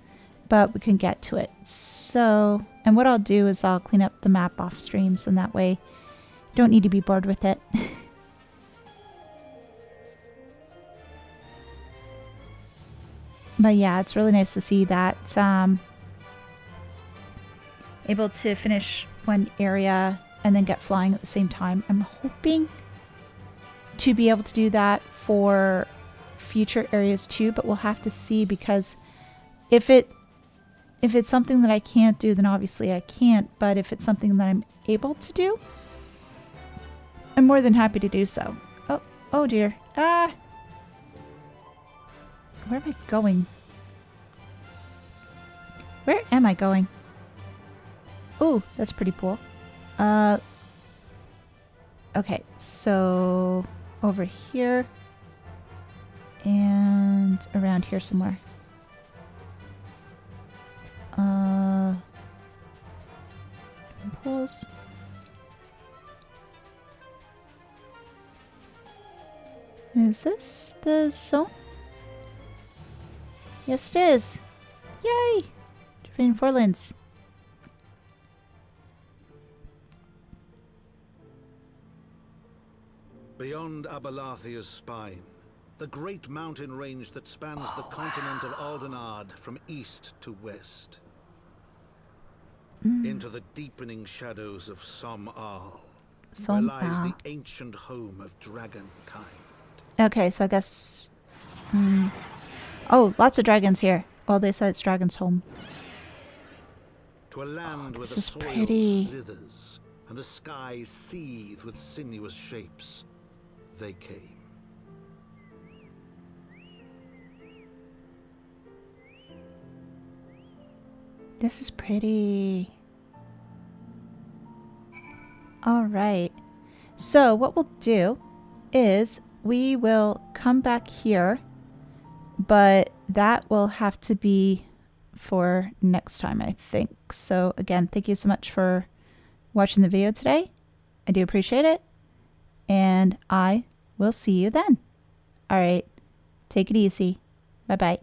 but we can get to it. So, and what I'll do is I'll clean up the map off streams, and that way you don't need to be bored with it. But yeah, it's really nice to see that able to finish one area and then get flying at the same time. I'm hoping to be able to do that for future areas too, but we'll have to see, because if it's something that I can't do, then obviously I can't, but if it's something that I'm able to do, I'm more than happy to do so. Oh dear. Ah! Where am I going? Where am I going? Oh, that's pretty cool. Okay, so over here and around here somewhere. Pulls. Is this the zone? Yes, it is. Yay! Drain Forlands. Beyond Abalathia's spine, the great mountain range that spans the continent of Aldenard from east to west. Into the deepening shadows of Som-Al, where lies the ancient home of dragonkind. Okay, so I guess... oh, lots of dragons here. Oh, they said it's Dragon's home. To a land where the soil slithers and the skies seethe with sinuous shapes, they came. This is pretty. All right. So what we'll do is we will come back here, but that will have to be for next time, I think. So again, thank you so much for watching the video today. I do appreciate it. And I will see you then. All right. Take it easy. Bye-bye.